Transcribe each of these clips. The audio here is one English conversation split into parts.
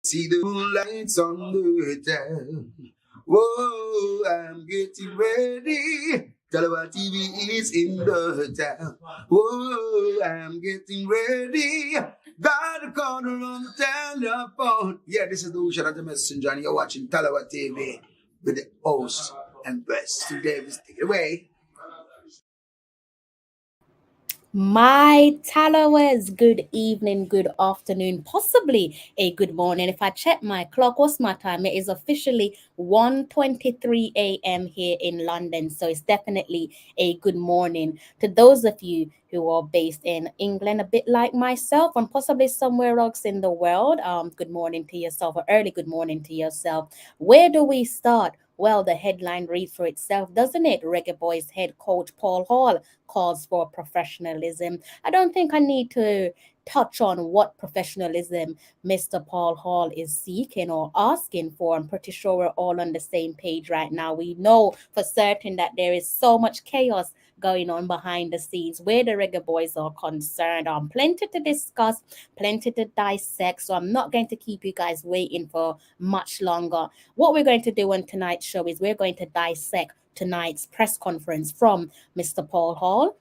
See the moonlights on the town. Whoa, I'm getting ready. Talawa TV is in the town. Whoa, I'm getting ready. Got a corner on the telephone. Yeah, this is the Ocean of the Messenger, and you're watching Talawa TV with the host and best. Davis, take it away. My Talawers, good evening, good afternoon, possibly a good morning. If I check my clock, what's my time? It is officially 1:23 a.m. here in London. So it's definitely a good morning to those of you who are based in England, a bit like myself, and possibly somewhere else in the world. Good morning to yourself, or early good morning to yourself. Where do we start? Well, the headline reads for itself, doesn't it? Reggae Boyz head coach Paul Hall calls for professionalism. I don't think I need to touch on what professionalism Mr. Paul Hall is seeking or asking for. I'm pretty sure we're all on the same page right now. We know for certain that there is so much chaos going on behind the scenes where the Reggae Boyz are concerned. Plenty to discuss, plenty to dissect. So I'm not going to keep you guys waiting for much longer. What we're going to do on tonight's show is we're going to dissect tonight's press conference from Mr. Paul Hall.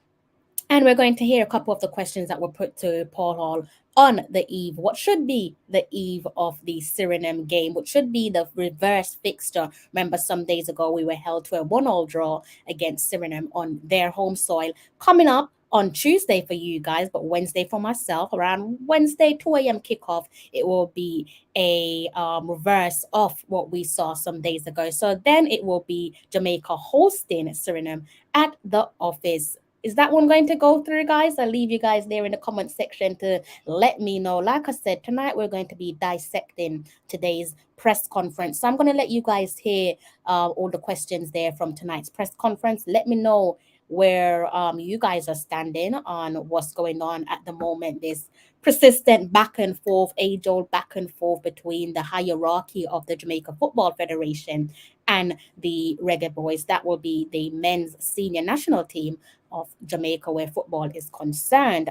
And we're going to hear a couple of the questions that were put to Paul Hall on the eve, what should be the eve of the Suriname game, which should be the reverse fixture. Remember, some days ago we were held to a 1-1 draw against Suriname on their home soil. Coming up on Tuesday for you guys, but Wednesday for myself, around Wednesday 2 a.m. kickoff, it will be a reverse of what we saw some days ago. So then it will be Jamaica hosting Suriname at the office. Is that one going to go through, guys? I'll leave you guys there in the comment section to let me know. Like I said, tonight we're going to be dissecting today's press conference. So I'm going to let you guys hear all the questions there from tonight's press conference. Let me know where you guys are standing on what's going on at the moment. This persistent back and forth, age-old back and forth between the hierarchy of the Jamaica Football Federation and the Reggae Boyz. That will be the men's senior national team of Jamaica where football is concerned.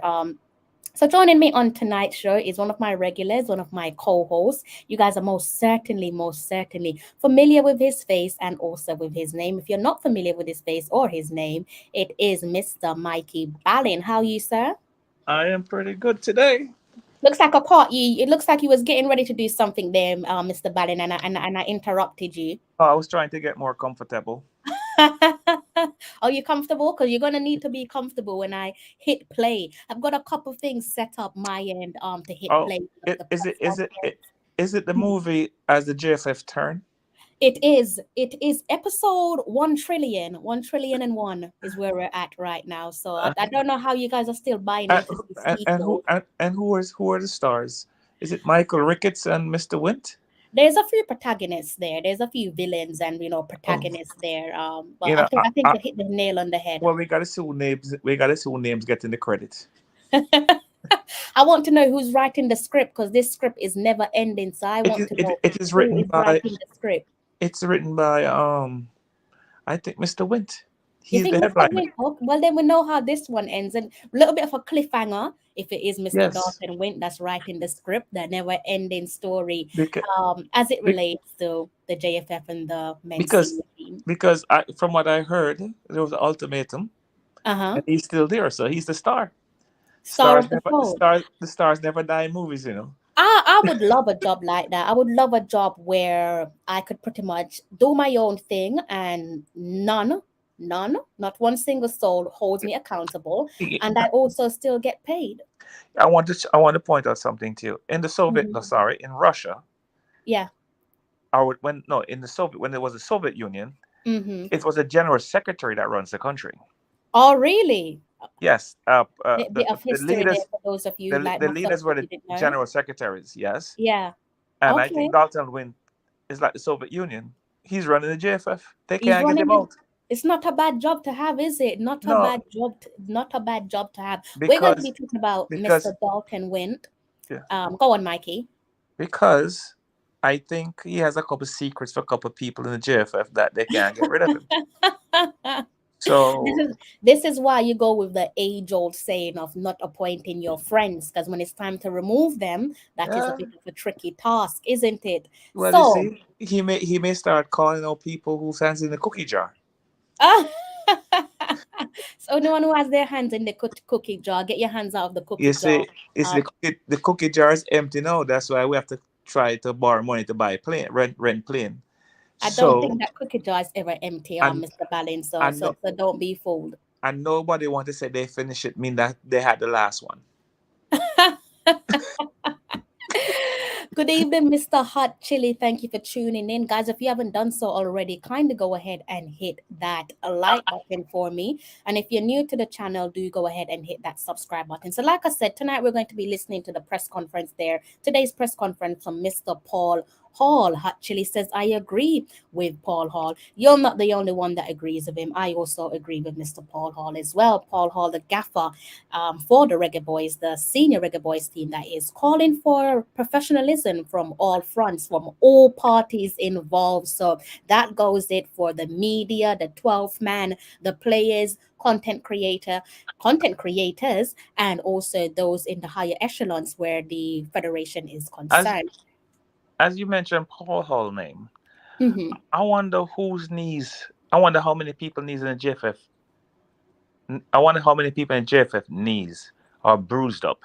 So joining me on tonight's show is one of my regulars, one of my co-hosts. You guys are most certainly familiar with his face and also with his name. If you're not familiar with his face or his name, it is Mr. Mikey Ballin. How are you, sir? I am pretty good today. Looks like I caught you. It looks like you was getting ready to do something there, Mr. Ballin, and I interrupted you. I was trying to get more comfortable. Are you comfortable? Because you're gonna need to be comfortable when I hit play. I've got a couple things set up my end to hit Oh, play of the is press it is it conference. is it the movie as the JFF turn? It is episode 1 trillion. 1 trillion and one is where we're at right now. So I, Uh, I don't know how you guys are still buying and, into these and sequels. who are the stars? Is it Michael Ricketts and Mr. Wint? There's a few protagonists there. There's a few villains and Oh, protagonists there. But you I know, think I think you hit the nail on the head. well, we got to see who names. We got to see who names getting the credit. I want to know who's writing the script because this script is never ending. So I It want is to it, know it is who written is by writing the script. it's written by I think Mr. Wint. You He's the think Mr. headliner. Winthrop? Well, then we know how this one ends. And a little bit of a cliffhanger if it is Mr. Yes, Dalton Wint that's writing the script, the never ending story because as it relates to the JFF and the men's because senior team. from what I heard, there was an ultimatum, Uh huh. and he's still there, so he's the star. Star of the show. The stars never die in movies, you know. I would love a job like that. I would love a job where I could pretty much do my own thing and not one single soul holds me accountable. And I also still get paid. I want to point out something to you. In the Soviet, no, Mhm. sorry, in Russia, Yeah. or when no, in the Soviet when there was a Soviet Union, Mm-hmm. it was a general secretary that runs the country. Oh, really? Yes, A bit of the history there leaders for those of you like the myself leaders who were the didn't know. general secretaries. Yes, Yeah. and I Okay. think Dalton Wynn is like the Soviet Union. He's running the JFF. They He's can't get running him the. out. It's not a bad job to have, is it? Not a No, bad job. Not a bad job to have. We're going to because be talking about Mr. because Dalton Wint. yeah, Go on, Mikey. because I think he has a couple secrets for a couple people in the JFF that they can't get rid of him. So This is why you go with the age-old saying of not appointing your friends, because when it's time to remove them, that is a yeah. bit of a tricky task, isn't it? Well, you So, see, he may start calling out people whose hands in the cookie jar. ah, so anyone who has their hands in the cookie jar, get your hands out of the You cookie jar. see, it's Um, the cookie jar is empty now. That's why we have to try to borrow money to buy plane rent plane. I don't think So that cookie jar is ever empty, and Mr. Ballin. So, and so, no, so don't be fooled. and nobody want to say they finish it. Mean that they had the last one. Good evening, Mr. Hot Chili. Thank you for tuning in. Guys, if you haven't done so already, kindly go ahead and hit that like button for me. And if you're new to the channel, do go ahead and hit that subscribe button. So, like I said, tonight we're going to be listening to the press conference there. Today's press conference from Mr. Paul Hall. Hot Chili says, I agree with Paul Hall. You're not the only one that agrees with him. I also agree with Mr. Paul Hall as well. Paul Hall, the gaffer for the Reggae Boyz, the senior Reggae Boyz team, that is calling for professionalism from all fronts, from all parties involved. So that goes it for the media, the 12th man, the players, content creators, and also those in the higher echelons where the federation is As concerned. as you mentioned Paul Hall name, Mhm. I wonder whose knees. I wonder how many people knees in the JFF. I wonder how many people in JFF knees are bruised up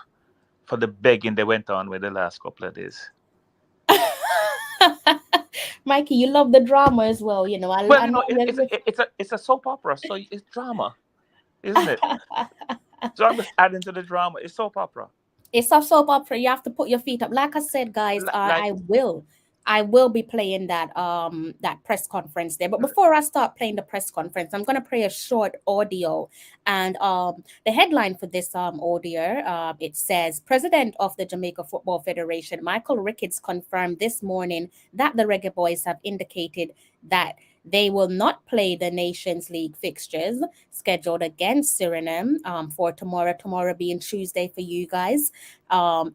for the begging they went on with the last couple of days. Mikey, you love the drama as well. Well, I know you. it's a soap opera, so it's drama, isn't it? So I'm just adding to the drama. It's soap opera. It's a soap opera. You have to put your feet up. Like I said, guys, Like I will be playing that press conference there. But before I start playing the press conference, I'm gonna play a short audio. And the headline for this audio, it says President of the Jamaica Football Federation, Michael Ricketts, confirmed this morning that the Reggae Boyz have indicated that they will not play the Nations League fixtures scheduled against Suriname for tomorrow. Tomorrow being Tuesday for you guys,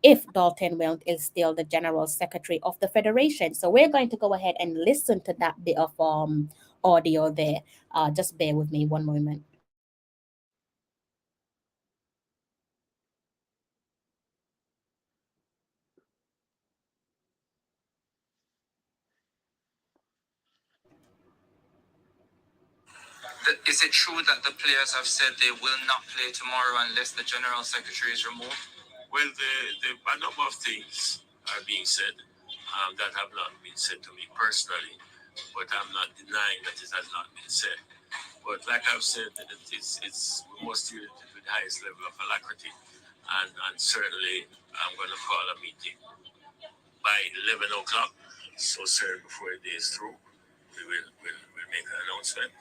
if Dalton Wilt is still the general secretary of the federation. So we're going to go ahead and listen to that bit of audio there. Just bear with me one moment. Is it true that the players have said they will not play tomorrow unless the general secretary is removed? Well, a number of things are being said that have not been said to me personally, but I'm not denying that it has not been said. But like I've said, we must deal with it with the highest level of alacrity, and certainly I'm going to call a meeting by 11 o'clock. So, sir, before the day is through, we'll make an announcement.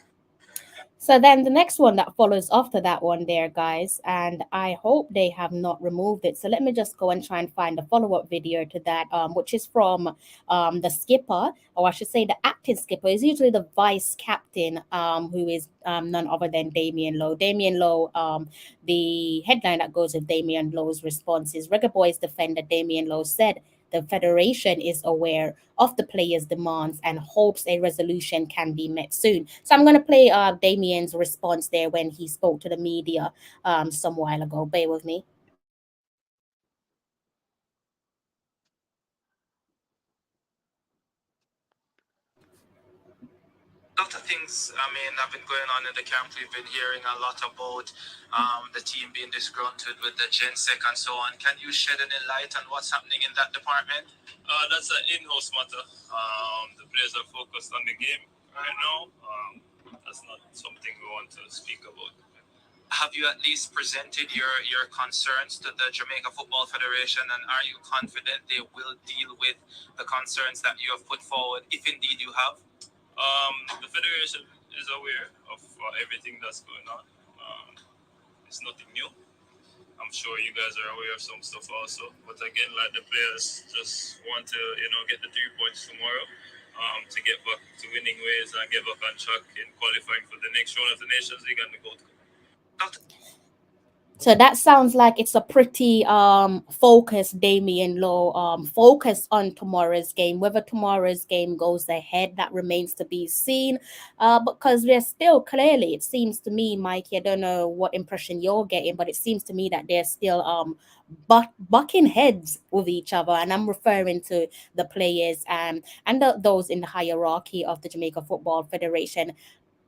So then the next one that follows after that one there, guys, and I hope they have not removed it. So let me just go and try and find a follow-up video to that, which is from the skipper, or I should say the acting skipper is usually the vice captain, who is none other than Damien Lowe. Damien Lowe, the headline that goes with Damien Lowe's response is Reggae Boyz defender Damien Lowe said the federation is aware of the players' demands and hopes a resolution can be met soon. So I'm going to play Damien's response there when he spoke to the media some while ago. Bear with me. A lot of things, have been going on in the camp. We've been hearing a lot about the team being disgruntled with the GenSec and so on. Can you shed any light on what's happening in that department? That's an in-house matter. The players are focused on the game right now. That's not something we want to speak about. Have you at least presented your concerns to the Jamaica Football Federation, and are you confident they will deal with the concerns that you have put forward, if indeed you have? The federation is aware of everything that's going on. It's nothing new. I'm sure you guys are aware of some stuff also. But again, like the players just want to, get the 3 points tomorrow to get back to winning ways and get back on track in qualifying for the next round of the Nations League and the Gold Cup. So that sounds like it's a pretty focused Damien Lowe focus on tomorrow's game. Whether tomorrow's game goes ahead, that remains to be seen. Because they're still clearly, it seems to me, Mikey, I don't know what impression you're getting, but it seems to me that they're still bucking heads with each other, and I'm referring to the players and those in the hierarchy of the Jamaica Football Federation,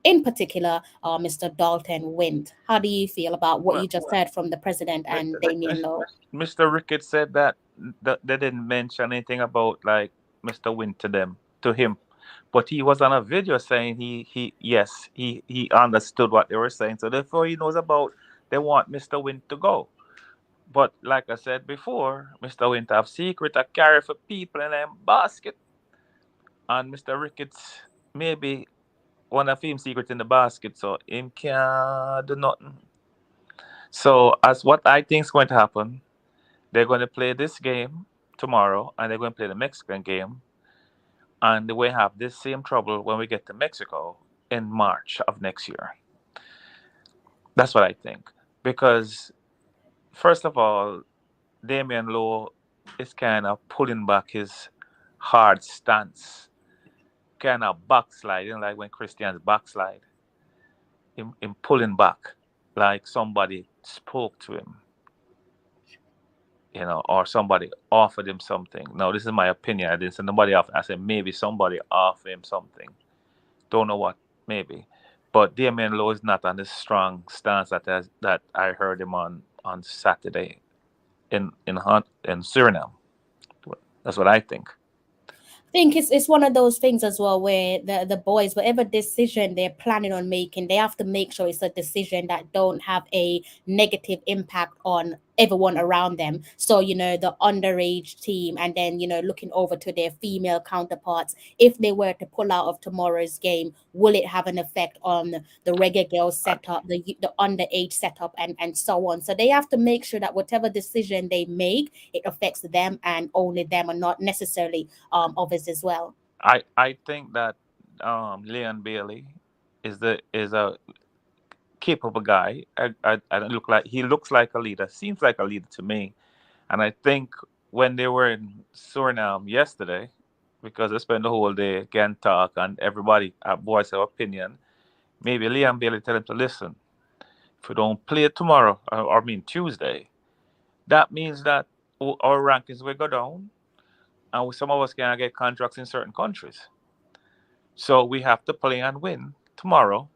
in particular, Mr. Dalton Wint. How do you feel about what Well, you just heard from the president and Damien Lowe? Mr. Ricketts said that they didn't mention anything about like Mr. Win to him, but he was on a video saying he yes he understood what they were saying, so therefore he knows about they want Mr. Win to go. But like I said before, Mr. Win have secret to carry for people in them basket, and Mr. Ricketts maybe one of him secret in the basket, so him can't do nothing. So as what I think is going to happen, they're going to play this game tomorrow, and they're going to play the Mexican game, and they will have this same trouble when we get to Mexico in March of next year. That's what I think. Because first of all, Damien Lowe is kind of pulling back his hard stance, kind of backsliding, like when Christians backslide. Him pulling back, like somebody spoke to him, or somebody offered him something. Now, this is my opinion. I didn't say nobody offered. I said maybe somebody offered him something. Don't know what, maybe. But Damien Lowe is not on this strong stance that I heard him on Saturday in Suriname. That's what I think. Think it's one of those things as well where the boys, whatever decision they're planning on making, they have to make sure it's a decision that don't have a negative impact on everyone around them. So, the underage team, and then, looking over to their female counterparts, if they were to pull out of tomorrow's game, will it have an effect on the Reggae Girls setup, the underage setup, and so on? So they have to make sure that whatever decision they make, it affects them and only them, and not necessarily others as well. I think that Leon Bailey is a capable guy. I don't look like he looks like a leader. Seems like a leader to me. And I think when they were in Suriname yesterday, because they spent the whole day can talk and everybody voice their opinion, maybe Liam Bailey tell him to listen. If we don't play it tomorrow, or I mean Tuesday, that means that our rankings will go down, and some of us can get contracts in certain countries. So we have to play and win tomorrow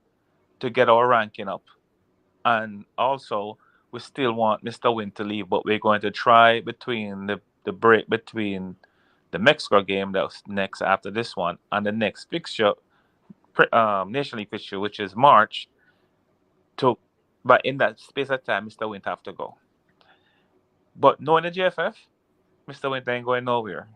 to get our ranking up. And also, we still want Mr. Win to leave, but we're going to try between the break between the Mexico game that's next after this one and the next fixture, Nation League fixture, which is March. But in that space of time, Mr. Win have to go. But knowing the JFF, Mr. Win ain't going nowhere.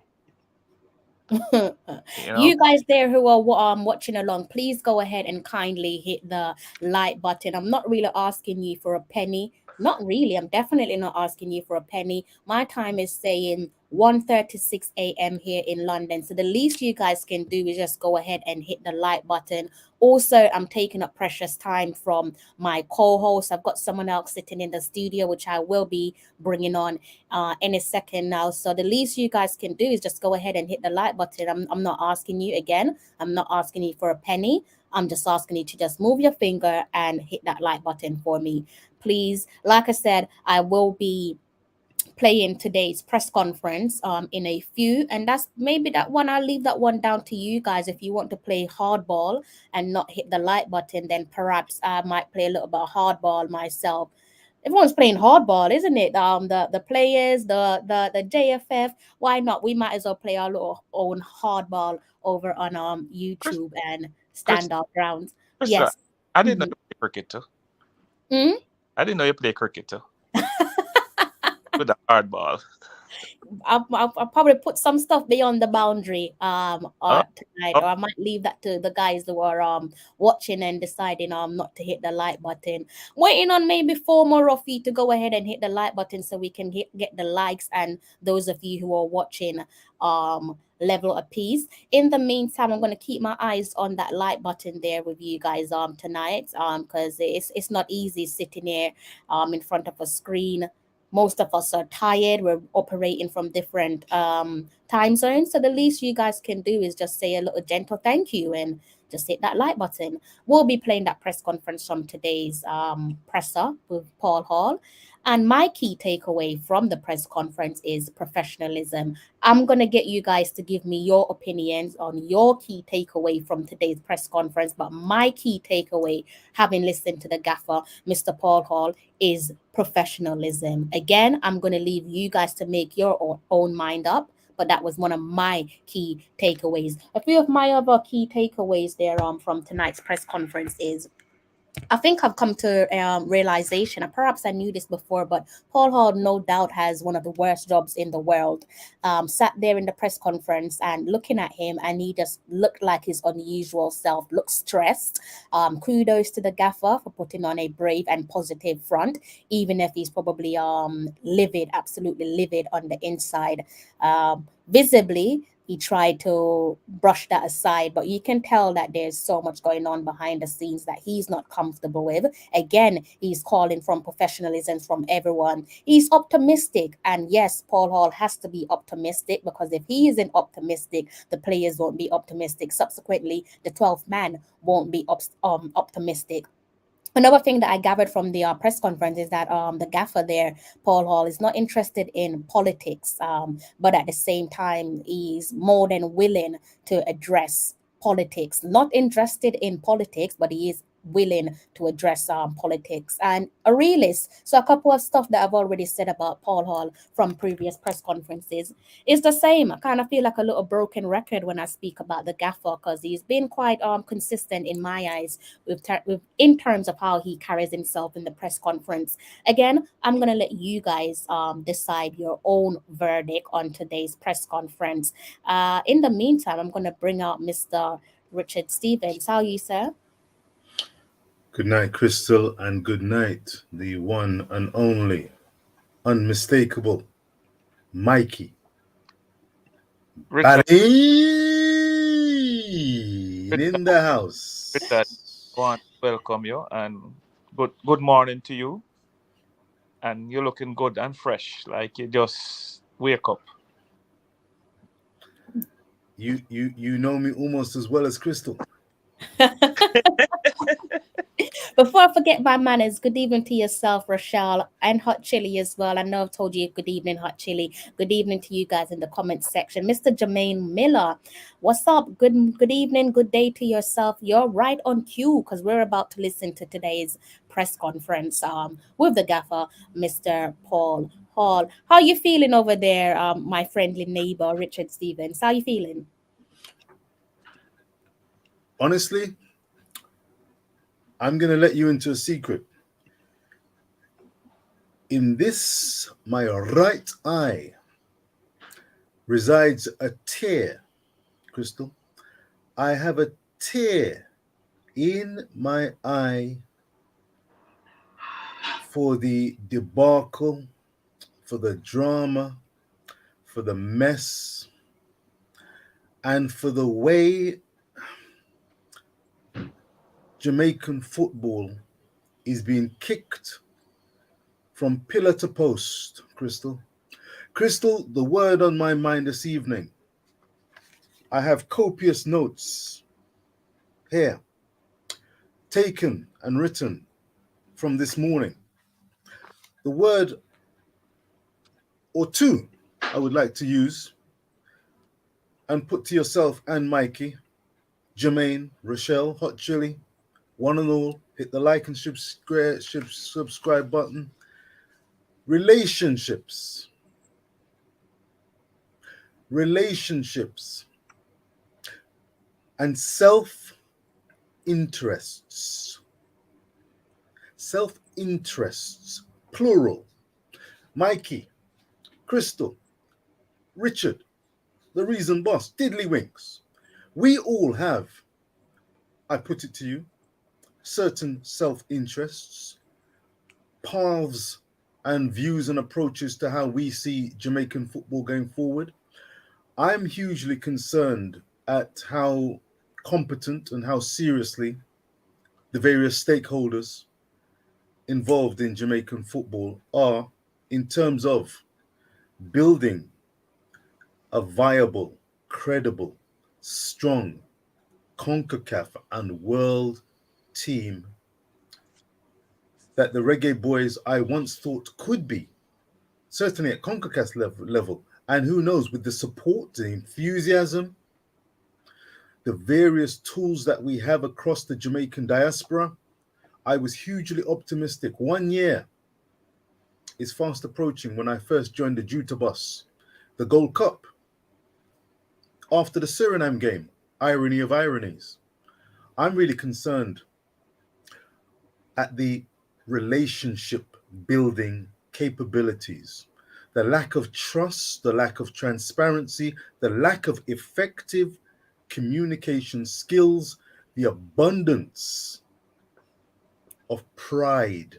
You guys there who are watching along, please go ahead and kindly hit the like button. I'm not really asking you for a penny. Not really. I'm definitely not asking you for a penny. My time is saying 1:36 a.m. here in London. So the least you guys can do is just go ahead and hit the like button. Also, I'm taking up precious time from my co-host. I've got someone else sitting in the studio, which I will be bringing on any second now. So the least you guys can do is just go ahead and hit the like button. I'm not asking you again. I'm not asking you for a penny. I'm just asking you to just move your finger and hit that like button for me, please. Like I said, I will be playing today's press conference in a few, and that's maybe that one. I'll leave that one down to you guys. If you want to play hardball and not hit the like button, then perhaps I might play a little bit of hardball myself. Everyone's playing hardball, isn't it? The players, the JFF. Why not? We might as well play our little own hardball over on YouTube and stand our grounds. Krista, Yes. I didn't know you play cricket too. Mm? I didn't know you play cricket too. With the hardball. I'll probably put some stuff beyond the boundary Oh, tonight, oh, or I might leave that to the guys who are watching and deciding not to hit the like button. Waiting on maybe 4 more of you to go ahead and hit the like button so we can get the likes, and those of you who are watching level a piece. In the meantime, I'm gonna keep my eyes on that like button there with you guys tonight because it's not easy sitting here in front of a screen. Most of us are tired. We're operating from different time zones. So the least you guys can do is just say a little gentle thank you and just hit that like button. We'll be playing that press conference from today's presser with Paul Hall. And my key takeaway from the press conference is professionalism. I'm going to get you guys to give me your opinions on your key takeaway from today's press conference. But my key takeaway, having listened to the gaffer, Mr. Paul Hall, is professionalism. Again, I'm going to leave you guys to make your own mind up, but that was one of my key takeaways. A few of my other key takeaways there from tonight's press conference is I think I've come to realization, and perhaps I knew this before, but Paul Hall no doubt has one of the worst jobs in the world. Sat there in the press conference and looking at him, and he just looked like his unusual self, looked stressed. Kudos to the gaffer for putting on a brave and positive front, even if he's probably livid, absolutely livid on the inside. Visibly, he tried to brush that aside, but you can tell that there's so much going on behind the scenes that he's not comfortable with. Again, he's calling from professionalism from everyone. He's optimistic, and yes, Paul Hall has to be optimistic, because if he isn't optimistic, the players won't be optimistic. Subsequently, the 12th man won't be optimistic. Another thing that I gathered from the press conference is that the gaffer there, Paul Hall, is not interested in politics, but at the same time, he's more than willing to address politics. Not interested in politics, but he is willing to address politics, and a realist. So a couple of stuff that I've already said about Paul Hall from previous press conferences is the same. I kind of feel like a little broken record when I speak about the gaffer, because he's been quite consistent in my eyes with in terms of how he carries himself in the press conference. Again, I'm gonna let you guys decide your own verdict on today's press conference. In the meantime, I'm gonna bring out Mr. Richard Stevens. How are you, sir? Good night, Crystal, and good night, the one and only, unmistakable Mikey. Richard, Ballin in the Richard, house. I want to welcome you and good morning to you. And you're looking good and fresh, like you just wake up. You know me almost as well as Crystal. Before I forget my manners, good evening to yourself, Rochelle, and Hot Chili as well. I know I've told you good evening, Hot Chili. Good evening to you guys in the comments section. Mr. Jermaine Miller, what's up? Good evening, good day to yourself. You're right on cue, because we're about to listen to today's press conference with the gaffer, Mr. Paul Hall. How you feeling over there, my friendly neighbor, Richard Stevens? How you feeling? Honestly, I'm going to let you into a secret. In this, my right eye, resides a tear, Crystal. I have a tear in my eye for the debacle, for the drama, for the mess, and for the way Jamaican football is being kicked from pillar to post, Crystal. Crystal, the word on my mind this evening. I have copious notes here, taken and written from this morning. The word or two I would like to use and put to yourself and Mikey, Jermaine, Rochelle, Hot Chili, one and all, hit the like and subscribe button. Relationships and self-interests, plural. Mikey, Crystal, Richard, the reason boss, Tiddlywinks. We all have, I put it to you, certain self-interests, paths and views and approaches to how we see Jamaican football going forward. I'm hugely concerned at how competent and how seriously the various stakeholders involved in Jamaican football are in terms of building a viable, credible, strong Concacaf and world team that the Reggae Boyz I once thought could be, certainly at Concacaf level. And who knows, with the support, the enthusiasm, the various tools that we have across the Jamaican diaspora, I was hugely optimistic. 1 year is fast approaching when I first joined the Juta bus, the Gold Cup. After the Suriname game, irony of ironies, I'm really concerned at the relationship building capabilities, the lack of trust, the lack of transparency, the lack of effective communication skills, the abundance of pride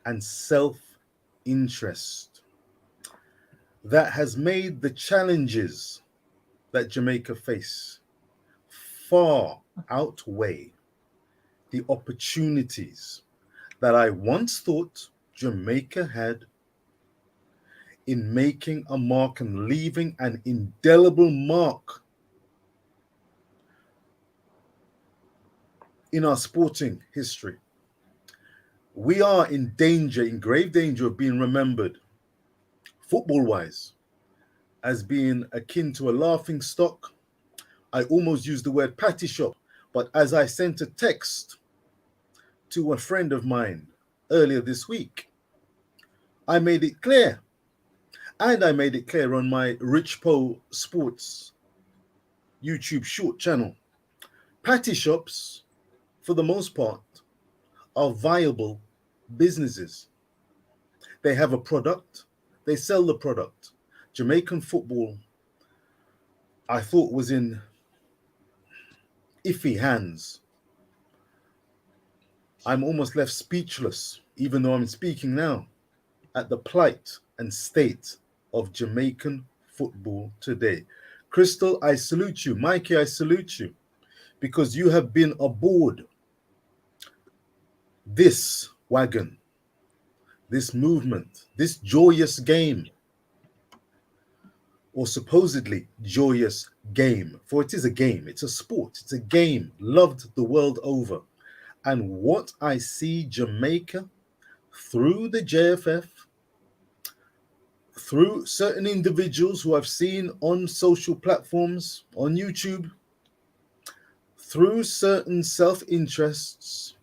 and self-interest that has made the challenges that Jamaica face far outweigh the opportunities that I once thought Jamaica had in making a mark and leaving an indelible mark in our sporting history. We are in danger, in grave danger of being remembered, football-wise, as being akin to a laughing stock. I almost used the word patty shop, but as I sent a text to a friend of mine earlier this week, I made it clear. And I made it clear on my Rich Poe Sports YouTube short channel. Patty shops, for the most part, are viable businesses. They have a product, they sell the product. Jamaican football, I thought, was in iffy hands. I'm almost left speechless, even though I'm speaking now, at the plight and state of Jamaican football today. Crystal, I salute you. Mikey, I salute you, because you have been aboard this wagon, this movement, this joyous game, or supposedly joyous game, for it is a game, it's a sport, it's a game loved the world over. And what I see Jamaica through the JFF, through certain individuals who I've seen on social platforms, on YouTube, through certain self-interests,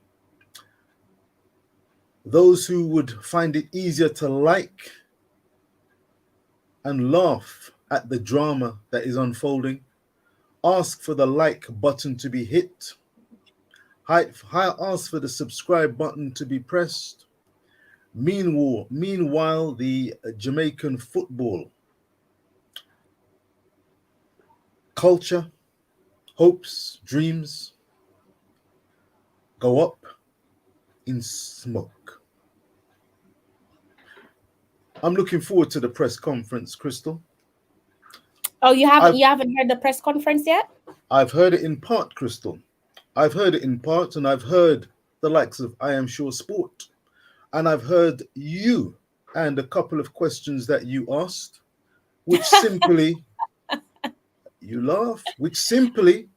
those who would find it easier to like and laugh at the drama that is unfolding, ask for the like button to be hit, ask for the subscribe button to be pressed. Meanwhile, the Jamaican football culture, hopes, dreams go up in smoke. I'm looking forward to the press conference, Crystal. Oh, you haven't heard the press conference yet? I've heard it in part, Crystal. I've heard it in part, and I've heard the likes of I Am Sure Sport. And I've heard you and a couple of questions that you asked, which simply, you laugh, which simply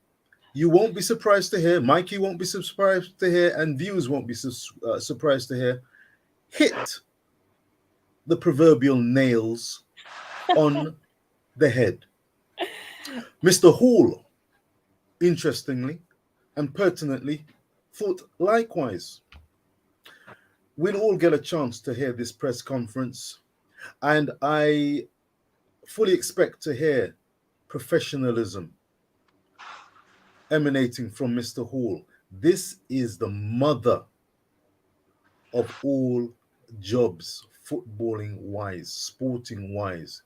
you won't be surprised to hear, Mikey won't be surprised to hear, and viewers won't be surprised to hear, hit the proverbial nails on the head. Mr. Hall, interestingly and pertinently, thought likewise. We'll all get a chance to hear this press conference, and I fully expect to hear professionalism emanating from Mr. Hall. This is the mother of all jobs, footballing wise, sporting wise.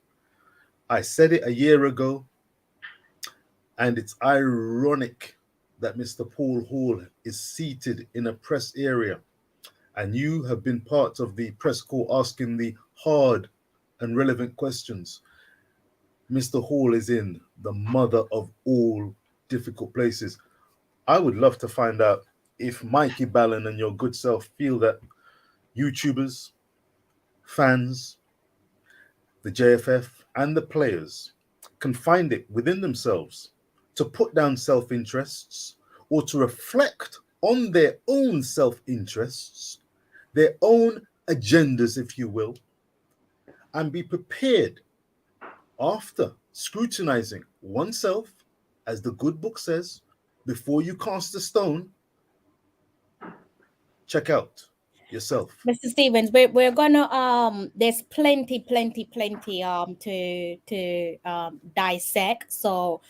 I said it a year ago, and it's ironic that Mr. Paul Hall is seated in a press area, and you have been part of the press corps asking the hard and relevant questions. Mr. Hall is in the mother of all difficult places. I would love to find out if Mikey, Ballin, and your good self feel that YouTubers, fans, the JFF, and the players can find it within themselves to put down self-interests or to reflect on their own self-interests, their own agendas, if you will, and be prepared after scrutinizing oneself, as the good book says, before you cast a stone, check out yourself. Mr. Stevens, we're gonna there's plenty to dissect. So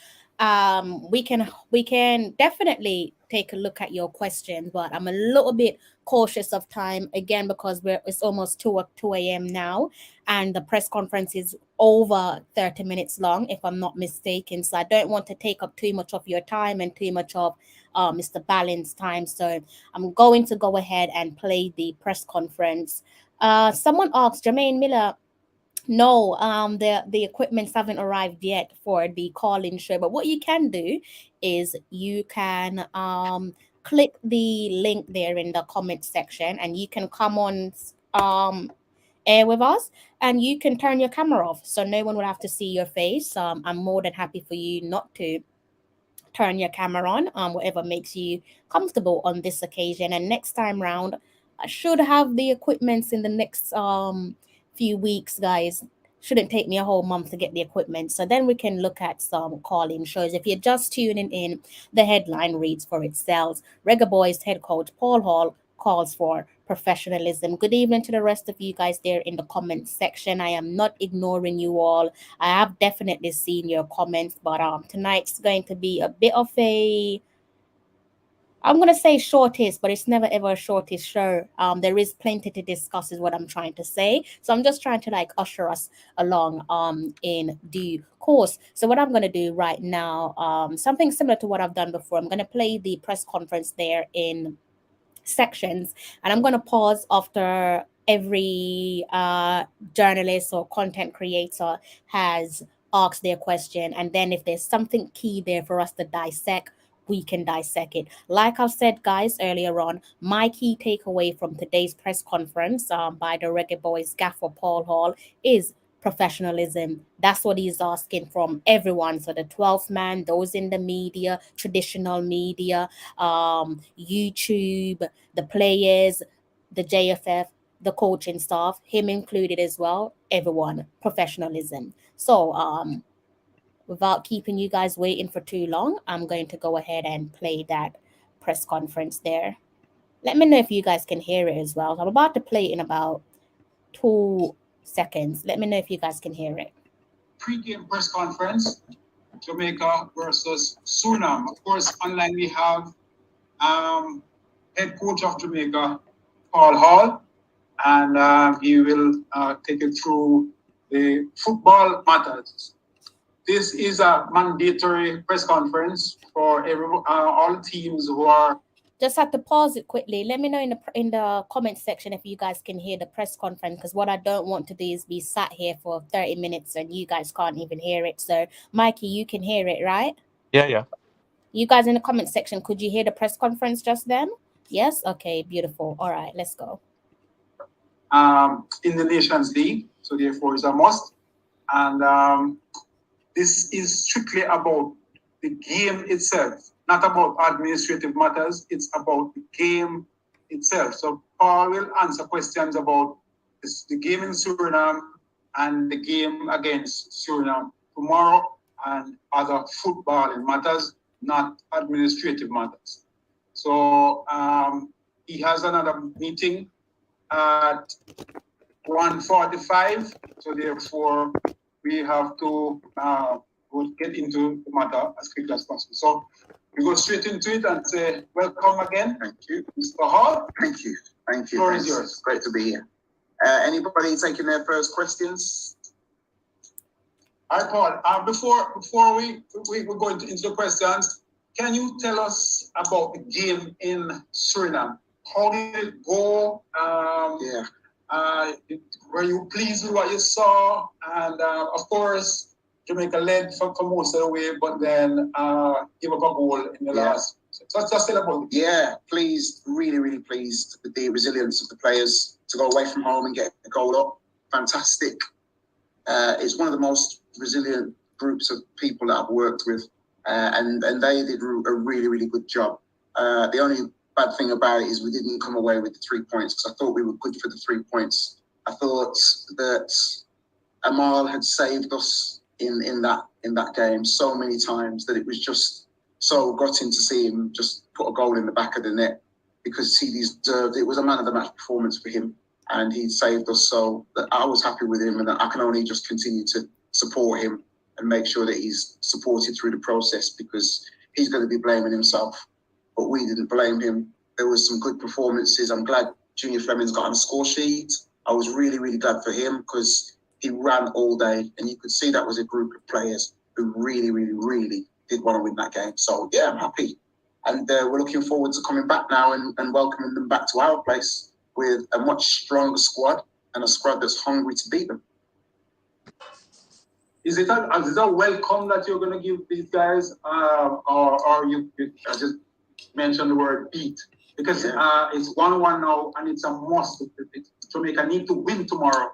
we can definitely take a look at your questions, but I'm a little bit cautious of time again because it's almost 2 a.m. now, and the press conference is over 30 minutes long, if I'm not mistaken. So I don't want to take up too much of your time and too much of Mr. Ballin's time. So I'm going to go ahead and play the press conference. Someone asked, Jermaine Miller, no, the equipments haven't arrived yet for the call-in show. But what you can do is you can click the link there in the comment section, and you can come on air with us, and you can turn your camera off, so no one will have to see your face. I'm more than happy for you not to turn your camera on, whatever makes you comfortable on this occasion. And next time round, I should have the equipments in the next few weeks, guys. Shouldn't take me a whole month to get the equipment. So then we can look at some call-in shows. If you're just tuning in, the headline reads for itself. Reggae Boyz head coach Paul Hall calls for professionalism. Good evening to the rest of you guys there in the comment section. I am not ignoring you all. I have definitely seen your comments, but tonight's going to be a bit of a, I'm going to say shortest, but it's never ever a shortest show. There is plenty to discuss is what I'm trying to say. So I'm just trying to like usher us along in due course. So what I'm going to do right now, something similar to what I've done before, I'm going to play the press conference there in sections, and I'm going to pause after every journalist or content creator has asked their question, and then if there's something key there for us to dissect, we can dissect it. Like I've said, guys, earlier on, my key takeaway from today's press conference by the Reggae Boyz gaffer Paul Hall is professionalism. That's what he's asking from everyone. So the 12th man, those in the media, traditional media, YouTube, the players, the JFF, the coaching staff, him included as well, everyone, professionalism. So without keeping you guys waiting for too long, I'm going to go ahead and play that press conference there. Let me know if you guys can hear it as well. I'm about to play it in about 2 seconds. Let me know if you guys can hear it. Pre-game press conference, Jamaica versus Suriname. Of course, online we have head coach of Jamaica, Paul Hall, and he will take you through the football matters. This is a mandatory press conference for all teams who are. Just have to pause it quickly. Let me know in the comment section if you guys can hear the press conference, because what I don't want to do is be sat here for 30 minutes and you guys can't even hear it. So, Mikey, you can hear it, right? Yeah. You guys in the comment section, could you hear the press conference just then? Yes? Okay, beautiful. All right, let's go. In the Nations League, so therefore it's a must. And this is strictly about the game itself, not about administrative matters. It's about the game itself. So Paul will answer questions about the game in Suriname and the game against Suriname tomorrow and other footballing matters, not administrative matters. So he has another meeting at 1:45. So therefore, we have to get into the matter as quickly as possible. So we go straight into it and say, welcome again. Thank you. Mr. Hall. Thank you. Thank you. Floor is yours. Great to be here. Anybody taking their first questions? All right, Paul. Before we go into the questions, can you tell us about the game in Suriname? How did it go? Were you pleased with what you saw? And of course, Jamaica led for most of the way, but then gave up a goal in the last. So just tell about it. Yeah, pleased, really, really pleased with the resilience of the players to go away from home and get a goal up. Fantastic. It's one of the most resilient groups of people that I've worked with, and they did a really, really good job. The only bad thing about it is we didn't come away with the 3 points, because I thought we were good for the 3 points. I thought that Amal had saved us in that game so many times that it was just so gutting to see him just put a goal in the back of the net, because he deserved it. It was a man of the match performance for him, and he saved us. So that I was happy with him, and I can only just continue to support him and make sure that he's supported through the process, because he's going to be blaming himself. But we didn't blame him. There was some good performances. I'm glad Junior Fleming's got on the score sheet. I was really, really glad for him, because he ran all day, and you could see that was a group of players who really, really, really did want to win that game. So yeah, I'm happy. And we're looking forward to coming back now and welcoming them back to our place with a much stronger squad, and a squad that's hungry to beat them. Is it a welcome that you're going to give these guys, or you just mentioned the word beat? Because it's 1-1 now, and it's a must. Jamaica need to win tomorrow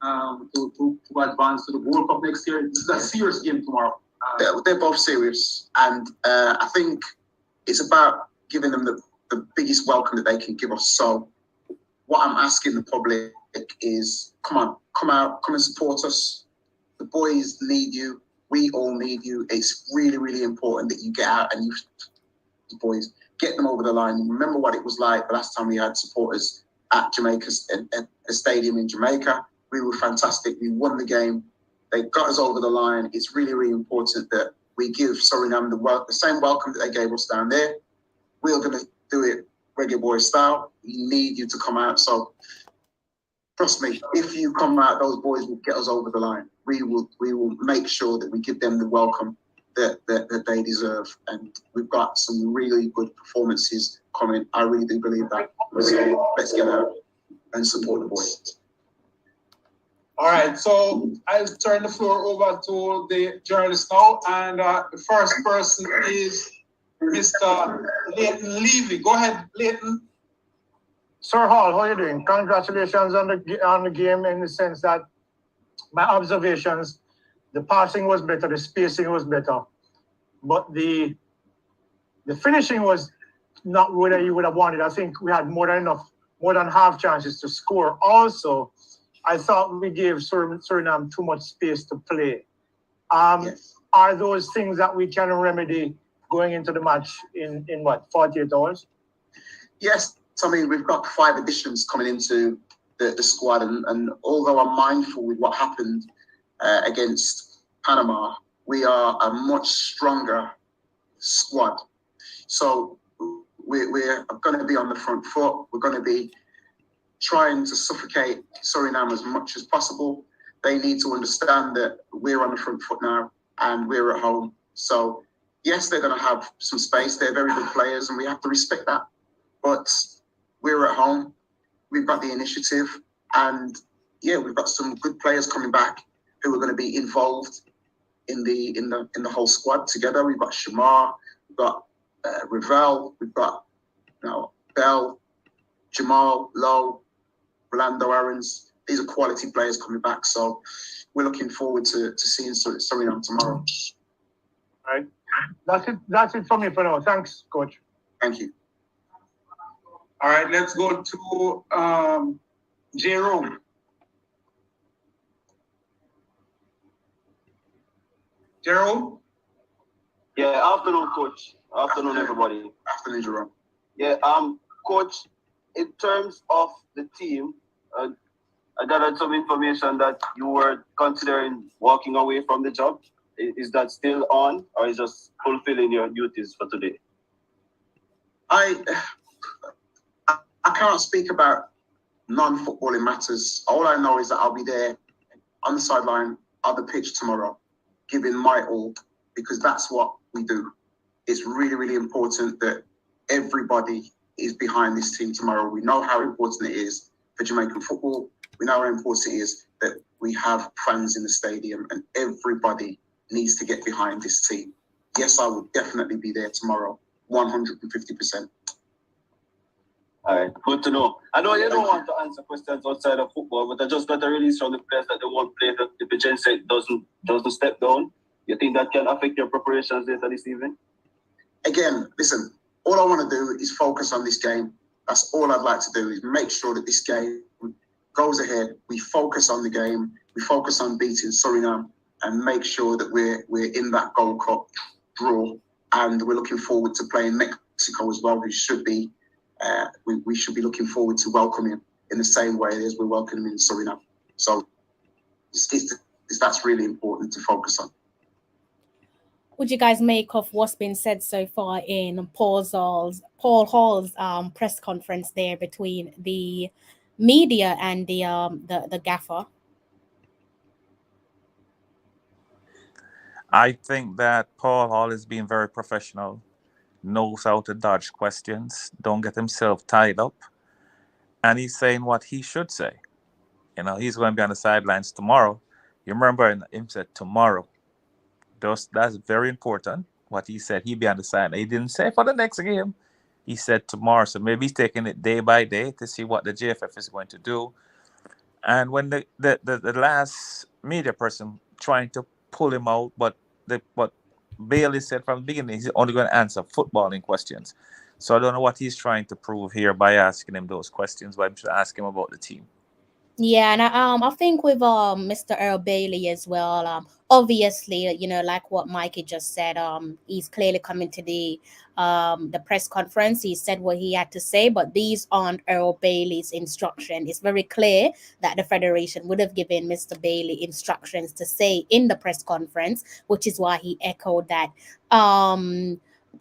to advance to the World Cup next year. This is a serious game tomorrow. They're both serious, and I think it's about giving them the biggest welcome that they can give us. So what I'm asking the public is, come on, come out, come and support us. The boys need you. We all need you. It's really, really important that you get out and the boys, get them over the line. And remember what it was like the last time we had supporters at Jamaica's at a stadium in Jamaica. We were fantastic. We won the game. They got us over the line. It's really, really important that we give Suriname the same welcome that they gave us down there. We're going to do it Reggae Boyz style. We need you to come out. So trust me, if you come out, those boys will get us over the line. We will make sure that we give them the welcome that they deserve. And we've got some really good performances coming. I really do believe that. So let's get out and support the boys. All right, so I'll turn the floor over to the journalist now, and the first person is Mr. Leighton Levy. Go ahead, Leighton. Sir Hall, how are you doing? Congratulations on the game, in the sense that my observations, the passing was better, the spacing was better, but the finishing was not what you would have wanted. I think we had more than half chances to score. Also, I thought we gave Suriname too much space to play. Yes. Are those things that we can remedy going into the match in 48 hours? Yes, Tommy, we've got 5 additions coming into the squad, and although I'm mindful with what happened against Panama, we are a much stronger squad. So we're going to be on the front foot. We're going to be trying to suffocate Suriname as much as possible. They need to understand that we're on the front foot now and we're at home. So yes, they're going to have some space. They're very good players and we have to respect that. But we're at home. We've got the initiative, and yeah, we've got some good players coming back who are going to be involved in the whole squad together. We've got Shamar, we've got Ravel, we've got Bell, Jamal, Lowe, Rolando Aarons. These are quality players coming back, so we're looking forward to seeing Suriname tomorrow. All right, that's it from me for now. Thanks, Coach. Thank you. All right, let's go to Jerome. Jerome? Yeah, afternoon, Coach. Afternoon, everybody. Afternoon, Jerome. Yeah, Coach, in terms of the team, I gathered some information that you were considering walking away from the job. Is that still on, or is just fulfilling your duties for today? I can't speak about non-footballing matters. All I know is that I'll be there on the sideline, on the pitch tomorrow. giving my all, because that's what we do. It's really, really important that everybody is behind this team tomorrow. We know how important it is for Jamaican football. We know how important it is that we have fans in the stadium, and everybody needs to get behind this team. Yes, I will definitely be there tomorrow, 150%. All right, good to know. I know you don't want to answer questions outside of football, but I just got a release from the players that they won't play if the Gen set doesn't step down. You think that can affect your preparations later this evening? Again, listen, all I want to do is focus on this game. That's all I'd like to do, is make sure that this game goes ahead. We focus on the game. We focus on beating Suriname and make sure that we're in that Gold Cup draw. And we're looking forward to playing Mexico as well, who should be. We should be looking forward to welcoming in the same way as we're welcoming in Suriname. So that's really important to focus on. Would you guys make of what's been said so far in Paul Hall's press conference there between the media and the gaffer? I think that Paul Hall is being very professional, knows how to dodge questions, don't get himself tied up, and he's saying what he should say. You know, he's going to be on the sidelines tomorrow. You remember him said tomorrow. That's very important. What he said, he'd be on the side. He didn't say for the next game. He said tomorrow. So maybe he's taking it day by day to see what the JFF is going to do. And when the last media person trying to pull him out, but what Bailey said from the beginning, he's only going to answer footballing questions. So I don't know what he's trying to prove here by asking him those questions, but I'm just asking him about the team. Yeah, and I think with Mr. Earl Bailey as well, obviously, you know, like what Mikey just said, he's clearly coming to the press conference. He said what he had to say, but these aren't Earl Bailey's instruction. It's very clear that the Federation would have given Mr. Bailey instructions to say in the press conference, which is why he echoed that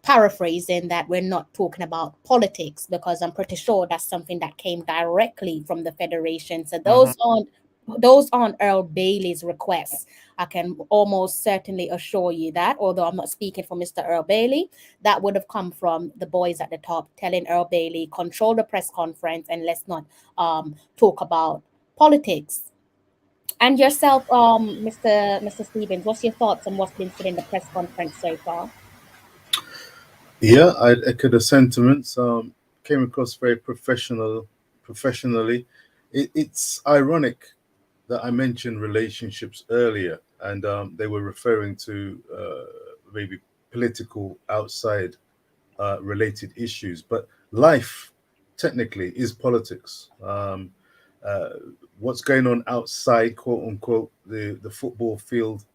paraphrasing that we're not talking about politics, because I'm pretty sure that's something that came directly from the Federation. So those aren't Earl Bailey's requests. I can almost certainly assure you that, although I'm not speaking for Mr. Earl Bailey, that would have come from the boys at the top telling Earl Bailey, control the press conference and let's not talk about politics. And yourself, Mr. Stevens, what's your thoughts on what's been said in the press conference so far? Yeah, I echo the sentiments. Came across very professionally. It's ironic that I mentioned relationships earlier, and they were referring to maybe political outside related issues. But life, technically, is politics. What's going on outside, quote unquote, the football field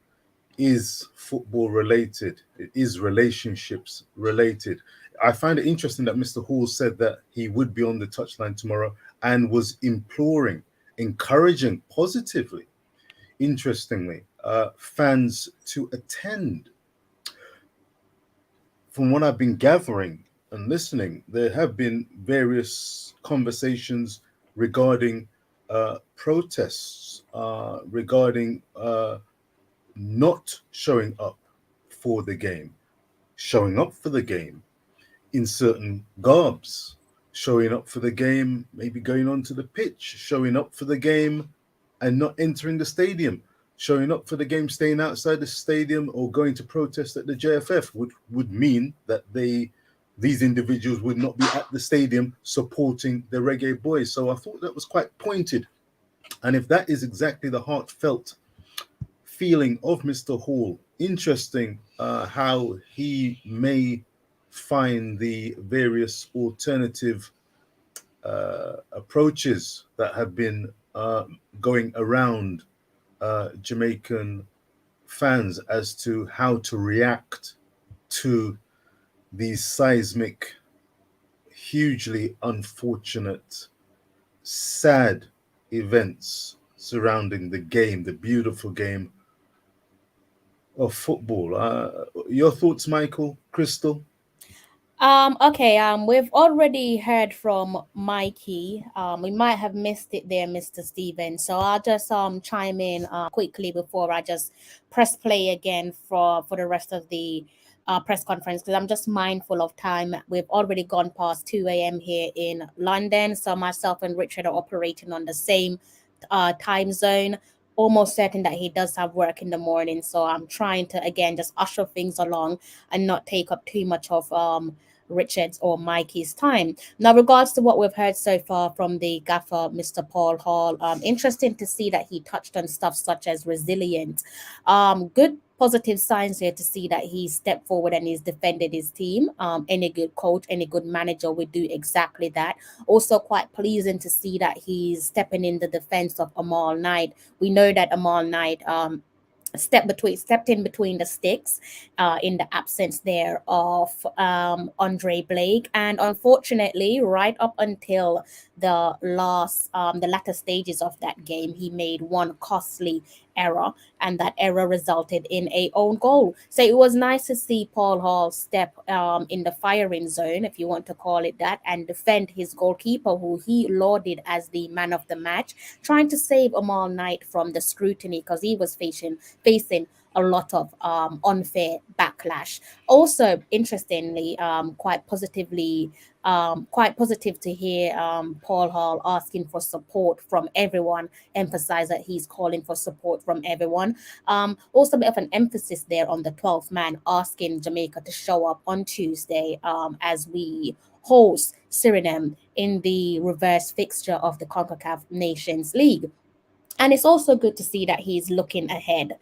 is football related. It is relationships related. I find it interesting that Mr. Hall said that he would be on the touchline tomorrow and was encouraging positively, interestingly, fans to attend. From what I've been gathering and listening, there have been various conversations regarding protests, regarding not showing up for the game, showing up for the game in certain garbs, showing up for the game, maybe going onto the pitch, showing up for the game and not entering the stadium, showing up for the game, staying outside the stadium, or going to protest at the JFF would mean that these individuals would not be at the stadium supporting the Reggae Boyz. So I thought that was quite pointed. And if that is exactly the heartfelt feeling of Mr. Hall, interesting how he may find the various alternative approaches that have been going around Jamaican fans as to how to react to these seismic, hugely unfortunate, sad events surrounding the game, the beautiful game of football. Your thoughts, Michael, Crystal? Okay, we've already heard from Mikey. We might have missed it there, Mr. Steven. So I'll just chime in quickly before I just press play again for the rest of the press conference, because I'm just mindful of time. We've already gone past 2 a.m. here in London. So myself and Richard are operating on the same time zone. Almost certain that he does have work in the morning. So I'm trying to again just usher things along and not take up too much of Richard's or Mikey's time. Now, regards to what we've heard so far from the gaffer, Mr. Paul Hall, interesting to see that he touched on stuff such as resilience. Good positive signs here to see that he stepped forward and he's defended his team. Any good coach, any good manager would do exactly that. Also, quite pleasing to see that he's stepping in the defense of Amal Knight. We know that Amal Knight stepped in between the sticks in the absence there of Andre Blake, and unfortunately right up until the latter stages of that game, he made one costly error, and that error resulted in a own goal. So it was nice to see Paul Hall step in the firing zone, if you want to call it that, and defend his goalkeeper, who he lauded as the man of the match, trying to save Amal Knight from the scrutiny because he was facing a lot of unfair backlash. Also, interestingly, quite positive to hear Paul Hall asking for support from everyone, emphasize that he's calling for support from everyone. Also, a bit of an emphasis there on the 12th man, asking Jamaica to show up on Tuesday as we host Suriname in the reverse fixture of the Concacaf Nations League. And it's also good to see that he's looking ahead.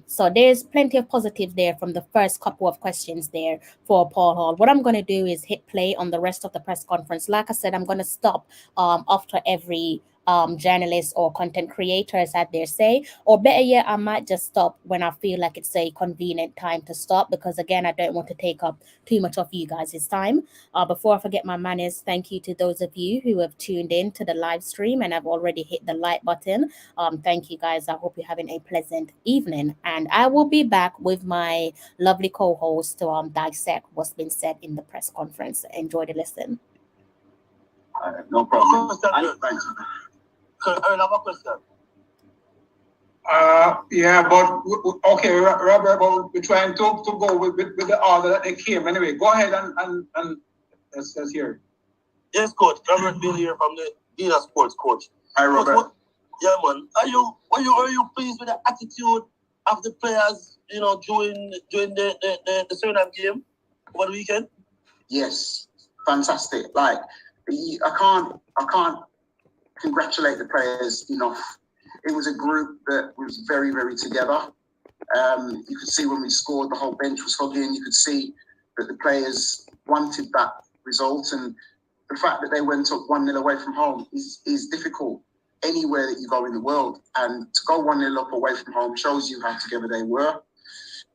So there's plenty of positive there from the first couple of questions there for Paul Hall. What I'm going to do is hit play on the rest of the press conference. Like I said, I'm going to stop after every journalist or content creator has had their say, or better yet, I might just stop when I feel like it's a convenient time to stop, because again, I don't want to take up too much of you guys' time. Before I forget my manners, thank you to those of you who have tuned in to the live stream and have already hit the like button. Thank you guys. I hope you're having a pleasant evening, and I will be back with my lovely co-host to dissect what's been said in the press conference. Enjoy the listen. No problem. Thanks. So, I have a question. Yeah, but okay, Robert, but we're trying to go with the order that they came. Anyway, go ahead and let's hear. Yes, coach. Robert Bill here from the Dealer Sports, coach. Hi, Robert. Yeah, man. Are you pleased with the attitude of the players? You know, during the Suriname game over the weekend? Yes, fantastic. Like, I can't congratulate the players enough. It was a group that was very, very together. You could see when we scored, the whole bench was hugging. You could see that the players wanted that result, and the fact that they went up 1-0 away from home is difficult anywhere that you go in the world. And to go 1-0 up away from home shows you how together they were.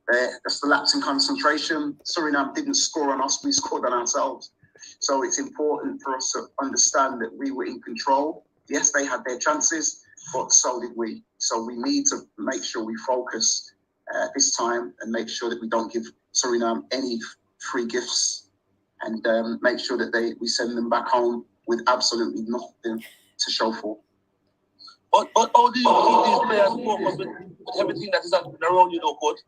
That's the lapse in concentration. Suriname didn't score on us, we scored on ourselves. So it's important for us to understand that we were in control. Yes, they had their chances, but so did we. So we need to make sure we focus this time and make sure that we don't give Suriname any free gifts, and make sure that we send them back home with absolutely nothing to show for. But how do you keep these players focused with everything that is around you, though, coach?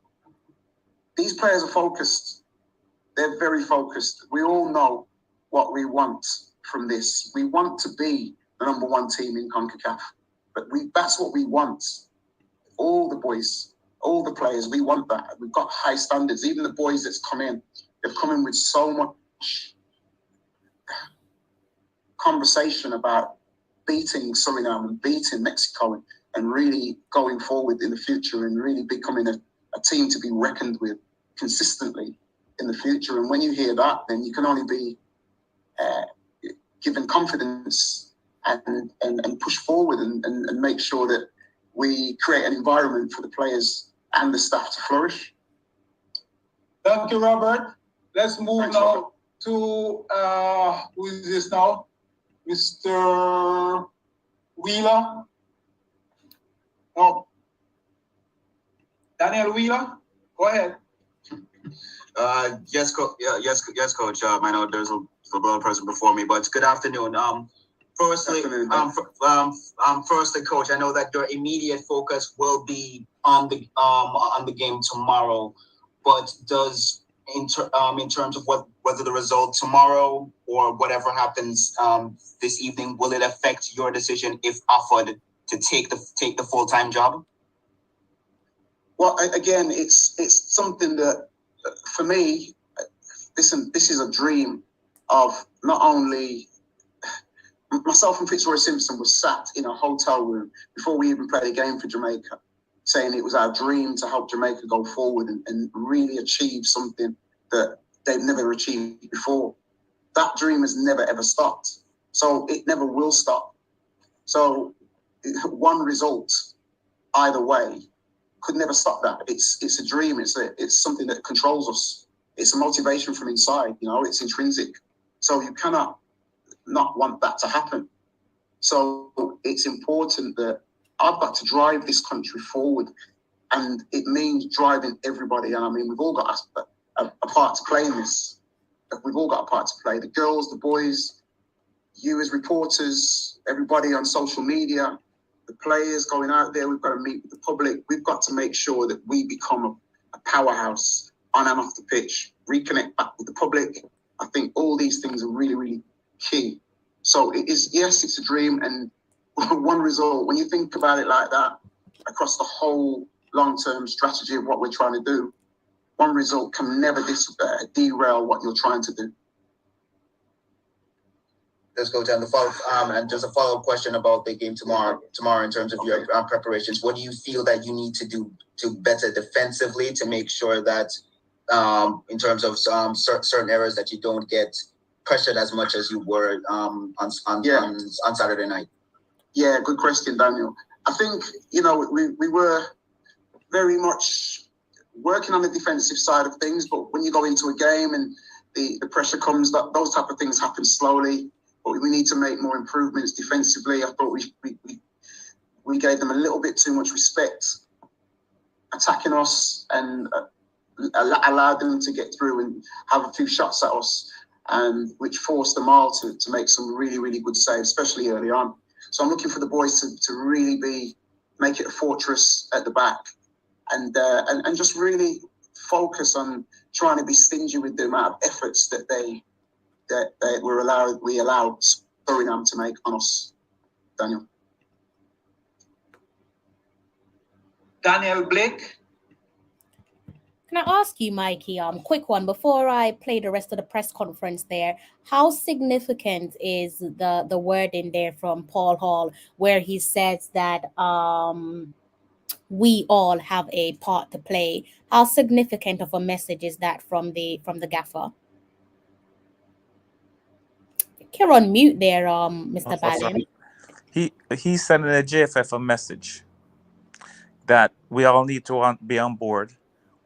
These players are focused. They're very focused. We all know what we want from this. We want to be the number one team in CONCACAF. But that's what we want. All the boys, all the players, we want that. We've got high standards. Even the boys that's come in, they've come in with so much conversation about beating Suriname and beating Mexico and really going forward in the future and really becoming a team to be reckoned with consistently in the future. And when you hear that, then you can only be given confidence and push forward and make sure that we create an environment for the players and the staff to flourish. Thank you, Robert. Let's move now to who is this now? Mr. Wheeler. No. Daniel Wheeler, go ahead. Yes, yes, coach. I know there's a football person before me, but good afternoon. Firstly, coach, I know that your immediate focus will be on the game tomorrow, but does in terms of whether the result tomorrow or whatever happens this evening, will it affect your decision if offered to take the full-time job? Well, again, it's something that for me, listen, this is a dream of not only myself and Fitzroy Simpson was sat in a hotel room before we even played a game for Jamaica, saying it was our dream to help Jamaica go forward and really achieve something that they've never achieved before. That dream has never, ever stopped. So it never will stop. So one result, either way, could never stop that. It's a dream. It's something that controls us. It's a motivation from inside, it's intrinsic. So you cannot not want that to happen. So it's important that I've got to drive this country forward, and it means driving everybody. And I mean, we've all got a part to play in this. We've all got a part to play. The girls, the boys, you as reporters, everybody on social media, the players going out there. We've got to meet with the public. We've got to make sure that we become a powerhouse on and off the pitch, reconnect back with the public. I think all these things are really, really key. So it is, yes, it's a dream, and one result, when you think about it like that, across the whole long-term strategy of what we're trying to do, one result can never derail what you're trying to do. Let's go down the follow and just a follow-up question about the game tomorrow in terms of your preparations. What do you feel that you need to do to better defensively to make sure that in terms of certain errors that you don't get pressured as much as you were on Saturday night? Yeah, good question, Daniel. I think, we were very much working on the defensive side of things, but when you go into a game and the pressure comes, those type of things happen slowly. But we need to make more improvements defensively. I thought we gave them a little bit too much respect, attacking us, and allowed them to get through and have a few shots at us, which forced them all to make some really, really good saves, especially early on. So I'm looking for the boys to really make it a fortress at the back, and just really focus on trying to be stingy with the amount of efforts that we allowed Suriname to make on us. Daniel. Daniel Blake. Can I ask you, Mikey, quick one before I play the rest of the press conference there? How significant is the wording there from Paul Hall, where he says that we all have a part to play? How significant of a message is that from the gaffer? You're on mute there, Mr. Ballin. He's sending the JFF a message that we all need to be on board.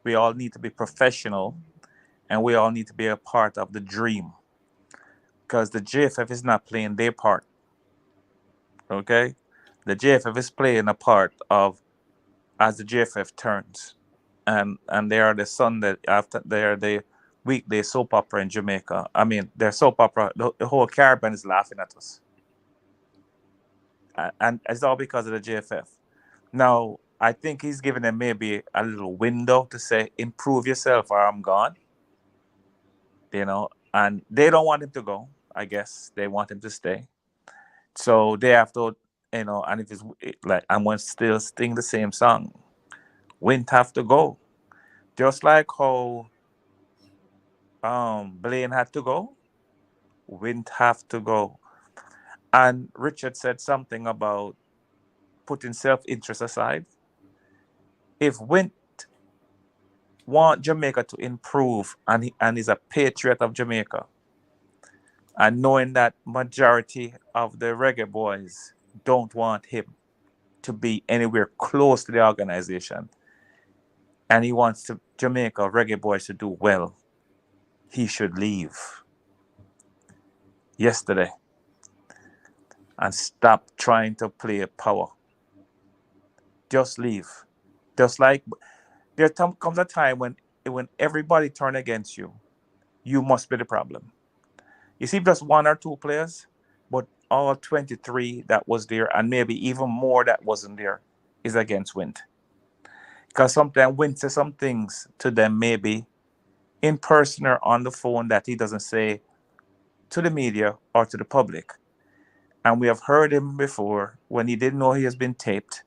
We all need to be professional, and we all need to be a part of the dream, because the JFF is not playing their part. Okay, the JFF is playing a part of as the JFF turns, and they are the Sunday after they are the weekday soap opera in Jamaica. I mean, their soap opera, the whole Caribbean is laughing at us, and it's all because of the JFF. Now, I think he's giving them maybe a little window to say, improve yourself or I'm gone. And they don't want him to go. I guess they want him to stay. So they have to, and if it's like, I'm going to still sing the same song. Wint have to go. Just like how Blaine had to go, Wint have to go. And Richard said something about putting self-interest aside. If Wint want Jamaica to improve and is a patriot of Jamaica, and knowing that majority of the Reggae Boyz don't want him to be anywhere close to the organization, and he wants Jamaica Reggae Boyz to do well, he should leave yesterday and stop trying to play power. Just leave. Just like there comes a time when when everybody turn against you, you must be the problem. You see just one or two players, but all 23 that was there, and maybe even more that wasn't there, is against Wint. Because sometimes Wint says some things to them, maybe in person or on the phone, that he doesn't say to the media or to the public. And we have heard him before when he didn't know he has been taped,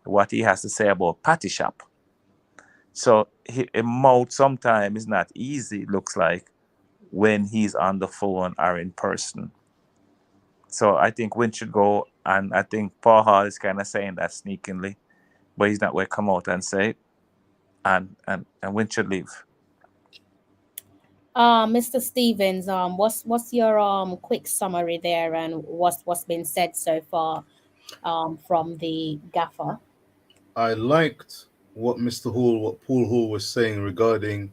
what he has to say about Patty Shop. So a mouth sometimes is not easy, it looks like, when he's on the phone or in person. So I think Wint should go, and I think Paul Hall is kind of saying that sneakingly, but he's not going to come out and say it, and Wint should leave. Mr. Stevens, what's your quick summary there, and what's been said so far from the gaffer? I liked what Paul Hall was saying regarding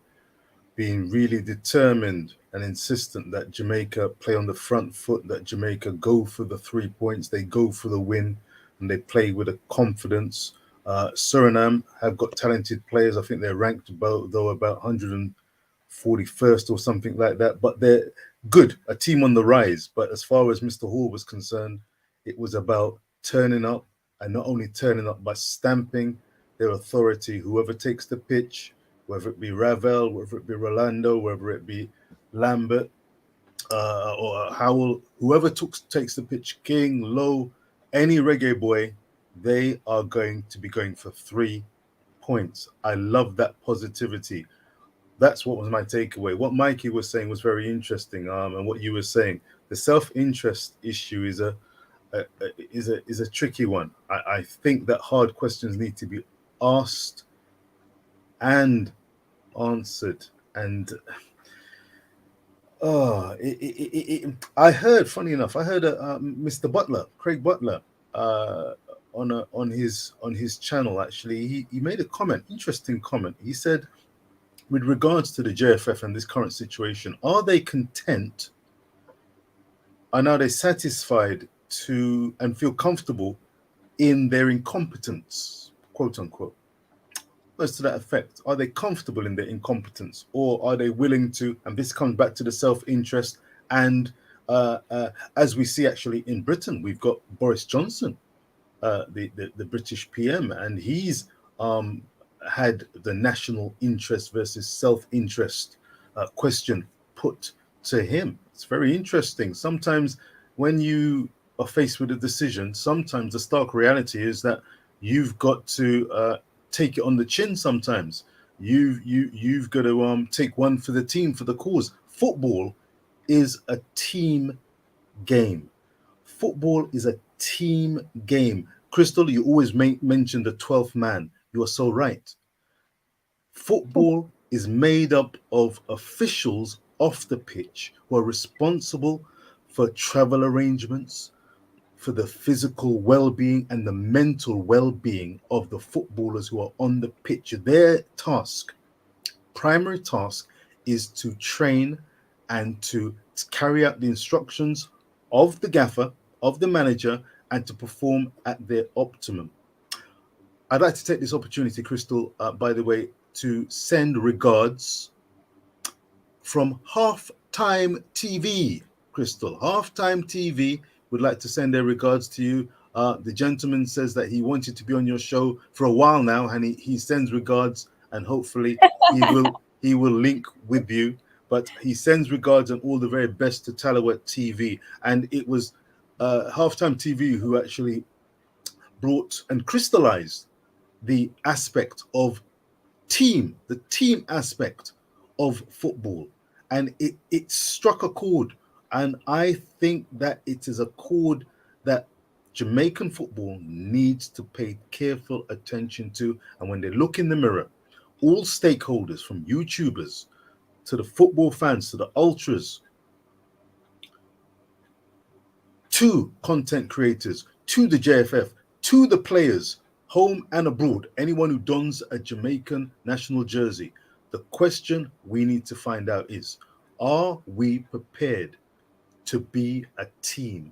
being really determined and insistent that Jamaica play on the front foot, that Jamaica go for the 3 points, they go for the win, and they play with a confidence. Suriname have got talented players. I think they're ranked about 141st or something like that, but they're good, a team on the rise. But as far as Mr. Hall was concerned, it was about turning up, and not only turning up, but stamping their authority. Whoever takes the pitch, whether it be Ravel, whether it be Rolando, whether it be Lambert or Howell, whoever takes the pitch, King, Lowe, any Reggae Boy, they are going to be going for 3 points. I love that positivity. That's what was my takeaway. What Mikey was saying was very interesting, and what you were saying, the self-interest issue is a tricky one. I think that hard questions need to be asked and answered. And I heard, funny enough, Mr. Butler, Craig Butler, on his channel. Actually, he made a comment, interesting comment. He said, with regards to the JFF and this current situation, are they content? Are they satisfied to and feel comfortable in their incompetence, quote unquote? As to that effect, are they comfortable in their incompetence, or are they willing to? And this comes back to the self-interest. And as we see actually in Britain, we've got Boris Johnson, the British PM, and he's had the national interest versus self-interest question put to him. It's very interesting. Sometimes when you are faced with a decision, sometimes the stark reality is that you've got to take it on the chin. Sometimes you've got to take one for the team, for the cause. Football is a team game. Football is a team game. Crystal, you always mention the 12th man. You are so right. Football is made up of officials off the pitch who are responsible for travel arrangements, for the physical well-being and the mental well-being of the footballers who are on the pitch. Their task, primary task, is to train and to carry out the instructions of the gaffer, of the manager, and to perform at their optimum. I'd like to take this opportunity, Crystal, by the way, to send regards from Halftime TV. Crystal, Halftime TV would like to send their regards to you. The gentleman says that he wanted to be on your show for a while now, and he sends regards, and hopefully he will link with you. But he sends regards and all the very best to Talawet TV. And it was Halftime TV who actually brought and crystallized the aspect of the team aspect of football. And it struck a chord. And I think that it is a chord that Jamaican football needs to pay careful attention to. And when they look in the mirror, all stakeholders, from YouTubers to the football fans, to the ultras, to content creators, to the JFF, to the players, home and abroad, anyone who dons a Jamaican national jersey, the question we need to find out is, are we prepared to be a team?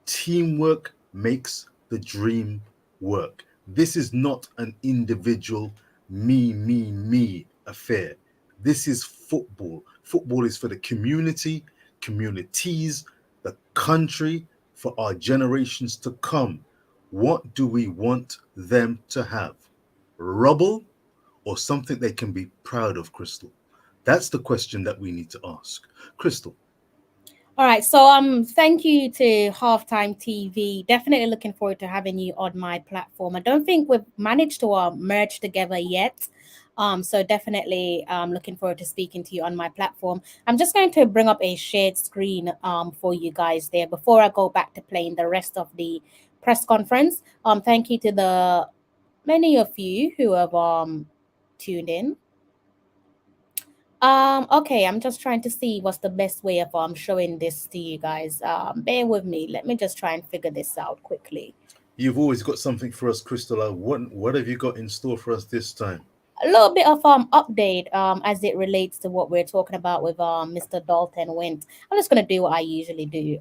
Teamwork makes the dream work. This is not an individual me affair. This is football. Football is for the community, communities, the country, for our generations to come. What do we want them to have? Rubble or something they can be proud of, Crystal? That's the question that we need to ask. Crystal. All right, so thank you to Halftime TV. Definitely looking forward to having you on my platform. I don't think we've managed to merge together yet. So definitely looking forward to speaking to you on my platform. I'm just going to bring up a shared screen for you guys there before I go back to playing the rest of the press conference. Thank you to the many of you who have tuned in. Okay, I'm just trying to see what's the best way of showing this to you guys. Bear with me. Let me just try and figure this out quickly. You've always got something for us, Crystal. What have you got in store for us this time? A little bit of update as it relates to what we're talking about with Mr. Dalton Wint. I'm just gonna do what I usually do.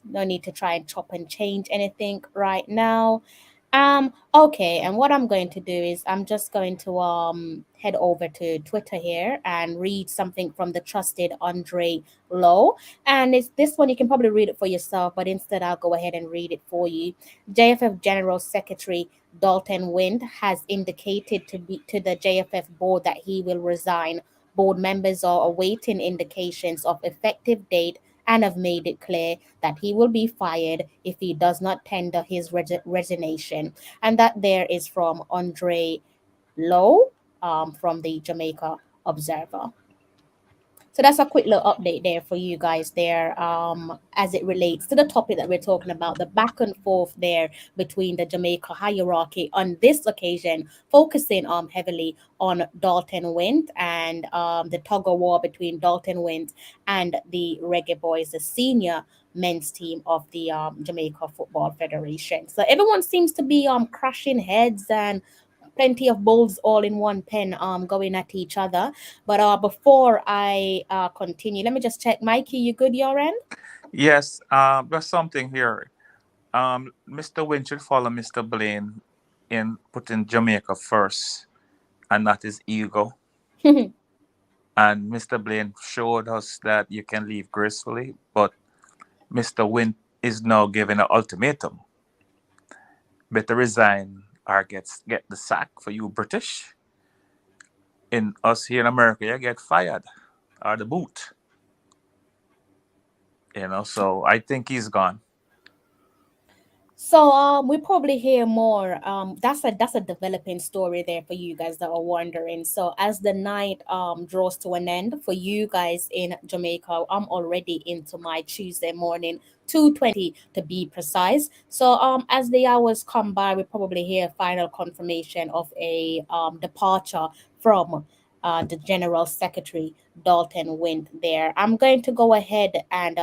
No need to try and chop and change anything right now. Okay, and what I'm going to do is I'm just going to head over to Twitter here and read something from the trusted Andre Lowe. And it's this one, you can probably read it for yourself, but instead I'll go ahead and read it for you. JFF General Secretary Dalton Wint has indicated to the JFF board that he will resign. Board members are awaiting indications of effective date and have made it clear that he will be fired if he does not tender his resignation. And that there is from Andre Lowe from the Jamaica Observer. So that's a quick little update there for you guys there as it relates to the topic that we're talking about, the back and forth there between the Jamaica hierarchy on this occasion, focusing heavily on Dalton Wint and the tug of war between Dalton Wint and the Reggae Boyz, the senior men's team of the Jamaica Football Federation. So everyone seems to be crashing heads and plenty of bulls all in one pen going at each other. But before I continue, let me just check. Mikey, you good your end? Yes, there's something here. Mr. Wynn should follow Mr. Blaine in putting Jamaica first and not his ego. And Mr. Blaine showed us that you can leave gracefully, but Mr. Wynn is now giving an ultimatum. Better resign or get the sack for you British. In us here in America, you get fired or the boot. So I think he's gone. So we probably hear more. That's a developing story there for you guys that are wondering. So as the night draws to an end for you guys in Jamaica, I'm already into my Tuesday morning, 2:20 to be precise. So as the hours come by, we probably hear final confirmation of a departure from the General Secretary Dalton Wint there. I'm going to go ahead and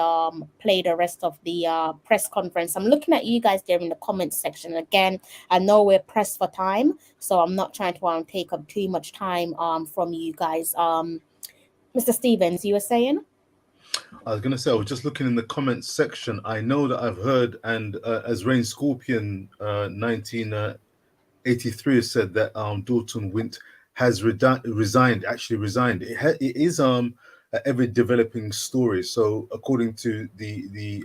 play the rest of the press conference. I'm looking at you guys there in the comments section. Again, I know we're pressed for time, so I'm not trying to take up too much time from you guys. Mr. Stevens, you were saying? I was going to say, I was just looking in the comments section. I know that I've heard, and as Rain Scorpion 1983 has said that Dalton Wint has resigned. It is a ever developing story. So according to the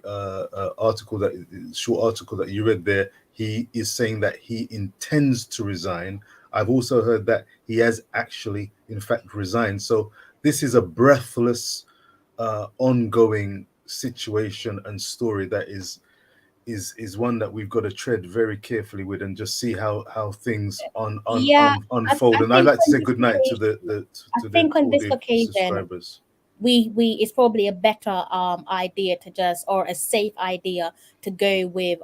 short article that you read there, he is saying that he intends to resign. I've also heard that he has actually, in fact, resigned. So this is a breathless, ongoing situation and story that is one that we've got to tread very carefully with and just see how things unfold. And I'd like to say good night to the subscribers. We it's probably a better idea to just, or a safe idea to go with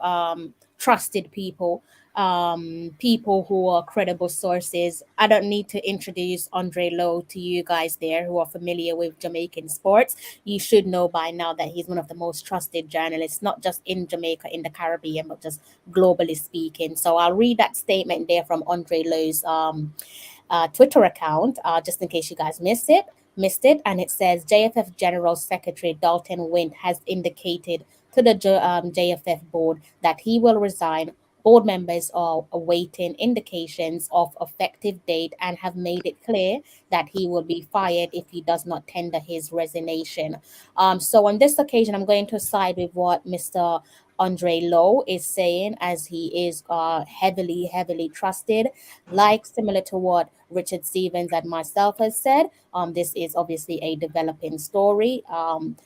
trusted people, people who are credible sources. I don't need to introduce Andre Lowe to you guys there who are familiar with Jamaican sports. You should know by now that he's one of the most trusted journalists, not just in Jamaica, in the Caribbean, but just globally speaking. So I'll read that statement there from Andre Lowe's Twitter account, just in case you guys missed it. And it says JFF General Secretary Dalton Wint has indicated to the JFF board that he will resign. board members are awaiting indications of effective date and have made it clear that he will be fired if he does not tender his resignation. So on this occasion, I'm going to side with what Mr. Andre Lowe is saying, as he is heavily trusted, like similar to what Richard Stevens and myself has said. This is obviously a developing story.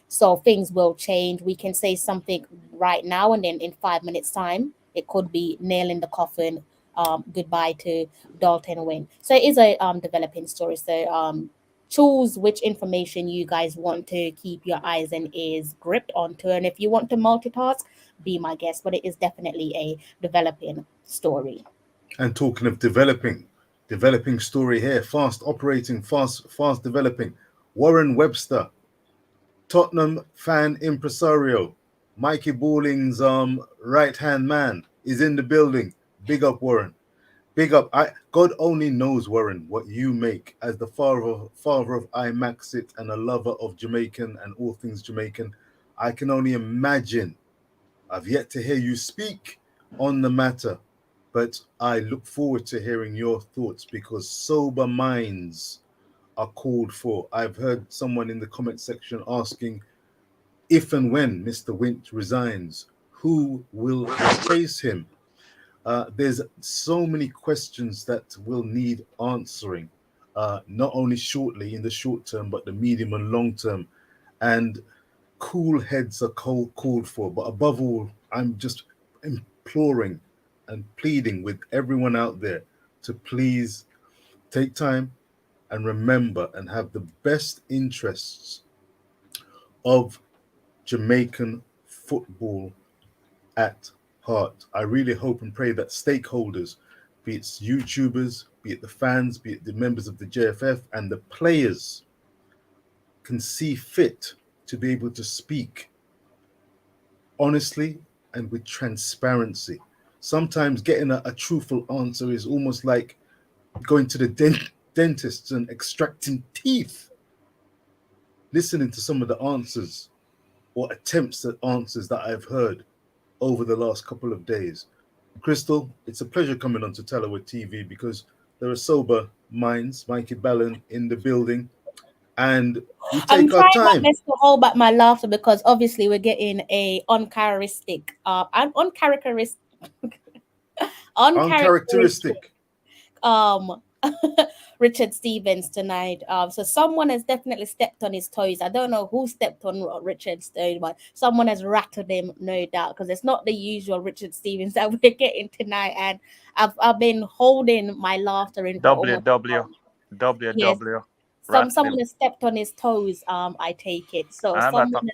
So things will change. We can say something right now, and then in 5 minutes' time, it could be nail in the coffin. Goodbye to Dalton Wing. So it is a developing story. So choose which information you guys want to keep your eyes and ears gripped onto, and if you want to multitask, be my guest. But it is definitely a developing story. And talking of developing story here, fast operating, fast developing. Warren Webster, Tottenham fan impresario, Mikey Balling's right hand man, is in the building. Big up, Warren. Big up. God only knows, Warren, what you make as the father of iMaxit and a lover of Jamaican and all things Jamaican. I can only imagine. I've yet to hear you speak on the matter, but I look forward to hearing your thoughts, because sober minds are called for. I've heard someone in the comment section asking if and when Mr. Winch resigns, who will replace him? There's so many questions that will need answering, not only shortly in the short term, but the medium and long term. And cool heads are called for. But above all, I'm just imploring and pleading with everyone out there to please take time and remember and have the best interests of Jamaican football at heart. I really hope and pray that stakeholders, be it YouTubers, be it the fans, be it the members of the JFF and the players, can see fit to be able to speak honestly and with transparency. Sometimes getting a truthful answer is almost like going to the dentist and extracting teeth. Listening to some of the answers or attempts at answers that I've heard over the last couple of days. Crystal, it's a pleasure coming on to Telewood TV, because there are sober minds, Mikey Ballin in the building, and we I'm take our trying my time. best to hold back my laughter, because obviously we're getting a uncharacteristic, Uncharacteristic. um Richard Stevens tonight. So someone has definitely stepped on his toes. I don't know who stepped on Richard's toes, but someone has rattled him, no doubt, because it's not the usual Richard Stevens that we're getting tonight. And I've been holding my laughter in for almost yes. WW Someone rattling. has stepped on his toes. I take it. So And someone.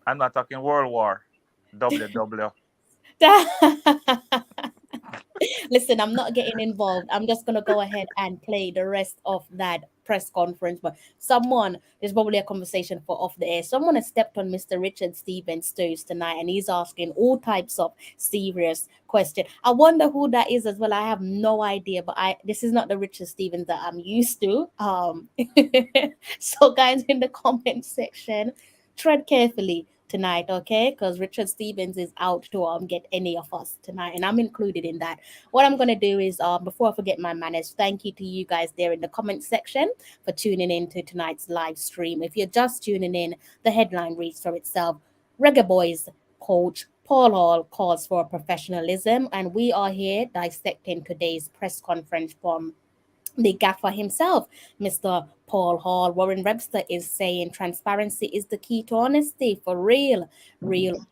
I'm not talking World War. WW. Listen, I'm not getting involved. I'm just going to go ahead and play the rest of that press conference. But there's probably a conversation for off the air. Someone has stepped on Mr. Richard Stevens' toes tonight, and he's asking all types of serious questions. I wonder who that is as well. I have no idea, but this is not the Richard Stevens that I'm used to. So guys, in the comment section, tread carefully tonight, okay? Because Richard Stevens is out to get any of us tonight, and I'm included in that. What I'm gonna do is, before I forget my manners, thank you to you guys there in the comment section for tuning in to tonight's live stream. If you're just tuning in, the headline reads for itself: Reggae Boyz coach Paul Hall calls for professionalism, and we are here dissecting today's press conference from the gaffer himself, Mr. Paul Hall. Warren Webster is saying transparency is the key to honesty, for real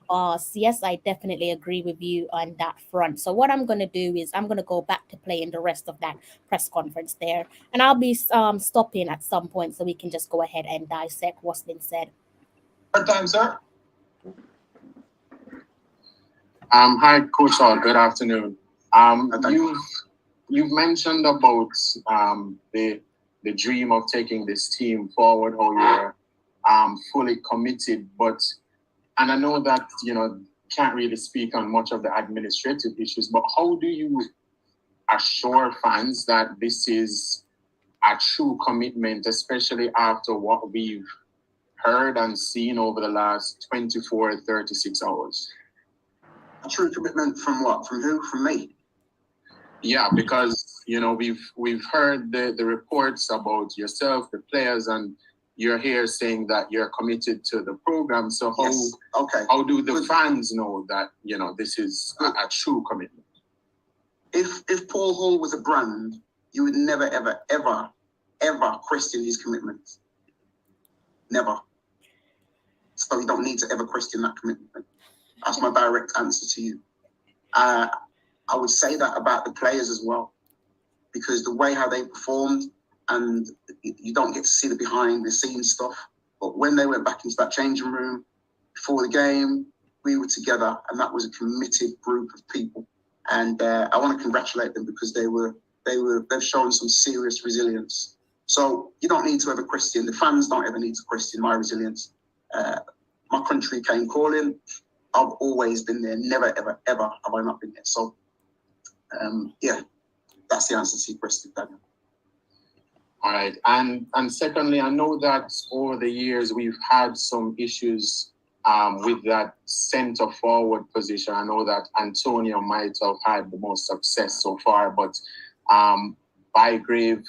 boss. Yes, I definitely agree with you on that front. So what I'm going to do is I'm going to go back to playing the rest of that press conference there, and I'll be stopping at some point so we can just go ahead and dissect what's been said. Third time, sir. Hi, Coach Hall. Good afternoon. You've mentioned about the dream of taking this team forward, how you're fully committed, and I know that can't really speak on much of the administrative issues, but how do you assure fans that this is a true commitment, especially after what we've heard and seen over the last 24, 36 hours? A true commitment from what? From who? From me? Yeah, because we've heard the reports about yourself, the players, and you're here saying that you're committed to the program. So how do the fans know that this is a true commitment? If Paul Hall was a brand, you would never ever question his commitment. Never. So you don't need to ever question that commitment. That's my direct answer to you. I would say that about the players as well, because the way how they performed, and you don't get to see the behind the scenes stuff, but when they went back into that changing room before the game, we were together, and that was a committed group of people. And I want to congratulate them because they've shown some serious resilience. So you don't need to ever question, the fans don't ever need to question my resilience. My country came calling. I've always been there. Never, ever, ever have I not been there. So, yeah, that's the answer to your question, Daniel. All right. And secondly, I know that over the years we've had some issues with that center forward position. I know that Antonio might have had the most success so far, but Bygrave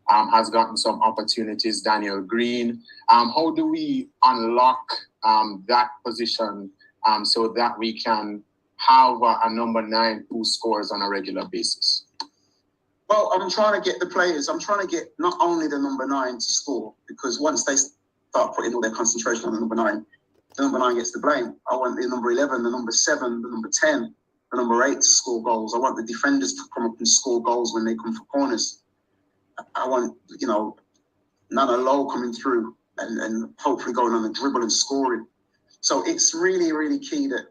has gotten some opportunities, Daniel Green. How do we unlock that position so that we can have a number 9 who scores on a regular basis? Well, I'm trying to get the players, I'm trying to get not only the number 9 to score, because once they start putting all their concentration on the number 9, the number 9 gets the blame. I want the number 11, the number 7, the number 10, the number 8 to score goals. I want the defenders to come up and score goals when they come for corners. I want, Nana Lowe coming through and hopefully going on the dribble and scoring. So it's really, really key that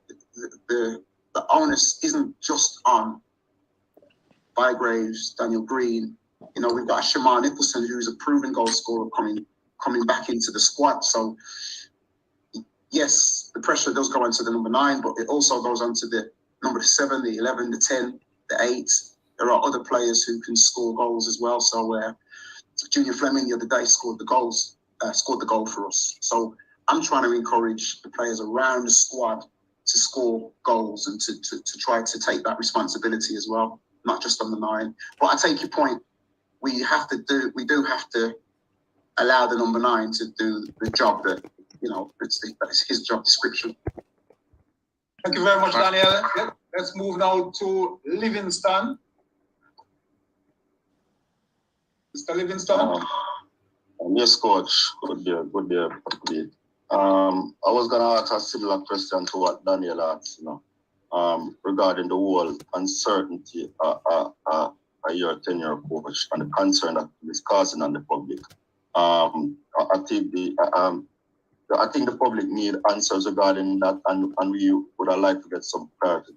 the onus isn't just on Bygraves, Daniel Green. We've got Shamar Nicholson, who's a proven goal scorer coming back into the squad. So yes, the pressure does go onto the number 9, but it also goes onto the number 7, the 11, the 10, the 8. There are other players who can score goals as well. So Junior Fleming the other day scored the goal for us. So I'm trying to encourage the players around the squad to score goals and to try to take that responsibility as well, not just on the 9. But I take your point. We do have to allow the number 9 to do the job that, it's his job description. Thank you very much, Daniel. Let's move now to Livingston. Mr. Livingston. Yes, coach. Good day. I was going to ask a similar question to what Daniel asked, regarding the whole uncertainty of your tenure coach and the concern that it's causing on the public. I think the public need answers regarding that, and we would have liked to get some clarity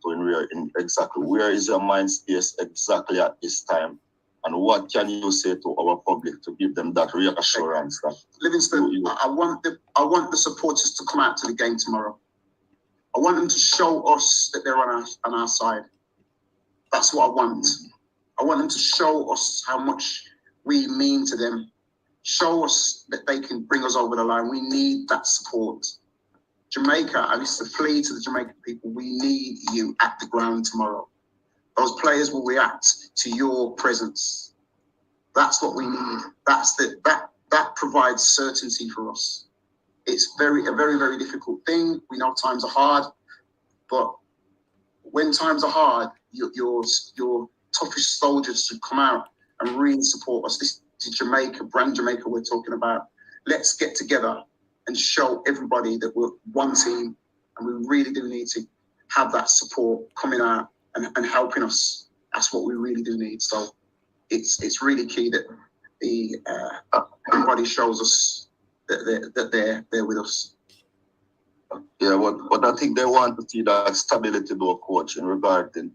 in exactly where is your mind space exactly at this time, and what can you say to our public to give them that reassurance that Livingston, I want the supporters to come out to the game tomorrow. I want them to show us that they're on our side. That's what I want. I want them to show us how much we mean to them. Show us that they can bring us over the line. We need that support. Jamaica, I used to plea to the Jamaican people, we need you at the ground tomorrow. Those players will react to your presence. That's what we need. That provides certainty for us. It's a very, very difficult thing. We know times are hard, but when times are hard, your toughest soldiers should come out and really support us. This is Jamaica, brand Jamaica we're talking about. Let's get together and show everybody that we're one team, and we really do need to have that support coming out and helping us. That's what we really do need. So it's really key that everybody shows us that they're with us. Yeah, but I think they want to see that stability, though, coach, in regard to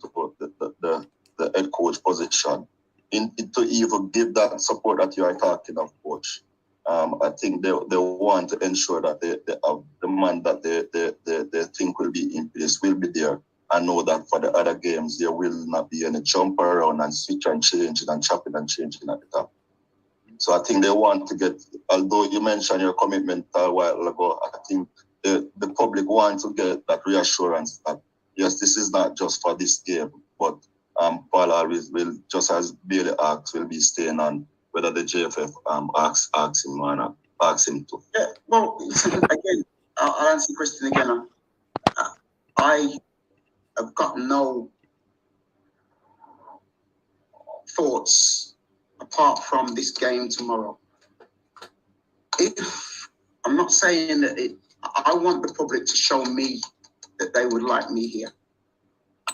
the head coach position, to even give that support that you are talking of, coach. I think they want to ensure that they have the man that they think will be in place will be there, and know that for the other games there will not be any jump around and switch and changing and chopping and changing at the top. So I think they want to get, although you mentioned your commitment a while ago, I think the public wants to get that reassurance that yes, this is not just for this game, but Paul always will, just as Bailey asked, will be staying on whether the JFF asks him or not, asks him to. Yeah, well, again, I'll answer the question again. I have got no thoughts apart from this game tomorrow. If I'm not saying that I want the public to show me that they would like me here.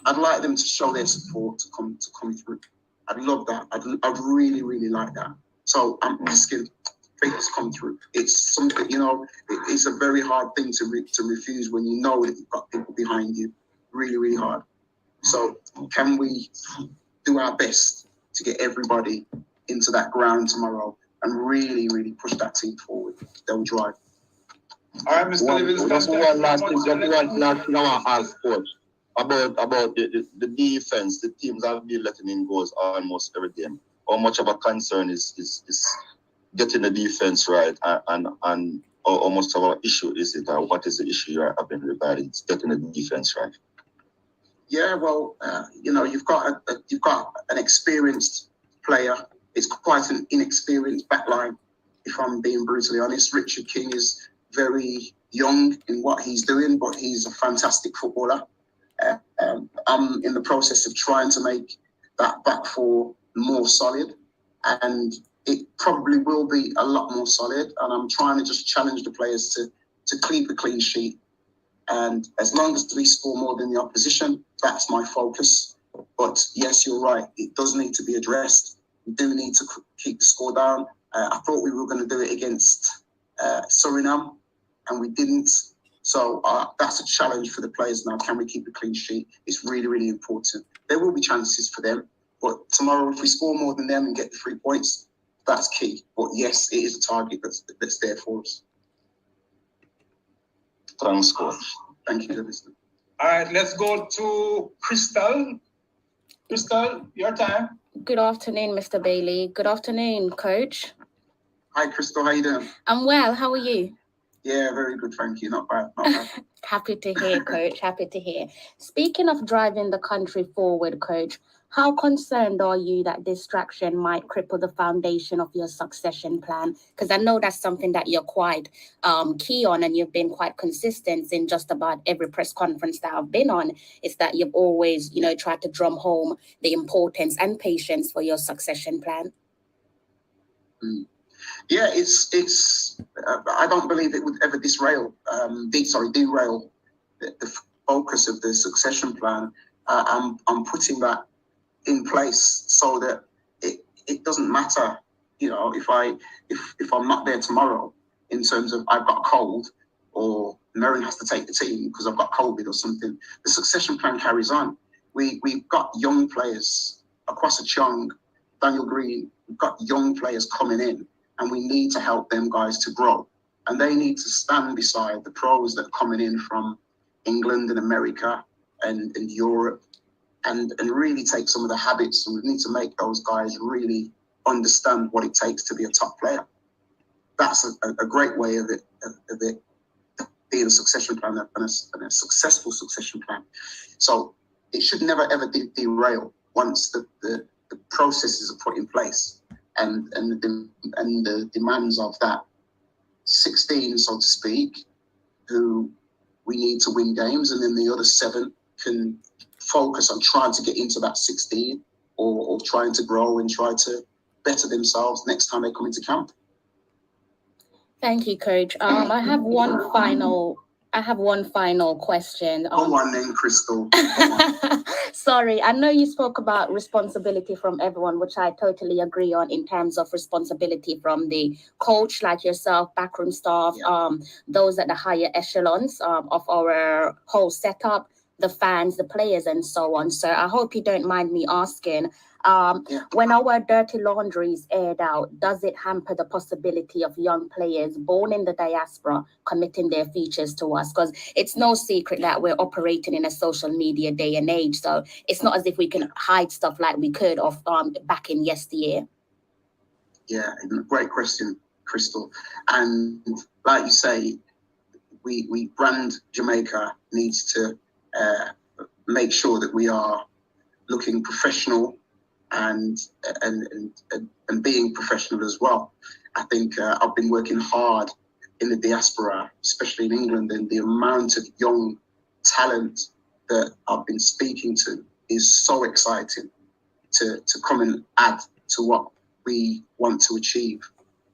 I'd like them to show their support to come through. I'd love that. I'd really, really like that. So I'm asking people to come through. It's something, it's a very hard thing to refuse when you know that you've got people behind you. Really, really hard. So can we do our best to get everybody into that ground tomorrow and really, really push that team forward? They'll drive. All right, Mr. Livingston. Just one last thing I want to ask Coach about the defense. The teams have been letting in goals almost every game. How much of a concern is getting the defense right, and how much of an issue is it, or what is the issue you're having regarding getting the defense right? Yeah, well, you've got an experienced player. It's quite an inexperienced backline, if I'm being brutally honest. Richard King is very young in what he's doing, but he's a fantastic footballer. I'm in the process of trying to make that back four more solid, and it probably will be a lot more solid. And I'm trying to just challenge the players to keep a clean sheet. And as long as we score more than the opposition, that's my focus. But yes, you're right. It does need to be addressed. We do need to keep the score down. I thought we were going to do it against Suriname, and we didn't. So that's a challenge for the players now. Can we keep a clean sheet? It's really, really important. There will be chances for them. But tomorrow, if we score more than them and get the 3 points, that's key. But yes, it is a target that's there for us. Thanks, Coach. Thank you, Livingston. All right, let's go to Crystal. Crystal, your time. Good afternoon, Mr. Bailey. Good afternoon, Coach. Hi, Crystal. How you doing? I'm well. How are you? Yeah, very good. Thank you. Not bad. Not bad. Happy to hear, Coach. Happy to hear. Speaking of driving the country forward, Coach, how concerned are you that distraction might cripple the foundation of your succession plan? Because I know that's something that you're quite key on, and you've been quite consistent in just about every press conference that I've been on, is that you've always, tried to drum home the importance and patience for your succession plan. Yeah, it's. I don't believe it would ever derail the focus of the succession plan. I'm putting that in place so that it doesn't matter, if I'm not there tomorrow, in terms of I've got a cold or Merrin has to take the team because I've got COVID or something. The succession plan carries on. We've got young players, Akwasa Chung, Daniel Green. We've got young players coming in, and we need to help them guys to grow. And they need to stand beside the pros that are coming in from England and America and Europe, and really take some of the habits. And we need to make those guys really understand what it takes to be a top player. That's a great way of it being a succession plan and a successful succession plan. So it should never ever derail once the processes are put in place and the demands of that 16, so to speak, who we need to win games, and then the other 7 can focus on trying to get into that 16 or trying to grow and try to better themselves next time they come into camp. Thank you, Coach. I have one final question. Go on then, Crystal. Sorry, I know you spoke about responsibility from everyone, which I totally agree on, in terms of responsibility from the coach like yourself, backroom staff, those at the higher echelons of our whole setup, the fans, the players, and so on. So I hope you don't mind me asking, when our dirty laundry is aired out, does it hamper the possibility of young players born in the diaspora committing their futures to us? Because it's no secret that we're operating in a social media day and age. So it's not as if we can hide stuff like we could of back in yesteryear. Yeah, great question, Crystal. And like you say, we brand Jamaica needs to make sure that we are looking professional and being professional as well. I think I've been working hard in the diaspora, especially in England, and the amount of young talent that I've been speaking to is so exciting to come and add to what we want to achieve.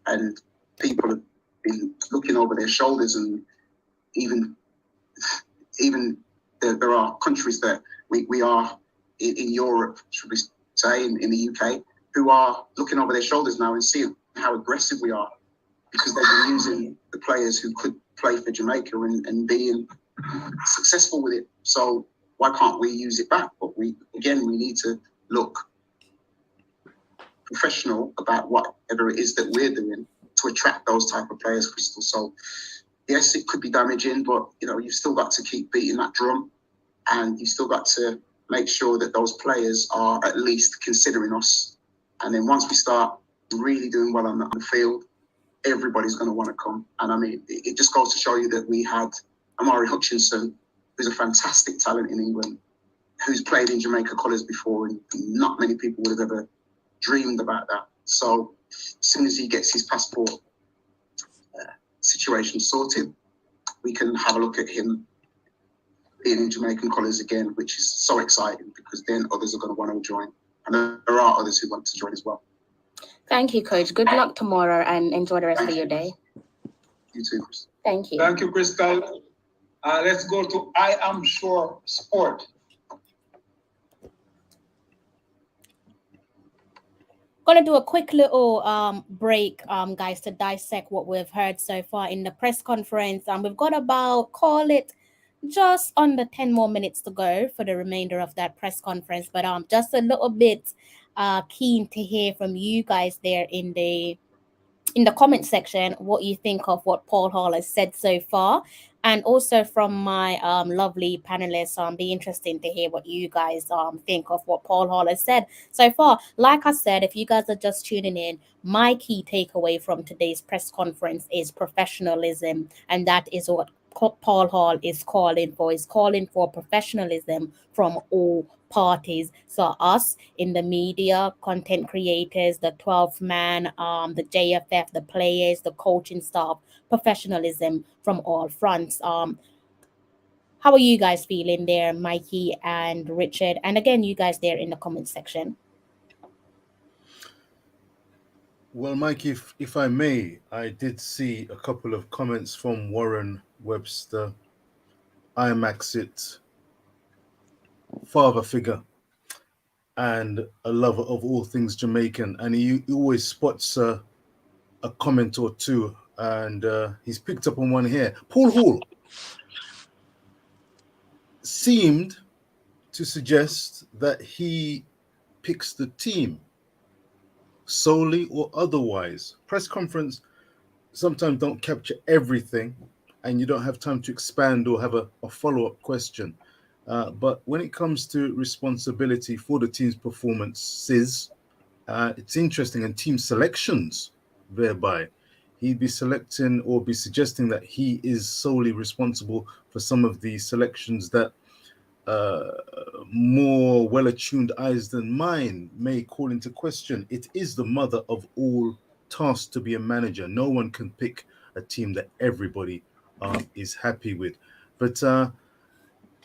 And people have been looking over their shoulders, and even there are countries that we are in Europe, should we say, in the UK, who are looking over their shoulders now and seeing how aggressive we are, because they've been using the players who could play for Jamaica and being successful with it. So why can't we use it back? But we need to look professional about whatever it is that we're doing to attract those type of players, Crystal. So yes, it could be damaging, but you've still got to keep beating that drum, and you've still got to make sure that those players are at least considering us. And then once we start really doing well on the field, everybody's going to want to come. And I mean, it just goes to show you that we had Amari Hutchinson, who's a fantastic talent in England, who's played in Jamaica colours before, and not many people would have ever dreamed about that. So as soon as he gets his passport situation sorted, we can have a look at him being in Jamaican colours again, which is so exciting, because then others are going to want to join. And there are others who want to join as well. Thank you, Coach. Good luck tomorrow and enjoy the rest of your day. You too, Crystal. Thank you. Thank you, Crystal. Let's go to I Am Sure Sport. Gonna do a quick little break, guys, to dissect what we've heard so far in the press conference. We've got about, call it, just under 10 more minutes to go for the remainder of that press conference. But just a little bit keen to hear from you guys there in the comment section what you think of what Paul Hall has said so far, and also from my lovely panelists. Be interesting to hear what you guys think of what Paul Hall has said so far. Like I said, if you guys are just tuning in, my key takeaway from today's press conference is professionalism, and that is what Paul Hall is calling for. Is calling for professionalism from all parties. So us in the media, content creators, the 12th man, the JFF, the players, the coaching staff, professionalism from all fronts. How are you guys feeling there, Mikey and Richard? And again, you guys there in the comment section. Well, Mikey, if I may, I did see a couple of comments from Warren Webster, IMAXit, father figure, and a lover of all things Jamaican. And he always spots a comment or two, and he's picked up on one here. Paul Hall seemed to suggest that he picks the team solely or otherwise. Press conference sometimes don't capture everything, and you don't have time to expand or have a follow-up question. But when it comes to responsibility for the team's performances, it's interesting, and team selections, thereby he'd be selecting or be suggesting that he is solely responsible for some of the selections that more well-attuned eyes than mine may call into question. It is the mother of all tasks to be a manager. No one can pick a team that everybody is happy with. But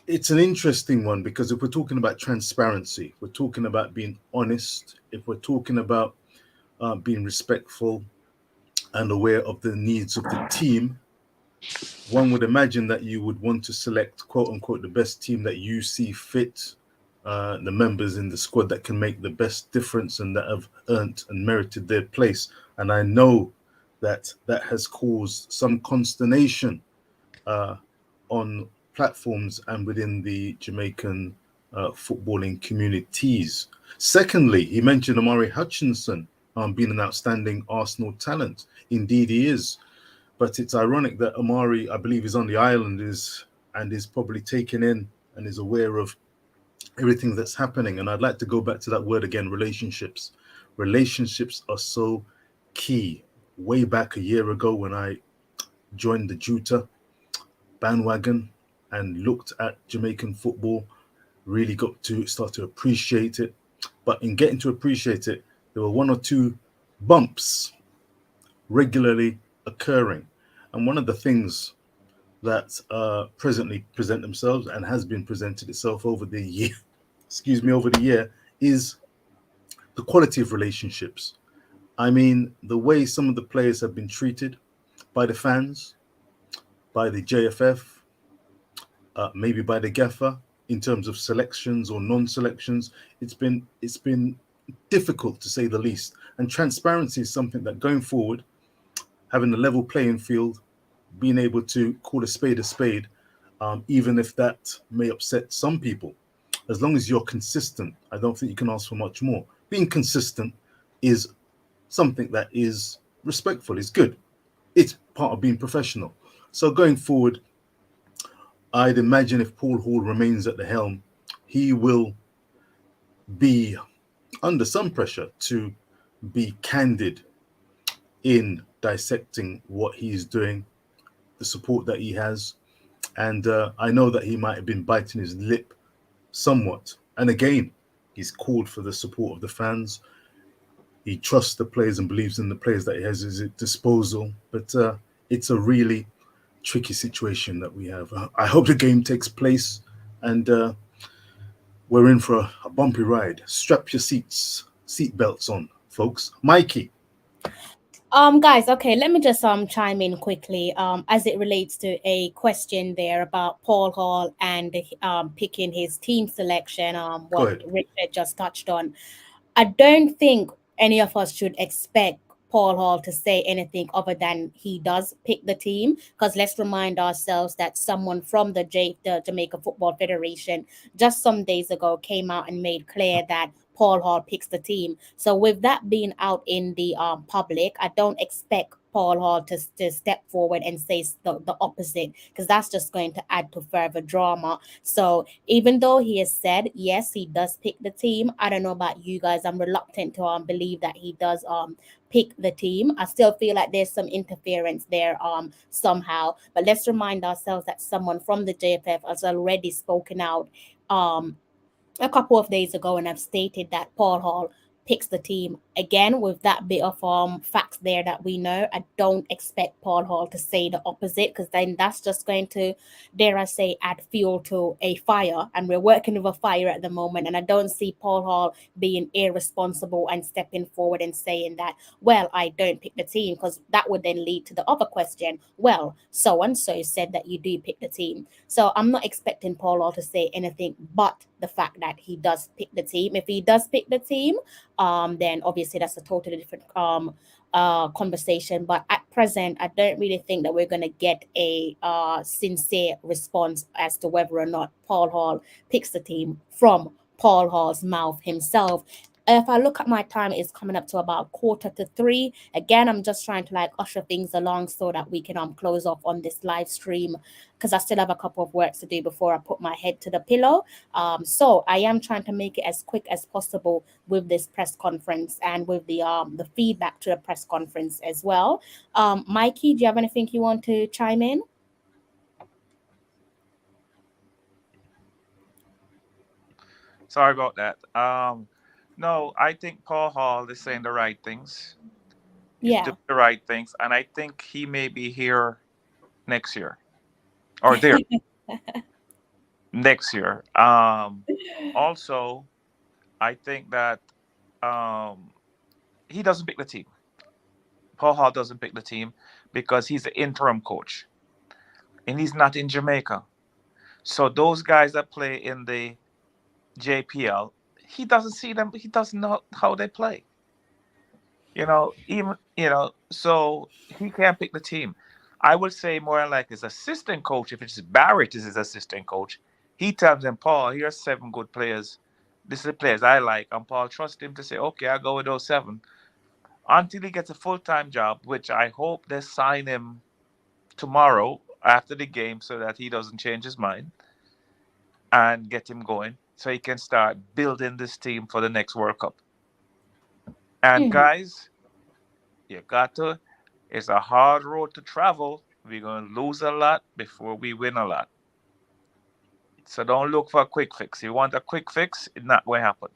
it's an interesting one, because if we're talking about transparency, if we're talking about being honest, if we're talking about being respectful and aware of the needs of the team, one would imagine that you would want to select, quote unquote, the best team that you see fit, the members in the squad that can make the best difference and that have earned and merited their place. And I know that has caused some consternation on platforms and within the Jamaican footballing communities. Secondly, he mentioned Amari Hutchinson being an outstanding Arsenal talent. Indeed, he is. But it's ironic that Amari, I believe, is on the island is probably taken in and is aware of everything that's happening. And I'd like to go back to that word again, relationships. Relationships are so key. Way back a year ago when I joined the Juta bandwagon and looked at Jamaican football, really got to start to appreciate it. But in getting to appreciate it, there were one or two bumps regularly occurring. And one of the things that presently present themselves and has been presented itself over the year, over the year, is the quality of relationships. I mean, the way some of the players have been treated by the fans, by the JFF, maybe by the gaffer in terms of selections or non-selections, it's been difficult to say the least. And transparency is something that going forward, having a level playing field, being able to call a spade, even if that may upset some people, as long as you're consistent, I don't think you can ask for much more. Being consistent is something that is respectful, is good. It's part of being professional. So going forward, I'd imagine if Paul Hall remains at the helm, he will be under some pressure to be candid in dissecting what he's doing, the support that he has. And I know that he might have been biting his lip somewhat. And again, he's called for the support of the fans. He trusts the players and believes in the players that he has at his disposal. But it's a really tricky situation that we have. I hope the game takes place and we're in for a bumpy ride. Strap your seat belts on, folks. Mikey. Guys, okay, let me just chime in quickly as it relates to a question there about Paul Hall and picking his team selection, what Richard just touched on. I don't think any of us should expect Paul Hall to say anything other than he does pick the team, because let's remind ourselves that someone from the Jamaica Football Federation just some days ago came out and made clear that Paul Hall picks the team. So with that being out in the public, I don't expect Paul Hall to step forward and say the opposite, because that's just going to add to further drama. So even though he has said yes, he does pick the team, I don't know about you guys, I'm reluctant to believe that he does pick the team. I still feel like there's some interference there somehow. But let's remind ourselves that someone from the JFF has already spoken out a couple of days ago and have stated that Paul Hall picks the team. Again, with that bit of facts there that we know, I don't expect Paul Hall to say the opposite, because then that's just going to, dare I say, add fuel to a fire. And we're working with a fire at the moment, and I don't see Paul Hall being irresponsible and stepping forward and saying that, well, I don't pick the team, because that would then lead to the other question. Well, so and so said that you do pick the team. So I'm not expecting Paul Hall to say anything but the fact that he does pick the team. If he does pick the team, then obviously that's a totally different conversation. But at present, I don't really think that we're going to get a sincere response as to whether or not Paul Hall picks the team from Paul Hall's mouth himself. If I look at my time, it's coming up to about 2:45. Again, I'm just trying to like usher things along so that we can close off on this live stream, because I still have a couple of works to do before I put my head to the pillow. So I am trying to make it as quick as possible with this press conference and with the feedback to the press conference as well. Mikey, do you have anything you want to chime in? Sorry about that. No, I think Paul Hall is saying the right things. He's doing the right things, and I think he may be here next year or there next year. Also, I think that he doesn't pick the team. Paul Hall doesn't pick the team because he's the interim coach, and he's not in Jamaica. So those guys that play in the JPL, he doesn't see them. He doesn't know how they play. So he can't pick the team. I would say more like his assistant coach, if it's Barrett is his assistant coach, he tells him, Paul, here's 7 good players. This is the players I like. And Paul trusts him to say, okay, I'll go with those 7. Until he gets a full-time job, which I hope they sign him tomorrow after the game so that he doesn't change his mind and get him going so he can start building this team for the next World Cup. And guys, it's a hard road to travel. We're going to lose a lot before we win a lot. So don't look for a quick fix. You want a quick fix, it's not going to happen.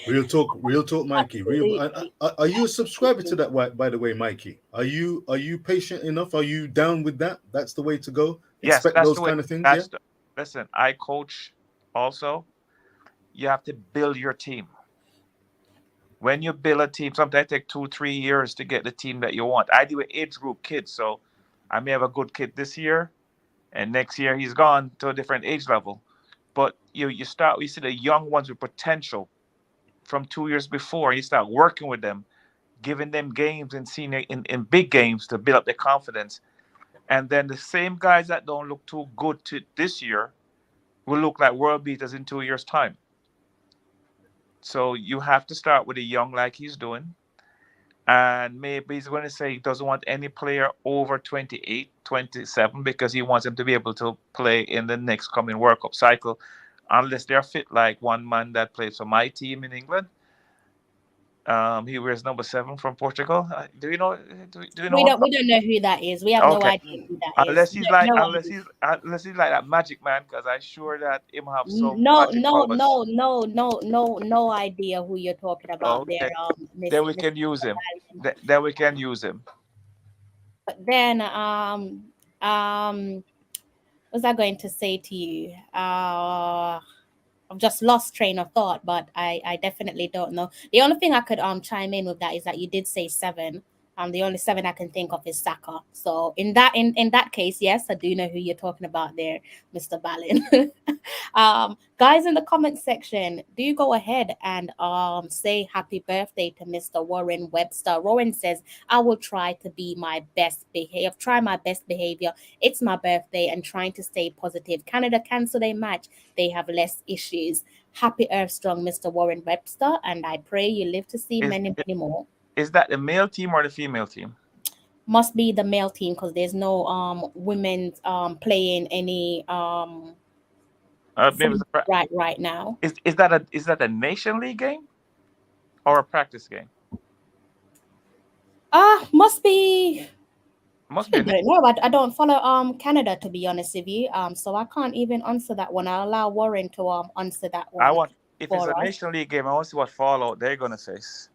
Real talk, Mikey. Are you a subscriber to that? By the way, Mikey, are you patient enough? Are you down with that? That's the way to go. Yes, Expect that's those the way. kind of things. Yeah. Listen, I coach also. You have to build your team. When you build a team, sometimes it takes 2-3 years to get the team that you want. I do an age group kid, so I may have a good kid this year, and next year he's gone to a different age level. But you see the young ones with potential from 2 years before. You start working with them, giving them games and senior in big games to build up their confidence. And then the same guys that don't look too good to this year will look like world beaters in 2 years' time. So you have to start with the young like he's doing. And maybe he's going to say he doesn't want any player over 28, 27 because he wants them to be able to play in the next coming World Cup cycle unless they're fit like one man that plays for my team in England. He wears number 7 from Portugal. Do you know? Do you know? We don't know who that is. We have no idea who that unless is. He's like unless he's like that magic man, because I'm sure that him have some no magic powers. No idea who you're talking about there. Then we can use him. Then we can use him. But then what was I going to say to you? I've just lost train of thought, but I definitely don't know. The only thing I could chime in with that is that you did say 7. The only 7 I can think of is Saka. So in that case, yes, I do know who you're talking about there, Mr. Ballin. Guys in the comment section, do you go ahead and say happy birthday to Mr. Warren Webster. Warren says, I will try to be my best behavior. Try my best behavior. It's my birthday and trying to stay positive. Canada cancel their match. They have less issues. Happy Earth Strong, Mr. Warren Webster, and I pray you live to see many more. Is that the male team or the female team? Must be the male team because there's no women playing any right now. Is that a Nation League game or a practice game? Must be. I don't know. I don't follow Canada, to be honest with you. So I can't even answer that one. I'll allow Warren to answer that one. If it's a Nation League game, I want to see what fallout they're gonna face.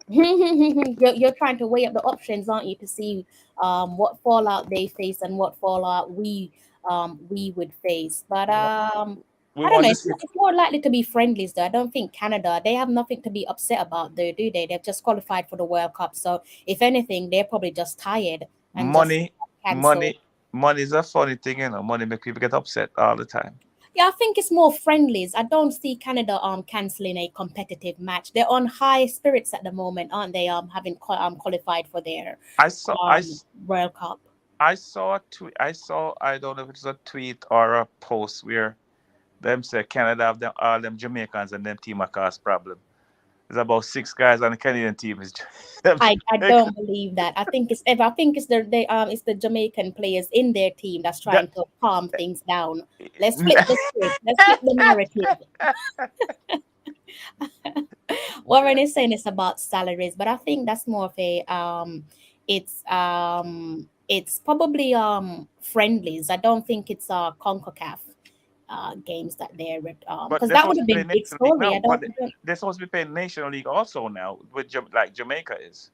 You're trying to weigh up the options, aren't you, to see what fallout they face and what fallout we would face. But I don't know. It's more likely to be friendlies, though. I don't think Canada, they have nothing to be upset about, though, do they? They've just qualified for the World Cup. So if anything, they're probably just tired. And money is a funny thing, you know. Money make people get upset all the time. Yeah, I think it's more friendlies. I don't see Canada cancelling a competitive match. They're on high spirits at the moment, aren't they? Having qualified for their World Cup. I saw a tweet. I don't know if it's a tweet or a post where them say Canada have all them Jamaicans and them team a cause problem. There's about 6 guys on the Canadian team. I don't believe that. I think it's the Jamaican players in their team that's trying to calm things down. Let's flip the script. Let's flip the narrative. Warren is saying it's about salaries, but I think that's more of a it's probably friendlies. I don't think it's Concacaf games that they're because that would have been a big story. They're supposed to be playing National League also now, with like Jamaica is.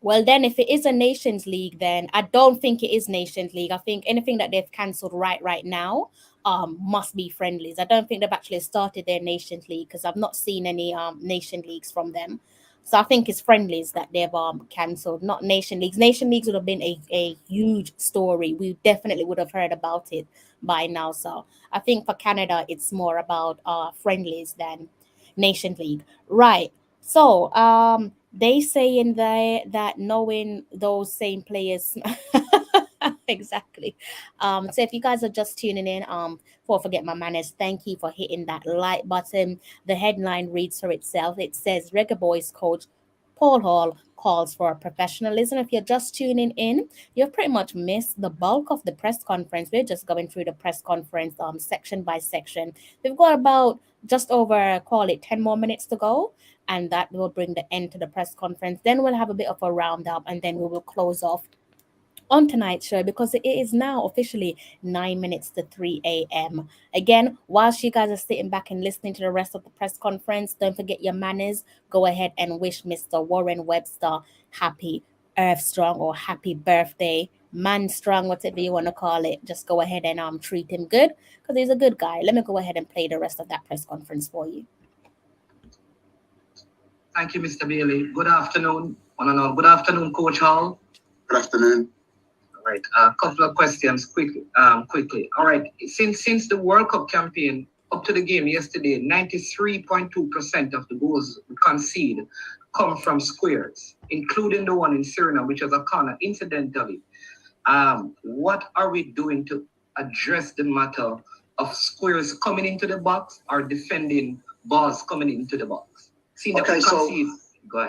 Well, then if it is a Nations League, then I don't think it is Nations League. I think anything that they've cancelled right now must be friendlies. I don't think they've actually started their Nations League because I've not seen any Nation Leagues from them. So I think it's friendlies that they've cancelled, not Nation Leagues. Nation Leagues would have been a huge story. We definitely would have heard about it by now. So I think for Canada, it's more about friendlies than Nation League. Right. So they say in there that knowing those same players exactly. So if you guys are just tuning in, forget my manners, thank you for hitting that like button. The headline reads for itself. It says Reggae Boyz coach Paul Hall calls for professionalism. If you're just tuning in, you've pretty much missed the bulk of the press conference. We're just going through the press conference section by section. We've got about just over, call it 10 more minutes to go, and that will bring the end to the press conference. Then we'll have a bit of a roundup, and then we will close off on tonight's show, because it is now officially 9 minutes to 3 a.m. Again, whilst you guys are sitting back and listening to the rest of the press conference, don't forget your manners. Go ahead and wish Mr. Warren Webster happy Earth Strong or happy birthday, man strong, whatever you want to call it. Just go ahead and treat him good, because he's a good guy. Let me go ahead and play the rest of that press conference for you. Thank you, Mr. Bailey. Good afternoon, one and all. Good afternoon, Coach Hall. Good afternoon. All right, a couple of questions quickly. All right, since the World Cup campaign up to the game yesterday, 93.2% of the goals we concede come from squares, including the one in Suriname, which was a corner. Incidentally, what are we doing to address the matter of squares coming into the box or defending balls coming into the box? Okay, so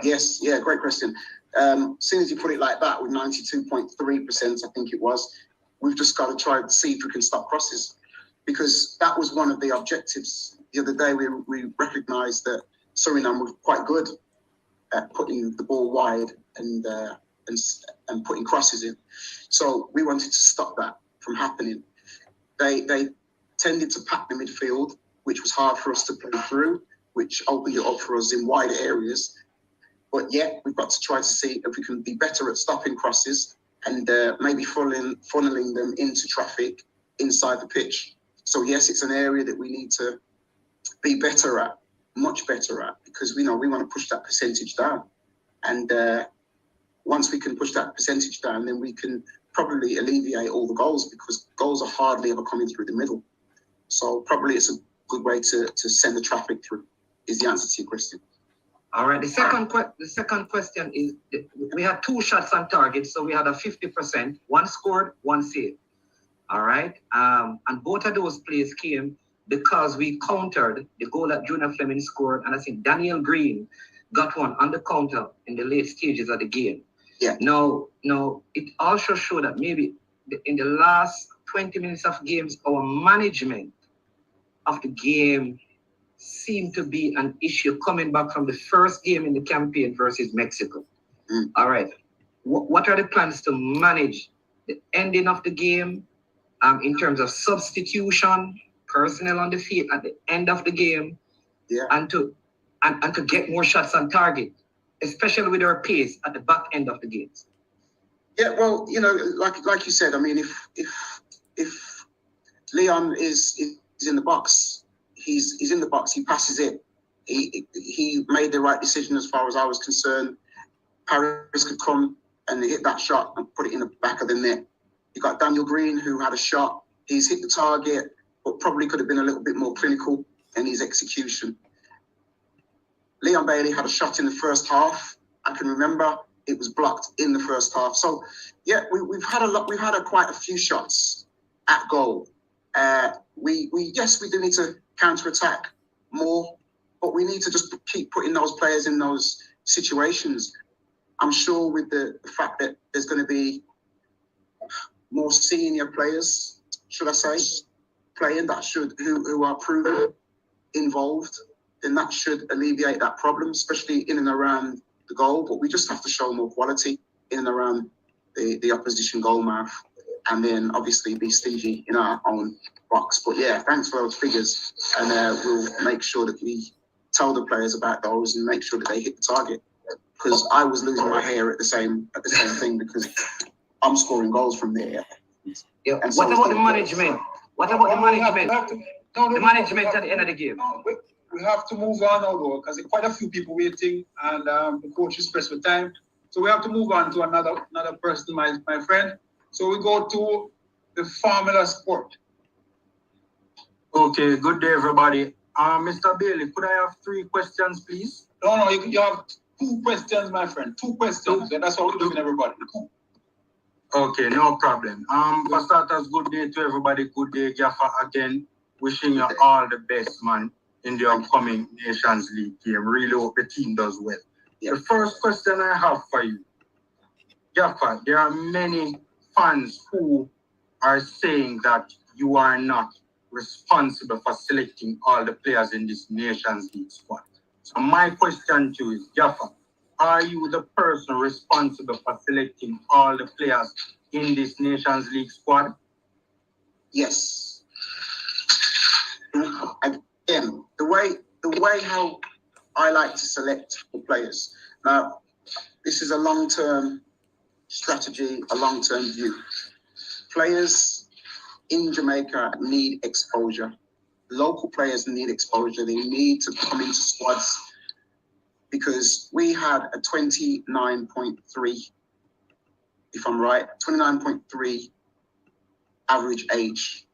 yes, yeah, great question. As soon as you put it like that, with 92.3%, I think it was, we've just got to try and see if we can stop crosses, because that was one of the objectives. The other day, we recognised that Suriname was quite good at putting the ball wide and putting crosses in. So we wanted to stop that from happening. They tended to pack the midfield, which was hard for us to play through, which opened it up for us in wider areas. But yet, we've got to try to see if we can be better at stopping crosses and maybe funneling them into traffic inside the pitch. So yes, it's an area that we need to be better at, much better at, because we know we want to push that percentage down. And once we can push that percentage down, then we can probably alleviate all the goals, because goals are hardly ever coming through the middle. So probably it's a good way to send the traffic through, is the answer to your question. All right. The second question is, we had 2 shots on target, so we had a 50%. 1 scored, 1 saved. All right. And both of those plays came because we countered the goal that Junior Fleming scored, and I think Daniel Green got one on the counter in the late stages of the game. Yeah. Now, it also showed that maybe in the last 20 minutes of games, our management of the game seemed to be an issue coming back from the first game in the campaign versus Mexico. All right. What are the plans to manage the ending of the game in terms of substitution, personnel on the field at the end of the game, and to get more shots on target, especially with our pace at the back end of the games? Yeah, well, like you said, I mean, if Leon is in the box, he's in the box, he passes it. He made the right decision as far as I was concerned. Paris could come and hit that shot and put it in the back of the net. You got Daniel Green, who had a shot. He's hit the target, but probably could have been a little bit more clinical in his execution. Leon Bailey had a shot in the first half. I can remember it was blocked in the first half. So yeah, we've had quite a few shots at goal. We do need to counter-attack more, but we need to just keep putting those players in those situations. I'm sure with the fact that there's going to be more senior players, should I say, playing who are proven involved, then that should alleviate that problem, especially in and around the goal. But we just have to show more quality in and around the opposition goal mouth, and then obviously be stingy in our own box. But yeah, thanks for those figures, and we'll make sure that we tell the players about those and make sure that they hit the target. Because I was losing my hair at the same thing, because I'm scoring goals from there. Yeah. What about the management? The management at the end of the game. We have to move on now, though, because there are quite a few people waiting, and the coach is pressed for time. So we have to move on to another person, my friend. So we go to the Formula Sport. Okay, good day, everybody. Mr. Bailey, could I have 3 questions, please? No, you have 2 questions, my friend. 2 questions, and that's what we're doing, everybody. Okay, no problem. For starters, good day to everybody. Good day, Jaffa, again. Wishing you all the best, man, in the upcoming Nations League game. Really hope the team does well. The first question I have for you, Jaffa, there are many fans who are saying that you are not responsible for selecting all the players in this Nations League squad. So my question to you is, Jaffa, are you the person responsible for selecting all the players in this Nations League squad? Yes. Again, the way how I like to select the players. Now, this is a long-term strategy, a long-term view. Players in Jamaica need exposure. Local players need exposure. They need to come into squads because we had a 29.3, if I'm right, 29.3 average age.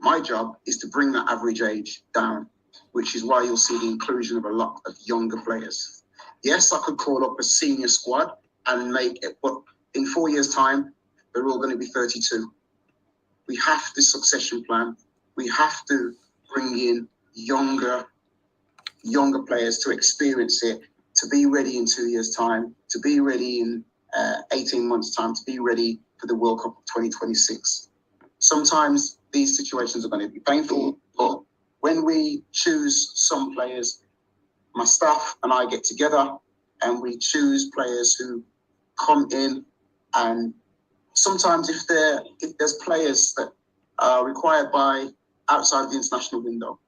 My job is to bring that average age down, which is why you'll see the inclusion of a lot of younger players. Yes, I could call up a senior squad and make it, but in 4 years' time, they're all going to be 32. We have the succession plan. We have to bring in younger players to experience it, to be ready in 2 years' time, to be ready in 18 months' time, to be ready for the World Cup of 2026. Sometimes these situations are going to be painful, but when we choose some players, my staff and I get together and we choose players who come in, and sometimes if there's players that are required by outside the international window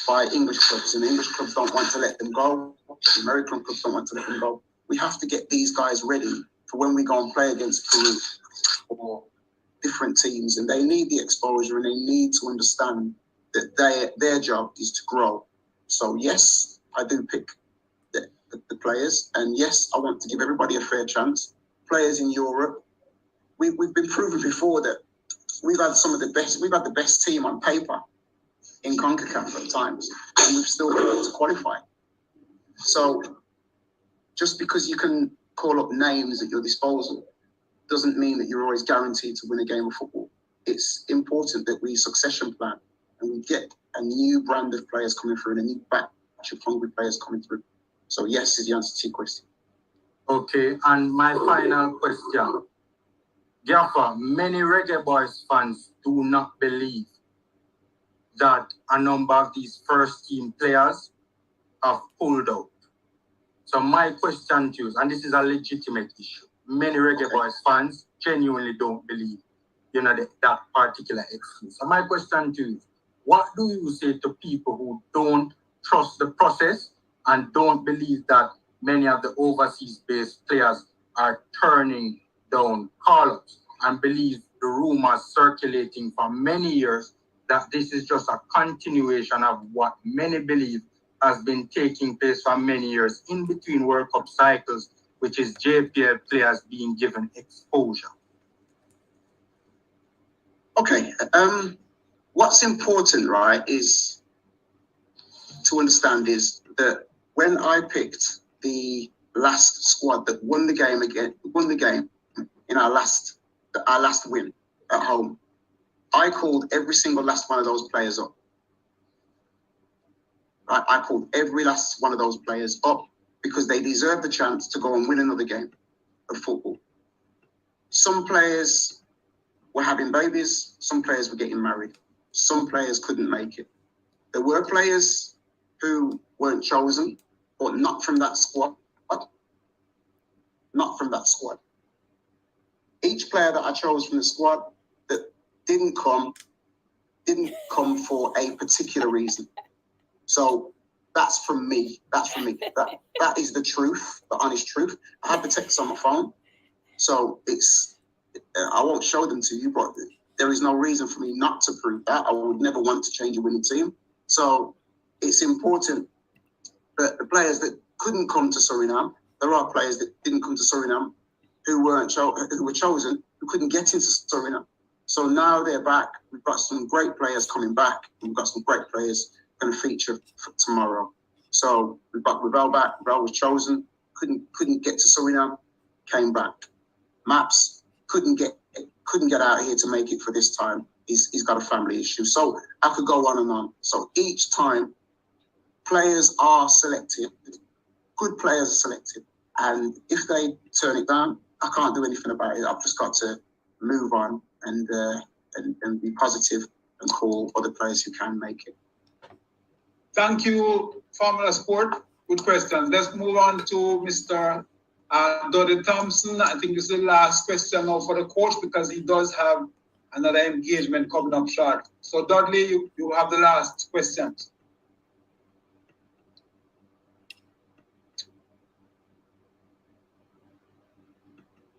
by English clubs, and the English clubs don't want to let them go, the American clubs don't want to let them go, we have to get these guys ready for when we go and play against Peru or different teams, and they need the exposure and they need to understand that their job is to grow. So yes, I do pick the players, and yes, I want to give everybody a fair chance. Players in Europe, we've been proven before that we've had the best team on paper in Concacaf at times, and we've still been able to qualify. So just because you can call up names at your disposal doesn't mean that you're always guaranteed to win a game of football. It's important that we succession plan and we get a new brand of players coming through and a new batch of hungry players coming through. So yes is the answer to your question. Okay, and my final question. Gaffer, many Reggae Boyz fans do not believe that a number of these first team players have pulled out. So my question to you, and this is a legitimate issue, many Reggae Boyz fans genuinely don't believe, that particular excuse. So my question to you is, what do you say to people who don't trust the process and don't believe that many of the overseas-based players are turning down call-ups and believe the rumors circulating for many years that this is just a continuation of what many believe has been taking place for many years in between World Cup cycles, which is JPL players being given exposure? Okay, what's important, right, is to understand is that when I picked the last squad that won the game in our last win at home, I called every single last one of those players up. I called every last one of those players up because they deserve the chance to go and win another game of football. Some players were having babies, some players were getting married, some players couldn't make it. There were players who weren't chosen, but not from that squad. Not from that squad. Each player that I chose from the squad that didn't come for a particular reason. So that's from me. That is the truth, the honest truth. I have the text on my phone, so I won't show them to you, but there is no reason for me not to prove that. I would never want to change a winning team. So it's important that the players that couldn't come to Suriname, there are players that didn't come to Suriname who were chosen, who couldn't get into Suriname. So now they're back. We've got some great players coming back. We've got some great players going to feature for tomorrow. So we've got Ravel back. Ravel was chosen, couldn't get to Suriname, came back. Maps couldn't get out here to make it for this time. He's got a family issue. So I could go on and on. So each time, players are selected. Good players are selected. And if they turn it down, I can't do anything about it. I've just got to move on and be positive and call other players who can make it. Thank you, Formula Sport. Good question. Let's move on to Mr. Dudley Thompson, I think this is the last question now for the coach because he does have another engagement coming up short. So Dudley, you have the last question.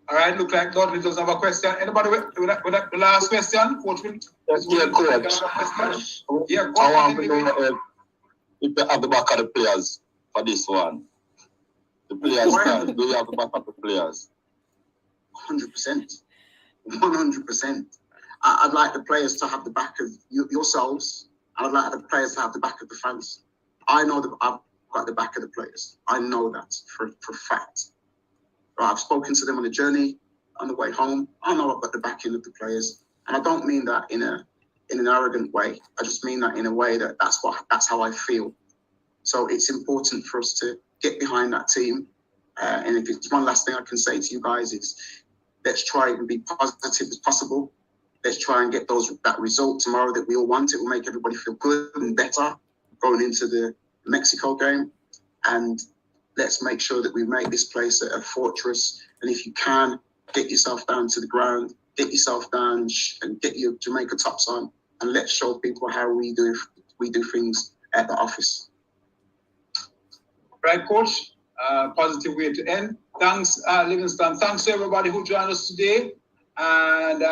All right, look like Dudley doesn't have a question. Anybody with the last question? Coach will. Yeah, coach. Yeah, I want to know if you have the back of the players for this one. The players, do you have the back of the players? 100%. 100%. I'd like the players to have the back of yourselves, and I'd like the players to have the back of the fans. I know that I've got the back of the players. I know that for fact. Right, I've spoken to them on the journey, on the way home. I know I've got the backing of the players, and I don't mean that in an arrogant way. I just mean that in a way that's how I feel. So it's important for us to get behind that team. And if it's one last thing I can say to you guys is, let's try and be positive as possible. Let's try and get that result tomorrow that we all want. It will make everybody feel good and better going into the Mexico game. And let's make sure that we make this place a fortress. And if you can, get yourself down to the ground, get yourself down and get your Jamaica tops on, and let's show people how we do things at the office. Right, Coach. Positive way to end. Thanks, Livingston. Thanks to everybody who joined us today. And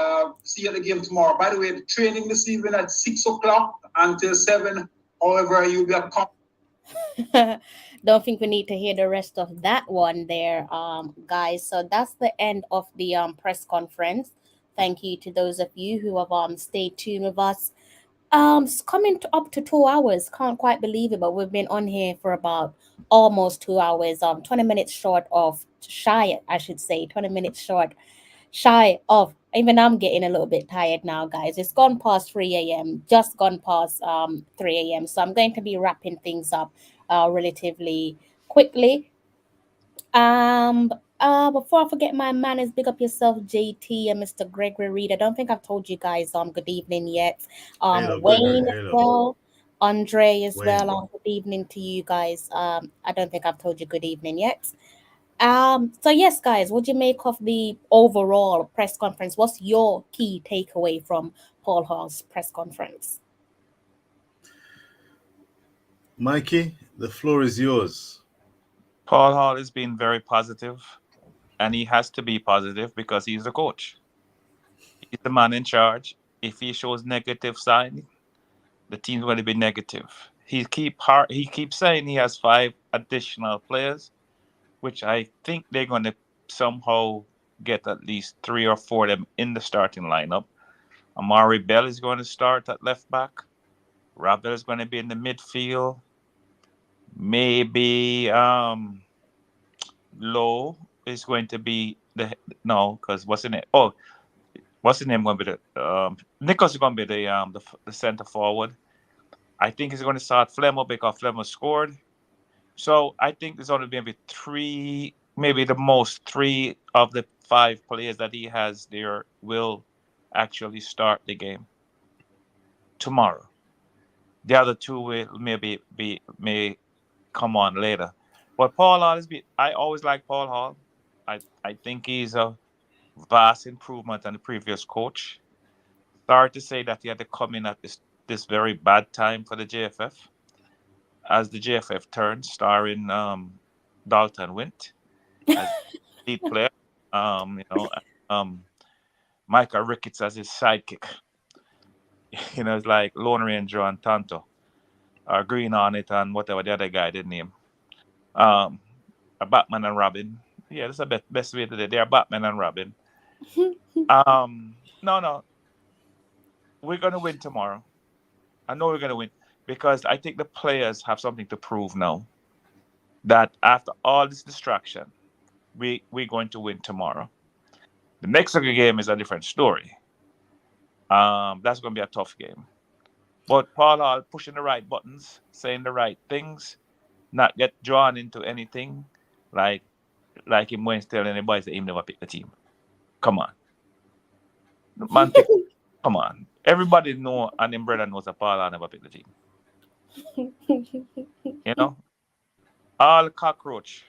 see you at the game tomorrow. By the way, the training this evening at 6 o'clock until 7. However, you'll be at Don't think we need to hear the rest of that one there, guys. So that's the end of the press conference. Thank you to those of you who have stayed tuned with us. It's coming up to 2 hours. Can't quite believe it, but we've been on here for about almost 2 hours. 20 minutes short of shy, I should say. 20 minutes shy of. Even I'm getting a little bit tired now, guys. It's gone past 3 a.m. Just gone past 3 a.m. So I'm going to be wrapping things up relatively quickly. Before I forget my manners, big up yourself, JT and Mr. Gregory Reed. I don't think I've told you guys good evening yet. Wayne as well, Andre as well. Good evening to you guys. I don't think I've told you good evening yet. So yes, guys, what do you make of the overall press conference? What's your key takeaway from Paul Hall's press conference? Mikey, the floor is yours. Paul Hall has been very positive, and he has to be positive because he's the coach. He's the man in charge. If he shows negative sign, the team's going to be negative. He keeps saying he has 5 additional players, which I think they're going to somehow get at least 3 or 4 of them in the starting lineup. Amari Bell is going to start at left back. Ravel is going to be in the midfield. Maybe Lowe is going to be because what's the name? Oh, what's the name going to be? Nichols is going to be the center forward. I think he's going to start Flemo because Flemo scored. So I think there's only maybe 3, maybe the most 3 of the 5 players that he has there will actually start the game tomorrow. The other 2 will may come on later. But Paul Hall I always like Paul Hall. I think he's a vast improvement on the previous coach. Sorry to say that he had to come in at this very bad time for the JFF. As the JFF turned, starring Dalton Wint as lead player. Micah Ricketts as his sidekick. It's like Lone Ranger and Tonto. Or Green Hornet and whatever the other guy did name. A Batman and Robin. Yeah, that's the best way to do it. They are Batman and Robin. No. We're going to win tomorrow. I know we're going to win because I think the players have something to prove now. That after all this distraction, we're going to win tomorrow. The Mexico game is a different story. That's going to be a tough game. But Paul Hall pushing the right buttons, saying the right things, not get drawn into anything like him when telling anybody that he never pick the team. Come on. Man, come on. Everybody know and him brother knows that Paul Hall never pick the team. All cockroach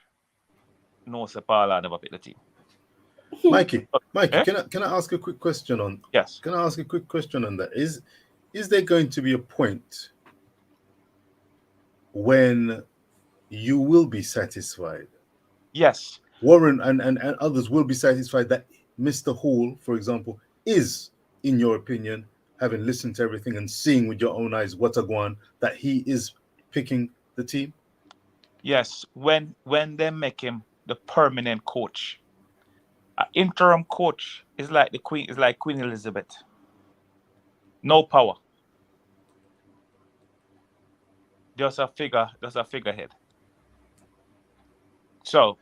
no Paula never pick the team. Mikey, Eh? can I ask a quick question on? Yes. Can I ask a quick question on that? Is there going to be a point when you will be satisfied? Yes. Warren and others will be satisfied that Mr. Hall, for example, is, in your opinion, having listened to everything and seeing with your own eyes what a going, that he is picking the team? Yes. When they make him the permanent coach. An interim coach is like Queen Elizabeth. No power. Just a figurehead. So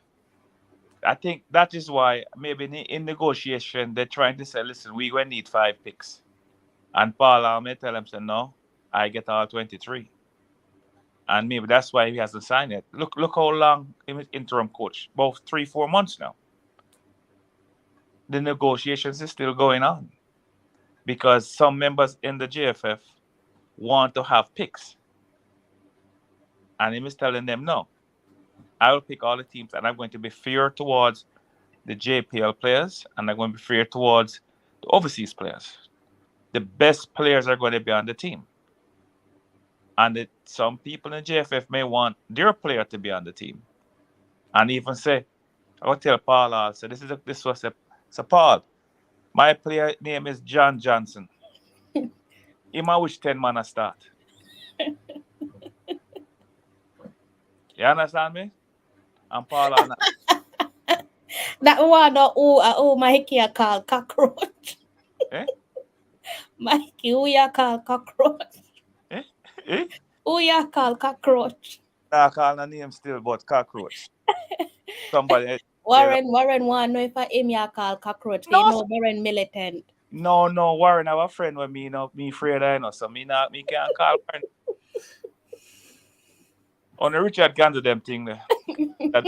I think that is why maybe in negotiation they're trying to say, listen, we're going to need 5 picks. And Paul may tell him, say, no, I get all 23. And maybe that's why he hasn't signed it. Look how long he was interim coach. About 3-4 months now. The negotiations is still going on. Because some members in the JFF want to have picks. And he is telling them, no, I will pick all the teams and I'm going to be fair towards the JPL players and I'm going to be fair towards the overseas players. The best players are going to be on the team. And some people in JFF may want their player to be on the team. And even say, I will tell Paul also, this was a Paul. My player name is John Johnson. He might wish 10 man a start. You understand me? And Paul and That one, Mikey, I call cockroach. Eh? Mikey, who you call cockroach? Eh? Who you call cockroach? I call the name still, but cockroach. Somebody. Warren want know if I him you call cockroach. No. You know Warren militant. No, Warren have a friend with me, me afraid I know. So me can't call Warren. On the Richard can do them thing there.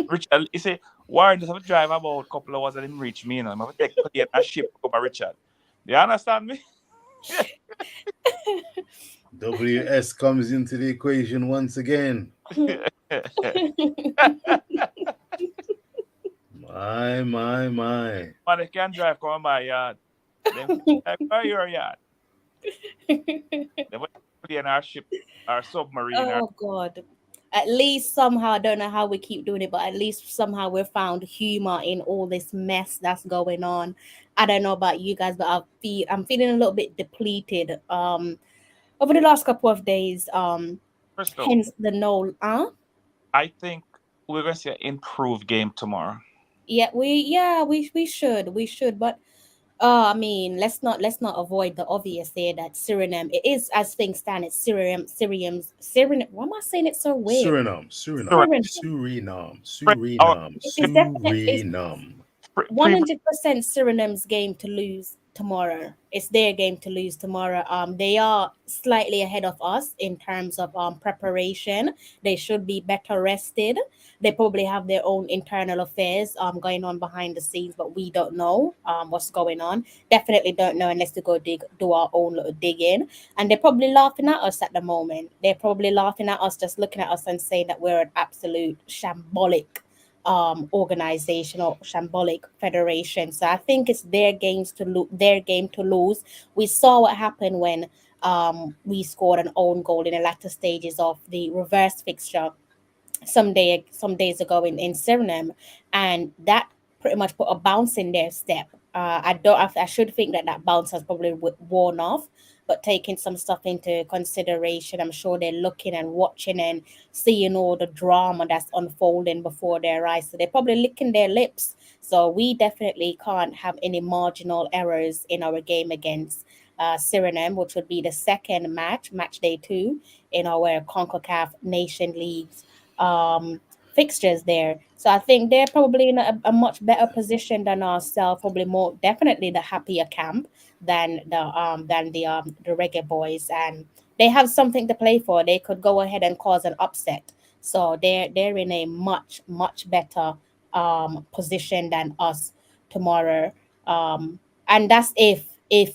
Richard, you say Warren just have to drive about a couple of hours and him reach me, I have to take plane and ship over Richard. Do you understand me? WS comes into the equation once again. My. Man, they can drive come my yard. Them by your yard. They went in our ship, our submarine. Oh God. At least somehow, I don't know how we keep doing it, but at least somehow we've found humor in all this mess that's going on. I don't know about you guys, but I'm feeling a little bit depleted. Over the last couple of days, Crystal, hence the no. I think we're gonna see an improved game tomorrow. Yeah, we should, but I mean, let's not avoid the obvious here that Suriname, it is as things stand, it's Suriname. Why am I saying it so weird? Suriname. It's definitely 100% Suriname's game to lose tomorrow. It's their game to lose tomorrow. They are slightly ahead of us in terms of preparation. They should be better rested. They probably have their own internal affairs going on behind the scenes, but we don't know what's going on. Definitely don't know unless we go do our own little digging. And they're probably laughing at us at the moment. They're probably laughing at us, just looking at us and saying that we're an absolute shambolic organization or shambolic federation. So I think it's their game to lose. We saw what happened when we scored an own goal in the latter stages of the reverse fixture some days ago in Suriname, and that pretty much put a bounce in their step. I should think that bounce has probably worn off, but taking some stuff into consideration, I'm sure they're looking and watching and seeing all the drama that's unfolding before their eyes. So they're probably licking their lips. So we definitely can't have any marginal errors in our game against Suriname, which would be the second match day 2 in our Concacaf Nation Leagues fixtures there. So I think they're probably in a much better position than ourselves, probably more definitely the happier camp than the Reggae Boyz, and they have something to play for. They could go ahead and cause an upset. So they're in a much better position than us tomorrow. And that's if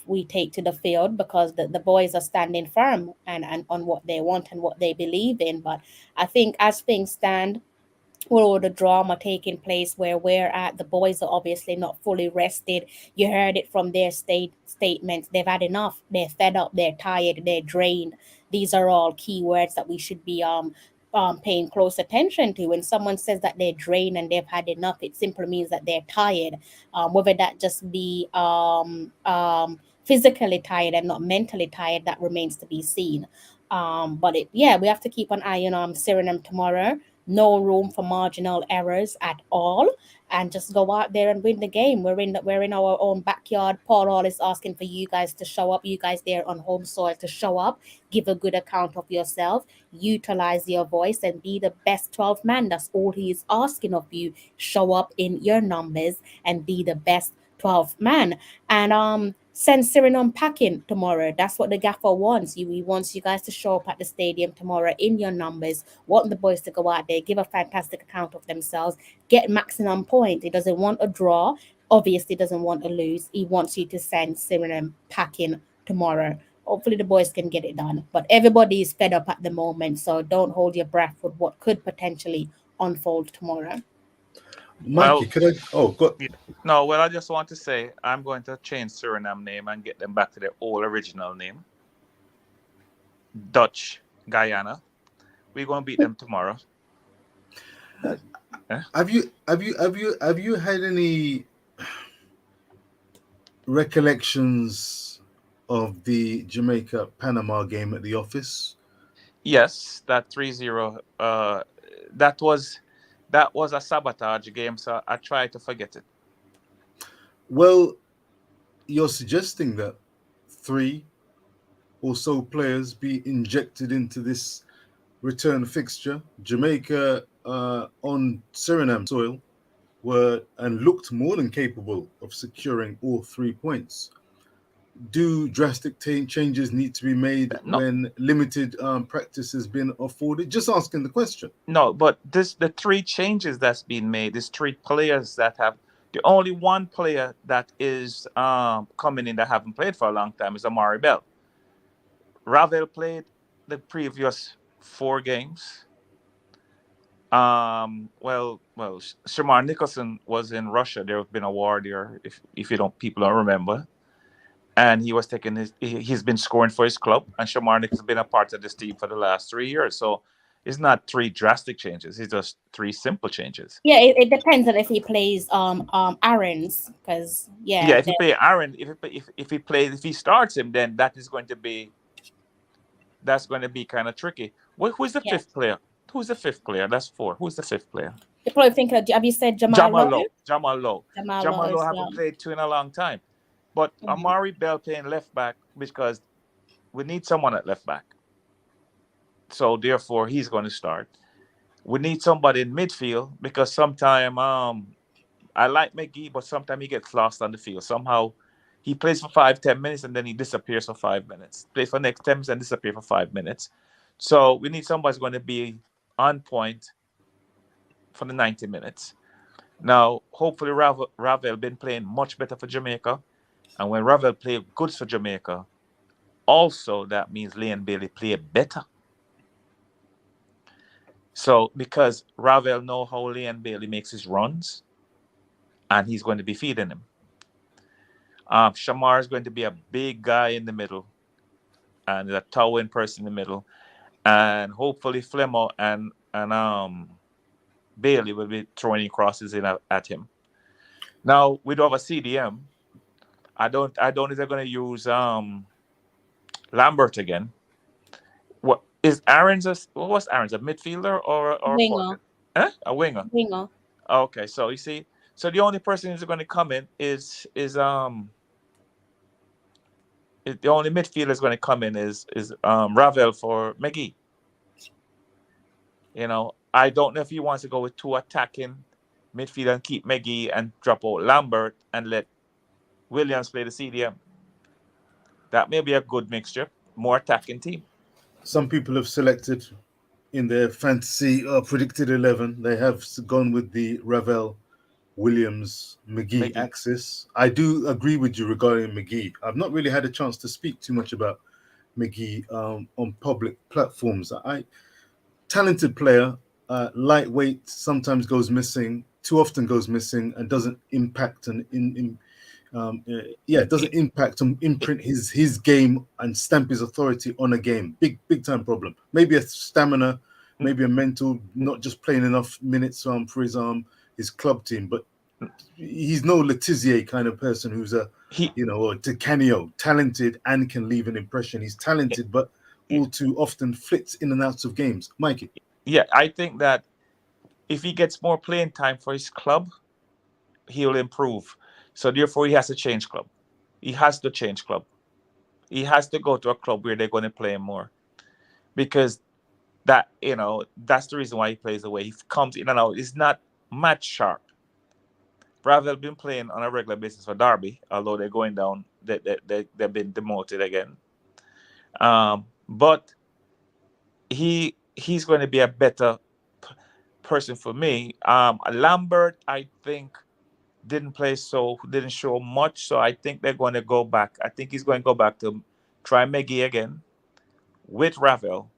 we take to the field, because the boys are standing firm and on what they want and what they believe in. But I think as things stand, all the drama taking place where we're at. The boys are obviously not fully rested. You heard it from their statements. They've had enough. They're fed up. They're tired. They're drained. These are all key words that we should be paying close attention to. When someone says that they're drained and they've had enough, it simply means that they're tired. Whether that just be physically tired and not mentally tired, that remains to be seen. Yeah, we have to keep an eye on Suriname tomorrow. No room for marginal errors at all, and just go out there and win the game. We're in our own backyard. Paul Hall is asking for you guys to show up. You guys there on home soil to show up, give a good account of yourself, utilize your voice, and be the best 12 man. That's all he is asking of you. Show up in your numbers and be the best 12th man. And send Suriname packing tomorrow. That's what the gaffer wants. He wants you guys to show up at the stadium tomorrow in your numbers. Want the boys to go out there, give a fantastic account of themselves, get maximum point. He doesn't want a draw. Obviously, doesn't want to lose. He wants you to send Suriname packing tomorrow. Hopefully, the boys can get it done. But everybody is fed up at the moment, so don't hold your breath with what could potentially unfold tomorrow. Mikey, could I? Oh, go. No, well, I just want to say I'm going to change Suriname name and get them back to their old original name, Dutch Guyana. We're going to beat them tomorrow. Have you had any recollections of the Jamaica Panama game at the office? Yes, that 3-0. That was a sabotage game, so I tried to forget it. Well, you're suggesting that 3 or so players be injected into this return fixture. Jamaica on Suriname soil were and looked more than capable of securing all 3 points. Do drastic changes need to be made when limited practice has been afforded? Just asking the question. No, but the 3 changes that's been made, there's 3 players that have. The only one player that is coming in that haven't played for a long time is Amari Bell. Ravel played the previous 4 games. Shamar Nicholson was in Russia. There have been a war there, if people don't remember. And he was he's been scoring for his club, and Shamar Nicholson has been a part of this team for the last 3 years. So it's not 3 drastic changes. It's just 3 simple changes. Yeah, it depends on if he plays Aaron's, because if he play Aaron, if he starts him, then that's going to be kind of tricky. Who's the 5th player? Who's the 5th player? That's 4. Who's the 5th player? You probably think have you said Jamal Lowe? Jamal Lowe haven't played 2 in a long time. But Amari Bell playing left back because we need someone at left back. So therefore, he's going to start. We need somebody in midfield because sometimes I like McGee, but sometimes he gets lost on the field. Somehow he plays for 5-10 minutes and then he disappears for 5 minutes. Plays for next 10 minutes and disappear for 5 minutes. So we need somebody who's going to be on point for the 90 minutes. Now, hopefully Ravel been playing much better for Jamaica. And when Ravel played good for Jamaica, also that means Leon Bailey played better. So because Ravel know how Leon Bailey makes his runs, and he's going to be feeding him. Shamar is going to be a big guy in the middle, and a towering person in the middle, and hopefully Flemo and Bailey will be throwing crosses in at him. Now we do have a CDM. I don't know if they're going to use Lambert again. What is Aaron's? What's Aaron's? A midfielder or winger? A winger. Winger. Okay, so you see, the only person who's going to come in is the only midfielder is going to come in is Ravel for McGee. You know, I don't know if he wants to go with 2 attacking midfielder and keep McGee and drop out Lambert and let Williams play the CDM. That may be a good mixture, more attacking team. Some people have selected in their fantasy predicted 11. They have gone with the Ravel, Williams, McGee axis. I do agree with you regarding McGee. I've not really had a chance to speak too much about McGee on public platforms. Talented player, lightweight sometimes goes missing, too often goes missing, and doesn't impact and doesn't impact and imprint his game and stamp his authority on a game. Big time problem. Maybe a stamina, maybe a mental, not just playing enough minutes for his club team, but he's no Letizier kind of person who's or Canio, talented and can leave an impression. He's talented, but all too often flits in and out of games. Mikey. Yeah, I think that if he gets more playing time for his club, he'll improve. So therefore, he has to change club. He has to change club. He has to go to a club where they're going to play him more, because that's the reason why he plays away. He comes in and out. He's not match sharp. Ravel been playing on a regular basis for Derby, although they're going down. They've been demoted again. But he's going to be a better person for me. Lambert, I think, didn't show much, so I think they're going to go back. I think he's going to go back to try Meggie again with Ravel,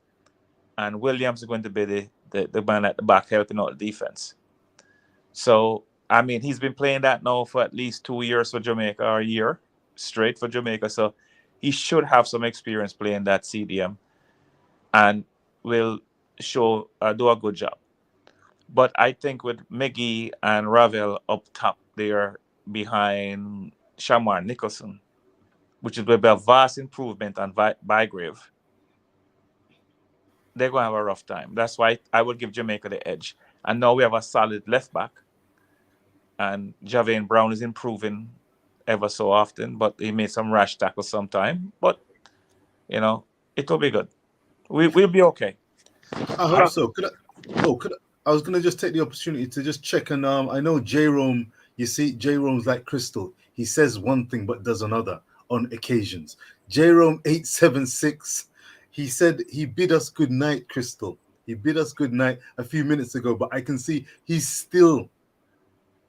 and Williams is going to be the man at the back helping out the defense. So, I mean, he's been playing that now for at least 2 years for Jamaica, or a year straight for Jamaica, so he should have some experience playing that CDM and will do a good job. But I think with Meggie and Ravel up top there behind Shamar Nicholson, which will be a vast improvement on Bygrave, they're going to have a rough time. That's why I would give Jamaica the edge. And now we have a solid left back. And Javian Brown is improving ever so often, but he made some rash tackles sometime. But, it will be good. We'll be okay. I hope so. I was going to just take the opportunity to just check. And I know Jerome, Jerome's like Crystal. He says one thing but does another on occasions. Jerome 876, he said he bid us good night, Crystal. He bid us good night a few minutes ago, but I can see he's still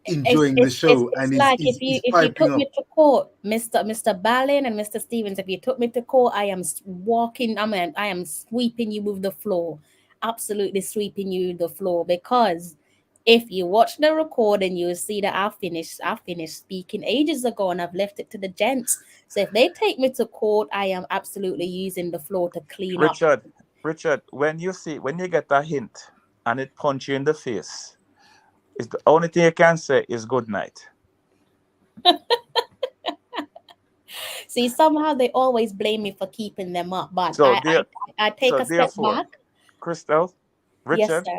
enjoying the show. It's like if you took me to court, Mr. Ballin and Mr. Stevens, if you took me to court, I am sweeping you with the floor. Absolutely sweeping you the floor, because if you watch the recording, you'll see that I finished speaking ages ago and I've left it to the gents. So if they take me to court, I am absolutely using the floor to clean up. Richard, when you get a hint and it punch you in the face, it's the only thing you can say is good night. See, somehow they always blame me for keeping them up, but So I take a step back. Crystal, Richard, Yes, sir.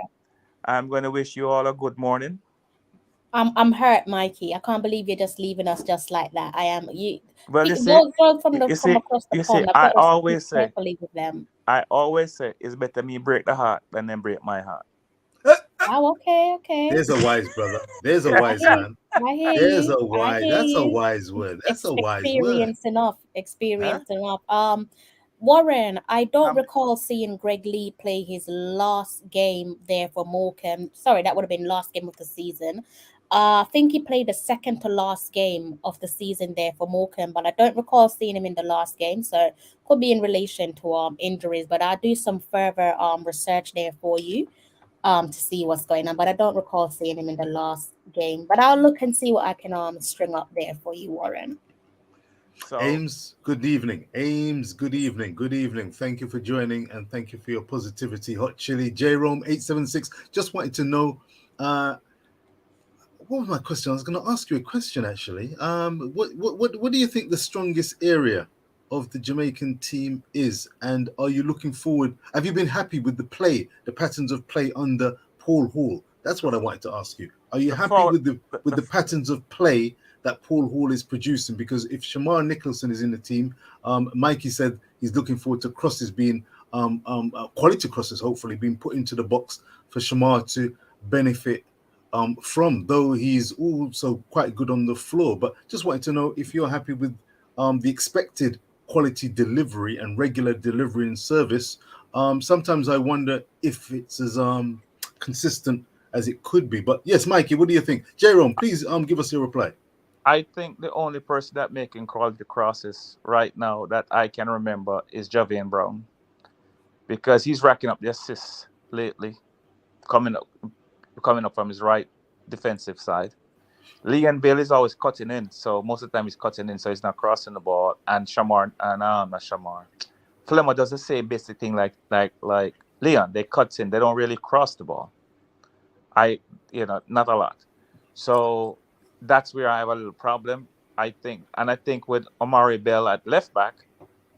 I'm going to wish you all a good morning. I'm hurt, Mikey. I can't believe you're just leaving us just like that. I am. Well, From across the pond. I always say carefully with them. I always say it's better me break the heart than them break my heart. Oh, okay. There's a wise brother. There's a wise man. That's a wise word. That's a wise word. Experience enough. Warren, I don't recall seeing Greg Lee play his last game there for Morecambe. Sorry, that would have been last game of the season. I think he played the second to last game of the season there for Morecambe, but I don't recall seeing him in the last game. So could be in relation to injuries, but I'll do some further research there for you to see what's going on. But I don't recall seeing him in the last game. But I'll look and see what I can string up there for you, Warren. So, Ames, good evening. Good evening. Thank you for joining and thank you for your positivity. Hot Chili, Jerome 876. Just wanted to know, what was my question? I was going to ask you a question actually. What do you think the strongest area of the Jamaican team is, and are you looking forward? Have you been happy with the patterns of play under Paul Hall? That's what I wanted to ask you. Are you happy with the patterns of play that Paul Hall is producing? Because if Shamar Nicholson is in the team, Mikey said he's looking forward to crosses being quality crosses, hopefully being put into the box for Shamar to benefit from, though he's also quite good on the floor. But just wanted to know if you're happy with the expected quality delivery and regular delivery and service. Sometimes I wonder if it's as consistent as it could be. But yes, Mikey, what do you think? Jerome, please give us your reply. I think the only person that making quality crosses right now that I can remember is Javian Brown, because he's racking up the assists lately. coming up from his right defensive side. Leon Bill is always cutting in, so most of the time he's cutting in, so he's not crossing the ball. And Shamar and not Shamar, Flemmer does the same basic thing like Leon. They cut in, they don't really cross the ball. Not a lot. So that's where I have a little problem, I think. And I think with Omari Bell at left back,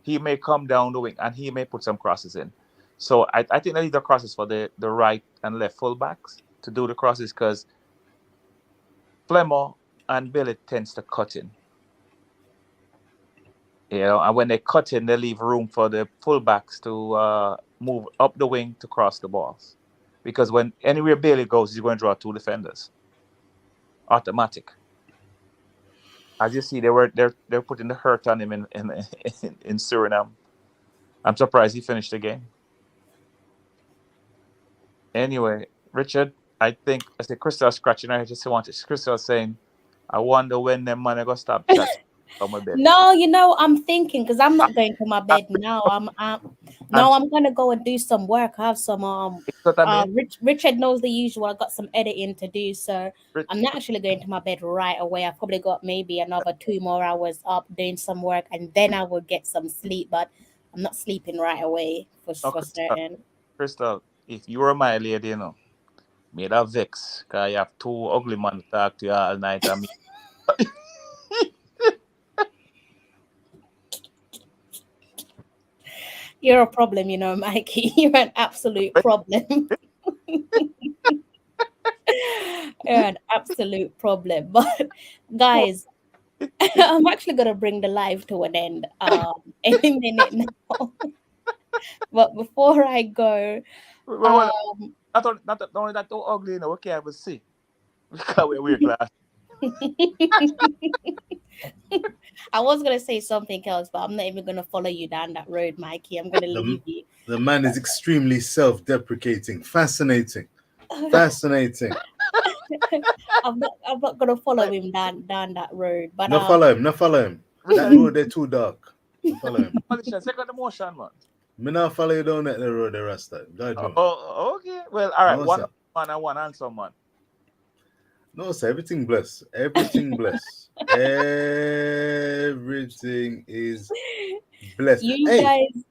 he may come down the wing and he may put some crosses in. So I think they need the crosses for the right and left fullbacks to do the crosses, because Flemmer and Billy tends to cut in. And when they cut in, they leave room for the fullbacks to move up the wing to cross the balls. Because when anywhere Bailey goes, he's going to draw two defenders. Automatic. As you see, they're putting the hurt on him in Suriname. I'm surprised he finished the game. Anyway, Richard, I think I said Crystal scratching her head. Crystal saying, I wonder when them man are gonna stop chatting on my bed. No, I'm thinking, because I'm not going to my bed now. I'm gonna go and do some work. I have some Richard knows the usual. I got some editing to do, so I'm not actually going to my bed right away. I've probably got maybe another 2 more hours up doing some work, and then I will get some sleep. But I'm not sleeping right away for certain. Crystal, if you were my lady, me that vex, because you have two ugly men to talk to you all night. I mean, you're a problem, Mikey. You're an absolute problem. You're an absolute problem. But guys, I'm actually gonna bring the live to an end any minute now. But before I go, not only that too ugly, we can't even see. Because we're glass. I was gonna say something else, but I'm not even gonna follow you down that road, Mikey. I'm gonna leave you. The man is extremely self-deprecating. Fascinating. Fascinating. I'm not gonna follow him down that road. But no follow him. That road they're too dark. No follow him. Second emotion, man. Me not follow you down that road, the Rasta. Okay. Well, all right. No, one man and one answer, man. No, sir. Everything blessed. Everything blessed. Everything is blessed. You guys,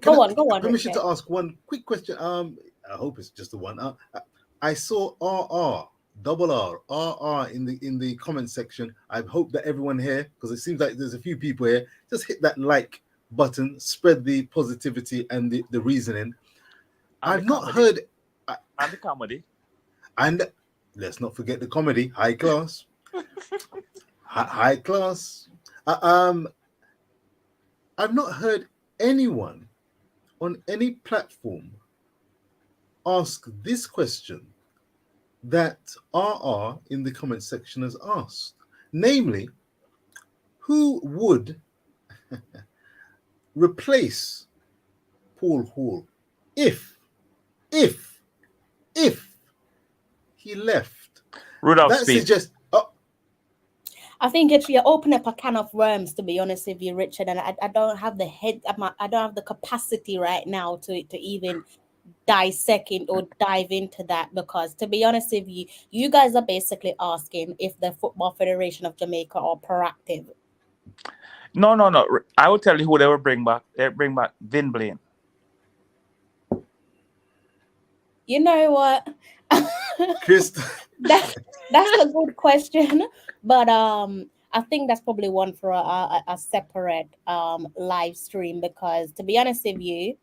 go on. Permission to ask one quick question. I hope it's just the one. I saw RR in the comment section. I hope that everyone here, because it seems like there's a few people here, just hit that like button, spread the positivity and the reasoning. I've not heard and the comedy. And let's not forget the comedy, high class. High class. I've not heard anyone on any platform ask this question that RR in the comment section has asked. Namely, who would replace Paul Hall if he left? Rudolph that suggests. I think you open up a can of worms, to be honest with you, Richard, and I don't have the head. I don't have the capacity right now to even dissect it or dive into that, because to be honest with you, you guys are basically asking if the Football Federation of Jamaica are proactive. No. I will tell you who they will bring back. They bring back Vin Blaine. You know what? That's a good question, but I think that's probably one for a separate live stream, because to be honest with you,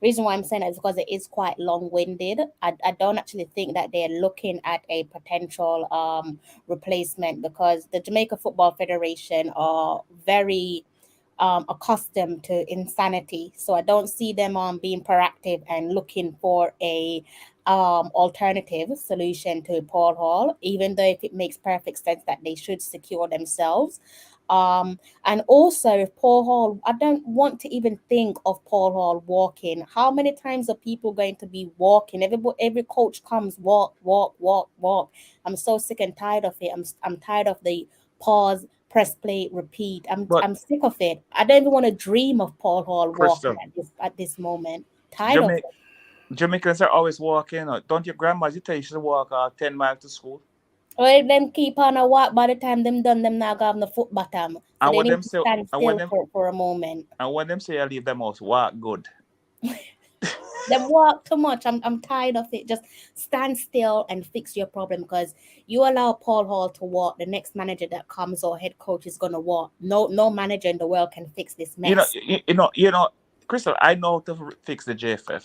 reason why I'm saying that is because it is quite long-winded. I don't actually think that they're looking at a potential replacement, because the Jamaica Football Federation are very accustomed to insanity. So I don't see them being proactive and looking for a alternative solution to Paul Hall, even though if it makes perfect sense that they should secure themselves. And also if Paul Hall, I don't want to even think of Paul Hall walking. How many times are people going to be walking? Every coach comes, walk. I'm so sick and tired of it. I'm tired of the pause, press play, repeat. I'm sick of it. I don't even want to dream of Paul Hall walking at this moment. Tired of it. Jamaicans are always walking. Don't your grandmas, you tell you should walk 10 miles to school? Or if them keep on a walk, by the time them done, them now go on the foot bottom. So And they when need them to say, stand still for a moment. and when them say I leave them house, walk good. Them walk too much. I'm tired of it. Just stand still and fix your problem, because you allow Paul Hall to walk, the next manager that comes or head coach is gonna walk. No manager in the world can fix this mess. You know, Crystal, I know how to fix the JFF.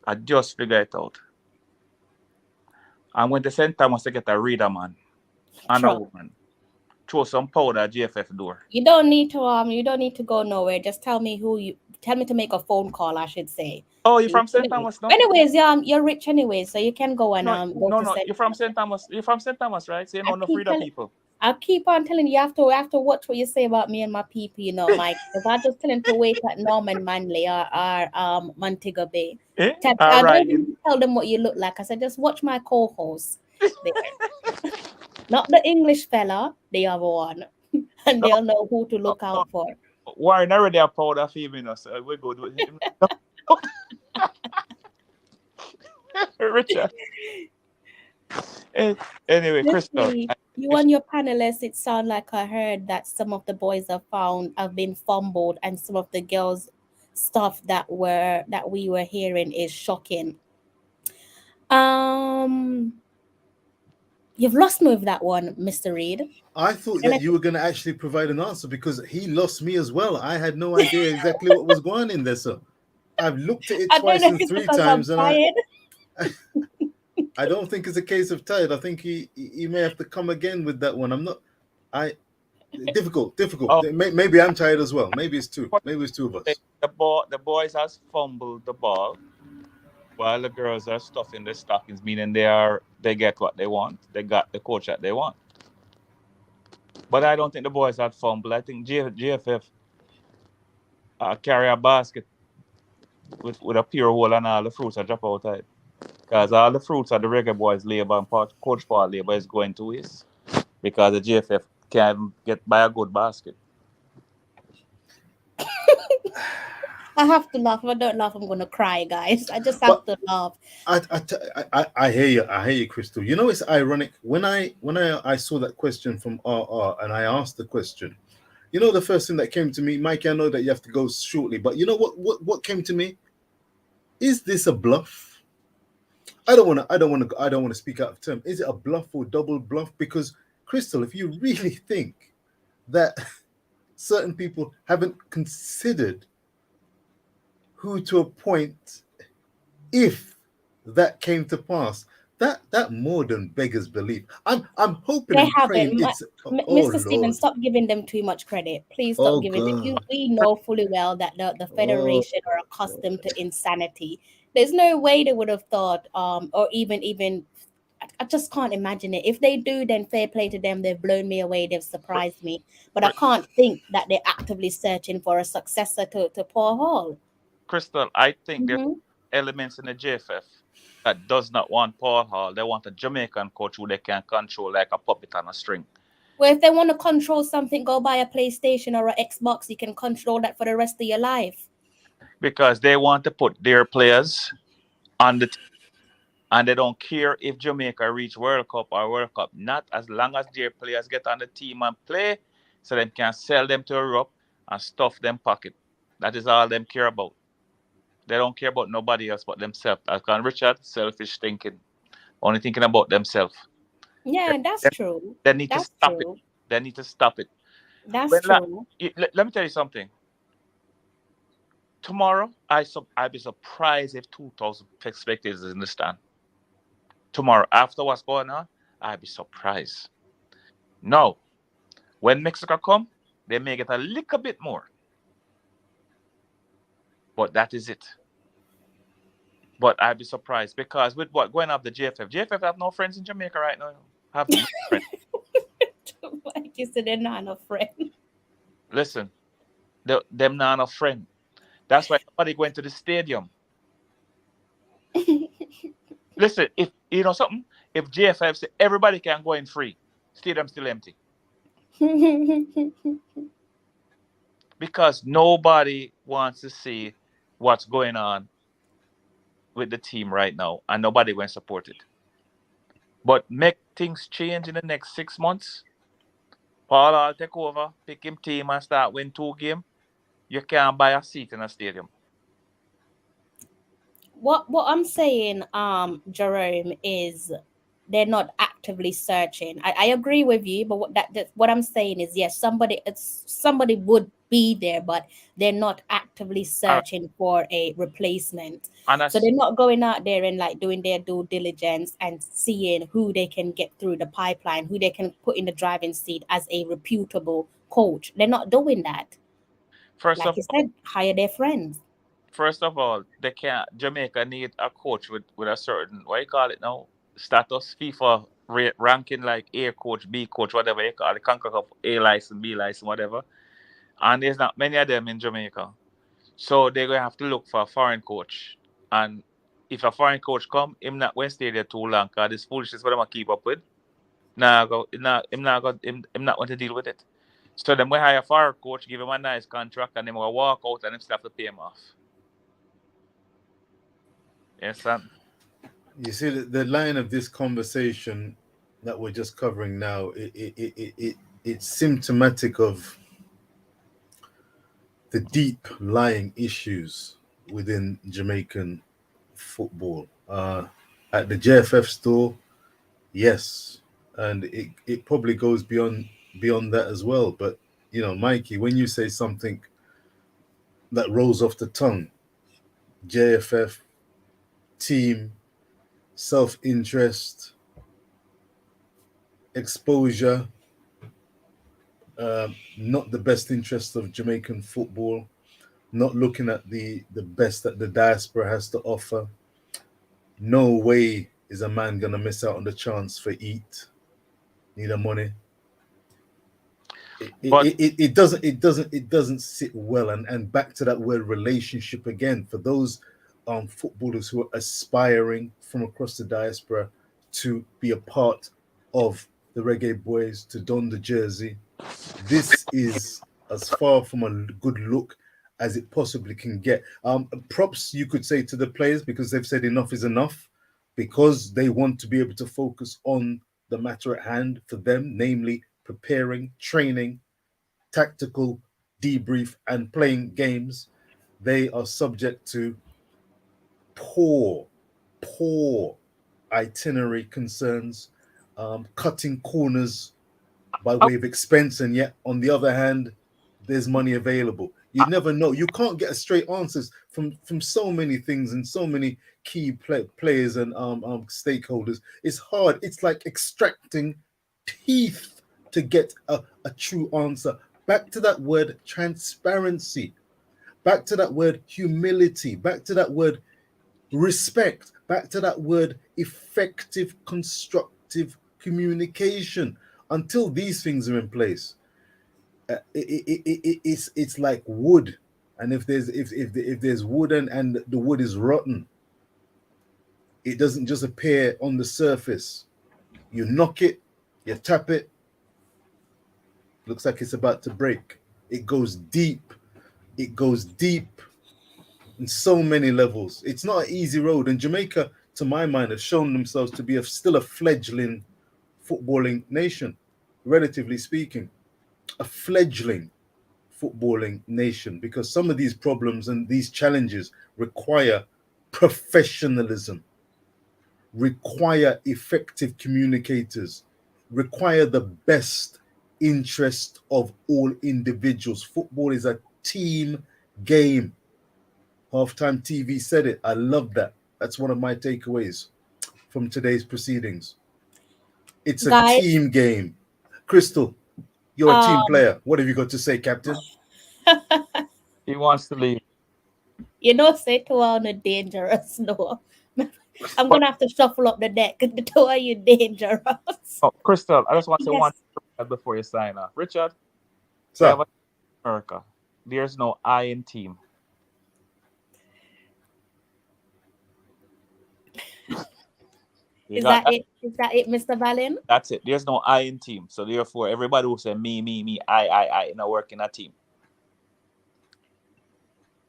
I just figure it out. And when the St. Thomas to get a reader man and a woman, throw some powder at JFF door. You don't need to go nowhere. Just tell me to make a phone call, I should say. Oh, you're from St. Thomas, no? Anyways, yeah, you're rich anyway, so you can go and go to St. You're from St. Thomas. You're from St. Thomas, right? So you know enough reader people. I keep on telling you, you have to watch what you say about me and my people, you know, Mike. Because I just tell him to wait at Norman Manley or Montego Bay. I don't even tell them what you look like. I said, just watch my co-host there. Not the English fella, the other one. And they'll know who to look out for. Warren already a powder female, so we go do it. Richard. Anyway, Crystal. You and your panelists, it sounds like I heard that some of the boys have been fumbled, and some of the girls' stuff that we were hearing is shocking. You've lost me with that one, Mr. Reed. I thought that you were going to actually provide an answer, because he lost me as well. I had no idea exactly what was going on in there, sir. I've looked at it twice and 3 times, and I don't think it's a case of tired. I think he may have to come again with that one. Difficult. Oh. Maybe I'm tired as well. Maybe it's two. Maybe it's two of us. The boys has fumbled the ball, while the girls are stuffing their stockings, meaning they get what they want. They got the coach that they want. But I don't think the boys had fumbled. I think GFF carry a basket with a pure hole, and all the fruits are drop out of it. Because all the fruits of the Reggae Boyz labor and Coach Paul labor is going to waste. Because the GFF can't get by a good basket. I have to laugh. If I don't laugh, I'm going to cry, guys. I just have to laugh. I hear you. I hear you, Crystal. You know, it's ironic. When I saw that question from RR and I asked the question, you know, the first thing that came to me, Mikey, I know that you have to go shortly, but you know what came to me? Is this a bluff? I don't want to speak out of turn. Is it a bluff or double bluff? Because Crystal, if you really think that certain people haven't considered who to appoint if that came to pass, that more than beggars belief. I'm hoping and praying Mr. Stephen, stop giving them too much credit. Please stop giving them. We know fully well that the federation are accustomed to insanity. There's no way they would have thought, or even I just can't imagine it. If they do, then fair play to them. They've blown me away. They've surprised me. But I can't think that they're actively searching for a successor to Paul Hall. Crystal, I think there are elements in the JFF that does not want Paul Hall. They want a Jamaican coach who they can control like a puppet on a string. Well, if they want to control something, go buy a PlayStation or an Xbox. You can control that for the rest of your life. Because they want to put their players on the team. And they don't care if Jamaica reach World Cup or World Cup. Not as long as their players get on the team and play, so they can sell them to Europe and stuff them pocket. That is all them care about. They don't care about nobody else but themselves. As Richard, selfish thinking. Only thinking about themselves. Yeah, that's true. They need to stop it. They need to stop it. That's true. Let me tell you something. Tomorrow, I'd be surprised if 2,000 spectators in the stand. Tomorrow, after what's going on, I'd be surprised. No. When Mexico come, they may get a little bit more. But that is it. But I'd be surprised because with what going up the JFF have no friends in Jamaica right now. Have no friends. Like you said, they're not a friend. Listen, them not a friend. That's why nobody going to the stadium. Listen, if you know something, if JFF say everybody can go in free, stadium still empty. Because nobody wants to see what's going on with the team right now, and nobody going to support it. But make things change in the next 6 months. Paul will take over, pick him team, and start win 2 games. You can't buy a seat in a stadium. What I'm saying, Jerome, is they're not actively searching. I agree with you, but what I'm saying is, yes, somebody would be there, but they're not actively All right. searching for a replacement. And So they're not going out there and like doing their due diligence and seeing who they can get through the pipeline, who they can put in the driving seat as a reputable coach. They're not doing that. first Like of you said, hire their friends. they can't. Jamaica need a coach with a certain, what you call it now, status, FIFA ranking, like A coach, B coach, whatever you call it, Concacaf A license, B license, whatever. And there's not many of them in Jamaica, so they're gonna have to look for a foreign coach. And if a foreign coach come, him not going to stay there too long, cause this foolishness for them to keep up with. Nah, him not going to deal with it. So them we hire a foreign coach, give him a nice contract, and then we walk out, and him still have to pay him off. Yes, son. You see, the line of this conversation that we're just covering now, it's symptomatic of the deep lying issues within Jamaican football. At the JFF store, yes, and it probably goes beyond that as well. But you know, Mikey, when you say something that rolls off the tongue, JFF, team, self-interest, exposure, not the best interest of Jamaican football, not looking at the best that the diaspora has to offer. No way is a man gonna miss out on the chance for eat, need a money. It doesn't sit well. And back to that word relationship again, for those footballers who are aspiring from across the diaspora to be a part of the Reggae Boyz, to don the jersey, this is as far from a good look as it possibly can get. Props, you could say, to the players, because they've said enough is enough, because they want to be able to focus on the matter at hand for them, namely preparing, training, tactical debrief, and playing games. They are subject to poor itinerary concerns, cutting corners by way of expense, and yet on the other hand, there's money available. You never know. You can't get a straight answers from so many things and so many key players and stakeholders. It's hard. It's like extracting teeth to get a true answer. Back to that word transparency, back to that word humility, back to that word respect, back to that word effective constructive communication. Until these things are in place, it's like wood, and if there's wood and the wood is rotten, it doesn't just appear on the surface. You knock it, you tap it, looks like it's about to break. It goes deep in so many levels. It's not an easy road, and Jamaica, to my mind, has shown themselves to be still a fledgling footballing nation, relatively speaking, a fledgling footballing nation, because some of these problems and these challenges require professionalism, require effective communicators, require the best interest of all individuals. Football is a team game. Halftime TV said it. I love that. That's one of my takeaways from today's proceedings. It's a team game. Crystal, you're a team player. What have you got to say, Captain? He wants to leave. You know, say two are on a dangerous no. I'm gonna have to shuffle up the deck. The two are you dangerous. Oh, Crystal, I just want to say Yes. one before you sign off. Richard, Sir. we have America. There's no I in team. Is that it? Is that it, Mr. Ballin? That's it. There's no I in team. So therefore, everybody will say me, I in a work in a team.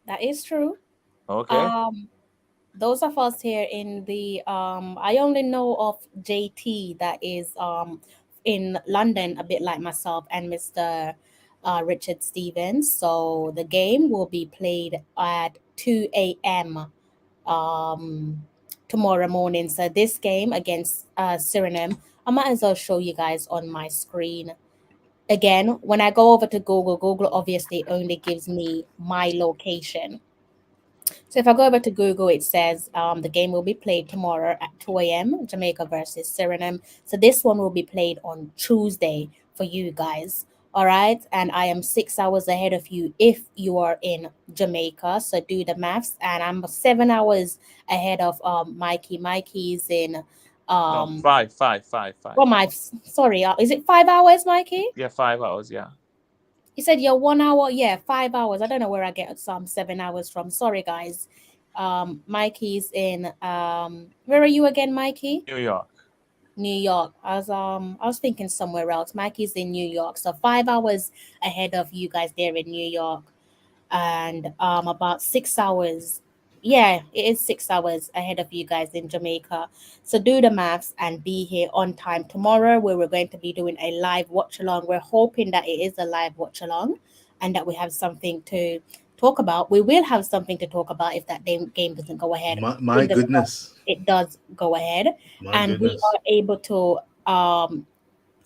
That is true. Okay. those of us here in the I only know of JT that is in London, a bit like myself, and Mr. Richard Stevens. So the game will be played at 2 a.m. um tomorrow morning. So this game against Suriname, I might as well show you guys on my screen. Again, when I go over to Google obviously only gives me my location. So if I go over to Google, it says the game will be played tomorrow at 2 a.m. Jamaica versus Suriname. So this one will be played on Tuesday for you guys. All right. And I am 6 hours ahead of you if you are in Jamaica. So do the maths. And I'm 7 hours ahead of Mikey. Mikey's in No, five. oh my sorry, is it 5 hours, Mikey? Yeah, 5 hours. Yeah. You said you're 1 hour, yeah, 5 hours. I don't know where I get some 7 hours from. Sorry, guys. Mikey's in where are you again, Mikey? New York. New York. I was thinking somewhere else. Mikey's in New York, so 5 hours ahead of you guys there in New York, and about 6 hours. Yeah, it is 6 hours ahead of you guys in Jamaica. So do the maths and be here on time tomorrow, where we're going to be doing a live watch along. We're hoping that it is a live watch along and that we have something to talk about. We will have something to talk about if that game doesn't go ahead. My Fingers crossed goodness. it does go ahead. My And we goodness. are able to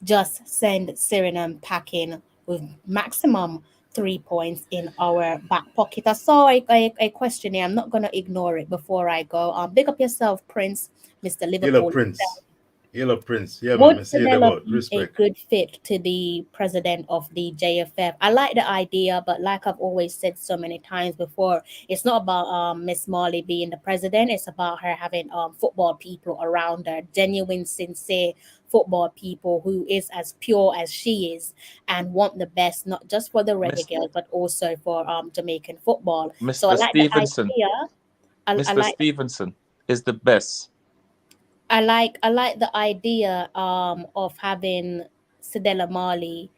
just send Suriname packing with maximum 3 points in our back pocket. I saw a question here. I'm not going to ignore it before I go. Big up yourself, Prince, Mr. Liverpool. Yellow Prince. Yellow Prince. Yeah, man. Would I see you Fidela about be a respect. good fit to be president of the JFF? I like the idea, but like I've always said so many times before, it's not about Miss Marley being the president. It's about her having football people around her, genuine, sincere football people who is as pure as she is and want the best, not just for the reggae girls, but also for Jamaican football. So I Mr. like Stevenson. the idea. I Mr. like Stevenson is the best. I like the idea of having Sedela Marley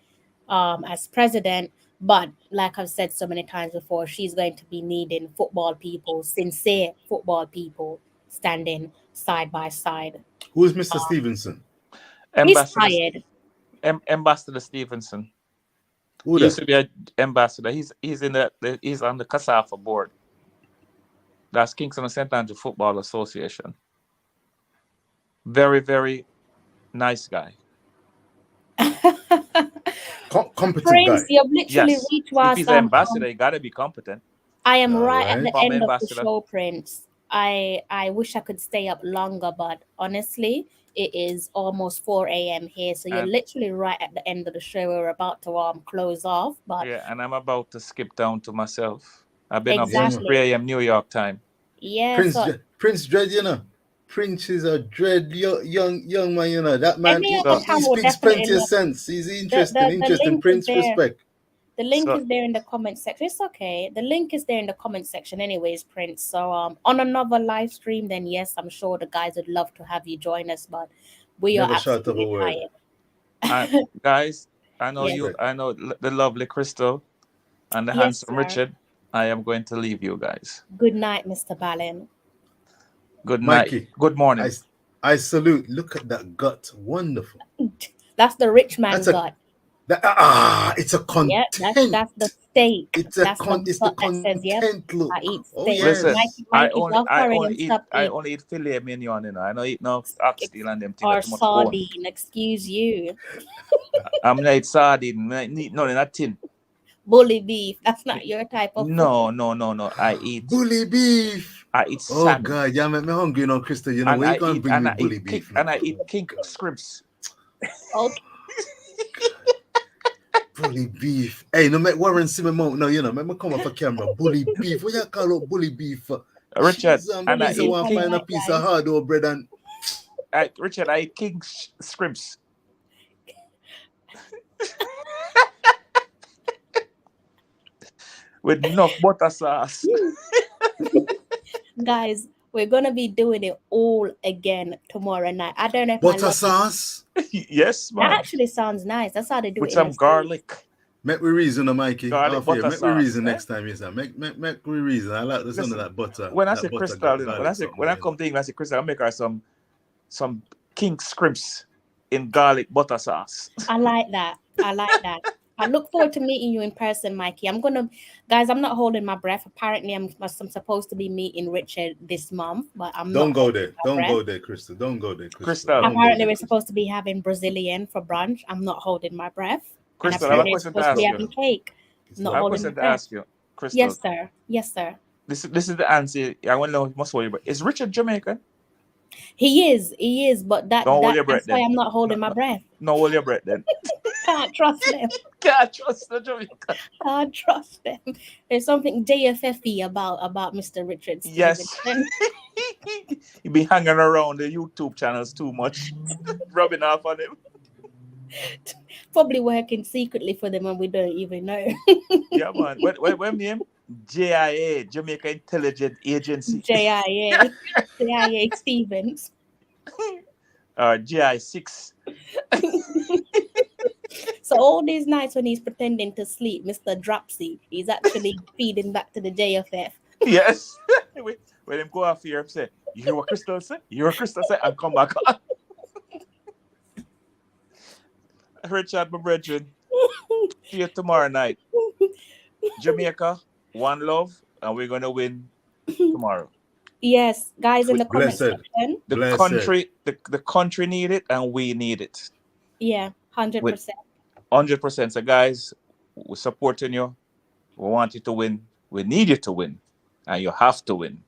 as president, but like I've said so many times before, she's going to be needing football people, sincere football people, standing side by side. Who is Mr. Stevenson? He's tired. Ambassador Stevenson. Who He used that? to be an ambassador. He's he's on the CASAFA board. That's Kingston and St. Andrew Football Association. Very, very nice guy. Competent Prince, guy. you've literally Yes. reached If our he's an ambassador, he gotta be competent. I am All right at right. the Former end of the ambassador. show, Prince. I wish I could stay up longer, but honestly, it is almost 4 a.m. here, so you're And literally right at the end of the show. We're about to close off, but yeah, and I'm about to skip down to myself. I've been up Yeah, since man. 3 exactly. a.m. New York time. Yeah, Prince so Prince Dread, you know. Prince is a dread young man, you know. That man, any So other he time will speaks definitely plenty of look. sense. He's The interesting. link is Prince, there. respect. The link so is there in the comment section. It's okay. The link is there in the comment section, anyways, Prince. So on another live stream, then yes, I'm sure the guys would love to have you join us, but we are Never short of a absolutely word. tired. guys, I know Yes, you. Respect. I know the lovely Crystal and the yes, handsome sir. Richard. I am going to leave you guys. Good night, Mr. Ballin. Good night. Mikey, Good morning. I salute. Look at that gut. Wonderful. That's the rich man That's a gut. it's a Yeah, content. that's the steak. It's That's the the gut that says, yep, content look. I eat Oh steak. Listen, yes. Mikey love curry and stuff. I only eat filet mignon, you know. I don't eat no oxtail and them things Or that too much bone. sardine, excuse you. I'm not eat sardine. I eat no, not tin. Bully beef. That's not your type of food. No. I eat Bully beef. I eat Oh salmon. God, yeah, make me hungry now, Crystal. You know, And where I you gonna eat bring and me I bully eat beef? and I eat king scripts. Okay. Bully beef. Hey, no make Warren see me mouth. No, you know, make me come off a camera. Bully beef. What you call out bully beef? Richard, Jeez, and I police eat want to king. find a piece of hard old bread and Richard, I eat king scripts. With enough butter sauce. Guys, we're gonna be doing it all again tomorrow night. I don't know if butter sauce. Yes, that man. actually sounds nice. That's how they do With it in some the States. garlic. Make we reason, Mikey. Garlic butter Make we sauce, reason eh? next time, yes, sir. Make we reason. I like the sound of that butter. When I that say butter Crystal, you know, garlic when I come to England, I say Crystal, I make her some king scripts in garlic butter sauce. I like that. I look forward to meeting you in person, Mikey. Guys, I'm not holding my breath. Apparently, I'm supposed to be meeting Richard this month, but I'm Don't not. go there. Don't go there, Crystal. Don't go there, Crystal. Apparently, we're supposed to be having Brazilian for brunch. I'm not holding my breath. Crystal, and I have a apparently, we're question to supposed to ask be you. having cake. Not I have a holding question my to breath. ask you, Crystal. Yes, sir. Yes, sir. This is the answer. I want to know must hold your breath. Is Richard Jamaican? He is, but that's why I'm not holding my breath. No, hold your breath then. Can't trust them. Can't trust the Jamaican. Can't trust them. There's something JFF-y about Mr. Richard Stevenson. Yes. He be hanging around the YouTube channels too much, rubbing off on him. Probably working secretly for them and we don't even know. Yeah, man. What name? JIA, Jamaica Intelligence Agency. JIA Stevens. GI6. So all these nights when he's pretending to sleep, Mr. Dropsy, he's actually feeding back to the JFF. Yes. When him go off here, say, you hear what Crystal say? You hear what Crystal say? And come back on. Richard, my brethren, see you tomorrow night. Jamaica, one love, and we're going to win tomorrow. Yes, guys, in the comment section. The country need it, and we need it. Yeah, 100%. 100%. So, guys, we're supporting you. We want you to win. We need you to win, and you have to win.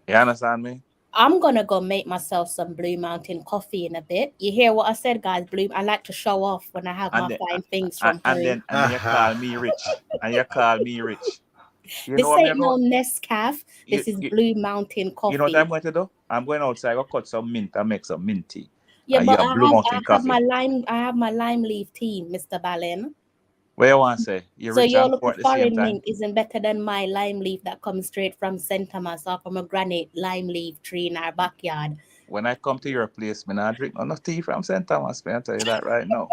You understand me? I'm going to go make myself some Blue Mountain coffee in a bit. You hear what I said, guys? I like to show off when I have my fine things from home. And then you call me rich. You this ain't no Nescafe. This is Blue Mountain coffee. You know what I'm going to do? I'm going outside. I'll cut some mint and make some mint tea. Yeah, but I have my lime leaf tea, Mr. Ballin. What you want to say? So your little foreign mint isn't better than my lime leaf that comes straight from St. Thomas or from a granite lime leaf tree in our backyard. When I come to your place, I drink no tea from St. Thomas, man. I tell you that right now.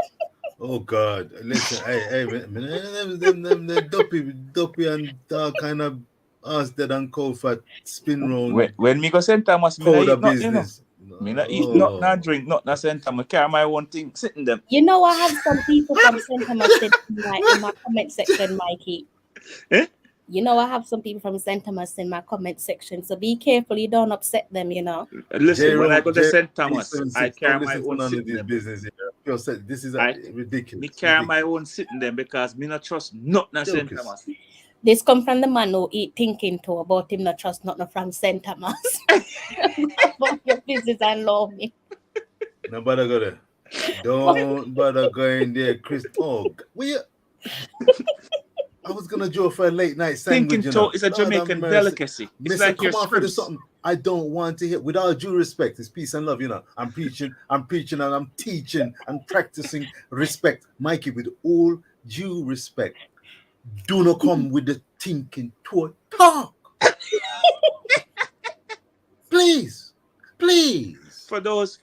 Oh God! Listen, hey, them dopey and kind of us dead and cold fat spin round. When me go St. Thomas, powder business. Me not eat, not drink, not St. Thomas. Carry my own thing, sitting them. You know, I have some people from St. Thomas in my comment section, Mikey. Eh? You know, I have some people from St. Thomas in my comment section, so be careful you don't upset them, you know. Listen, when I go to St. Thomas, I carry my own sitting business. This is ridiculous. Me carry my own sitting them because me not trust nothing St. Thomas. This come from the man who eat thinking to about him not trust nothing from St. Thomas. About your business and love me. No bother go there. Don't bother going there, Chris. Oh, I was gonna do for a late night sandwich. Thinking is a Jamaican delicacy. It's like your scripts. Something I don't want to hear. With all due respect, it's peace and love. You know, I'm preaching, and I'm teaching and practicing respect, Mikey. With all due respect, do not come with the thinking to talk. Please. For those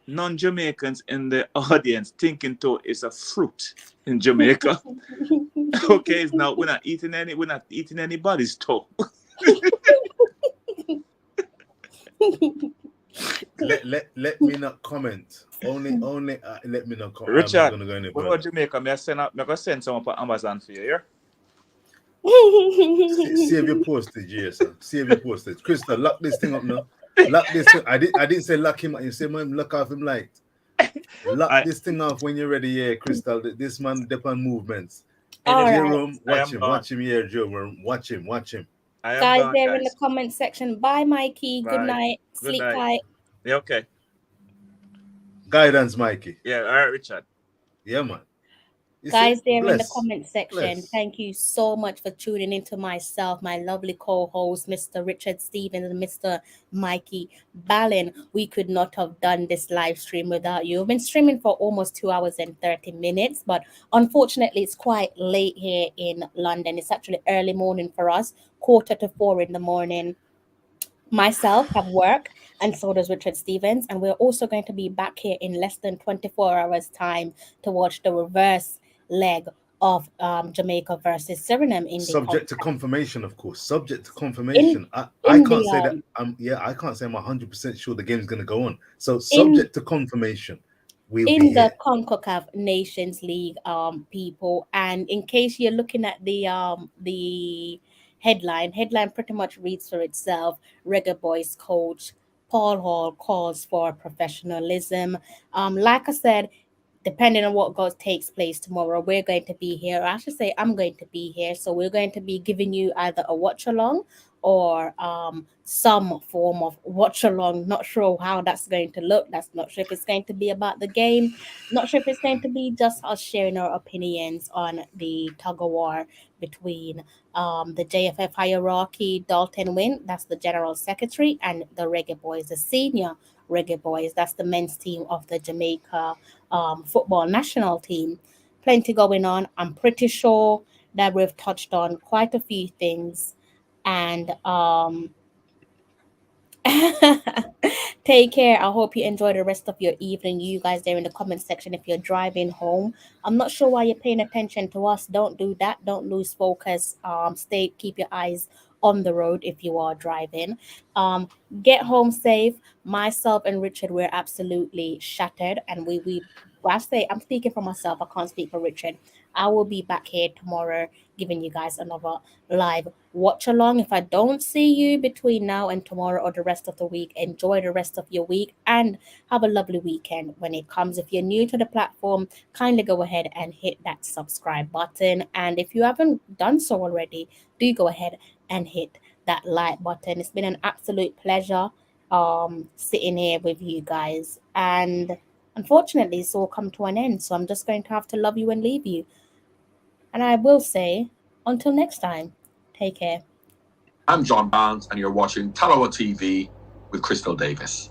non-Jamaicans in the audience, thinking toe is a fruit in Jamaica. Okay, it's now we're not eating anybody's toe. let me not comment. Only let me not comment. Richard, I'm go what about Jamaica? I'm gonna send some up on Amazon for you, yeah? Save your postage, yes, sir. Save your postage. Crystal, lock this thing up now. Lock this thing. I didn't say lock him. You say man, lock off him light. Lock this thing off when you're ready, yeah, Crystal. This man depend movements. In the room, watch him here, Joe. Watch him. Guys, there in the comment section. Bye, Mikey. Good night. Sleep tight. Yeah, okay. Guidance, Mikey. Yeah, all right, Richard. Yeah, man. Guys, there in the comment section, thank you so much for tuning into myself, my lovely co-host, Mr. Richard Stevens and Mr. Mikey Ballin. We could not have done this live stream without you. We've been streaming for almost 2 hours and 30 minutes, but unfortunately, it's quite late here in London. It's actually early morning for us, 3:45 in the morning. myself have work, and so does Richard Stevens. And we're also going to be back here in less than 24 hours time to watch the reverse leg of Jamaica versus Suriname in the Subject to Concacaf. confirmation, of course. Subject to confirmation. I in can't the, say that. I can't say I'm 100% sure the game's going to go on. So in subject to confirmation, we'll be in the here. Concacaf Nations League, people. And in case you're looking at the headline pretty much reads for itself. Reggae Boyz coach Paul Hall calls for professionalism. Like I said, depending on what God takes place tomorrow, we're going to be here. I should say I'm going to be here. So we're going to be giving you either a watch along or some form of watch along. Not sure how that's going to look. That's not sure if it's going to be about the game. Not sure if it's going to be just us sharing our opinions on the tug of war between the JFF hierarchy, Dalton Wynn, that's the general secretary, and the Reggae Boyz, the senior Reggae Boyz, that's the men's team of the Jamaica football national team. Plenty going on. I'm pretty sure that we've touched on quite a few things. And take care. I hope you enjoy the rest of your evening. You guys there in the comment section if you're driving home. I'm not sure why you're paying attention to us. Don't do that. Don't lose focus. Keep your eyes on the road if you are driving. Um, get home safe. Myself and Richard, we're absolutely shattered, and well, I say I'm speaking for myself. I can't speak for Richard. I will be back here tomorrow, giving you guys another live watch along. If I don't see you between now and tomorrow or the rest of the week, enjoy the rest of your week and have a lovely weekend when it comes. If you're new to the platform, kindly go ahead and hit that subscribe button. And if you haven't done so already, do go ahead and hit that like button. It's been an absolute pleasure sitting here with you guys. And unfortunately, it's all come to an end. So I'm just going to have to love you and leave you. And I will say, until next time, take care. I'm John Barnes, and you're watching Talawa TV with Crystal Davis.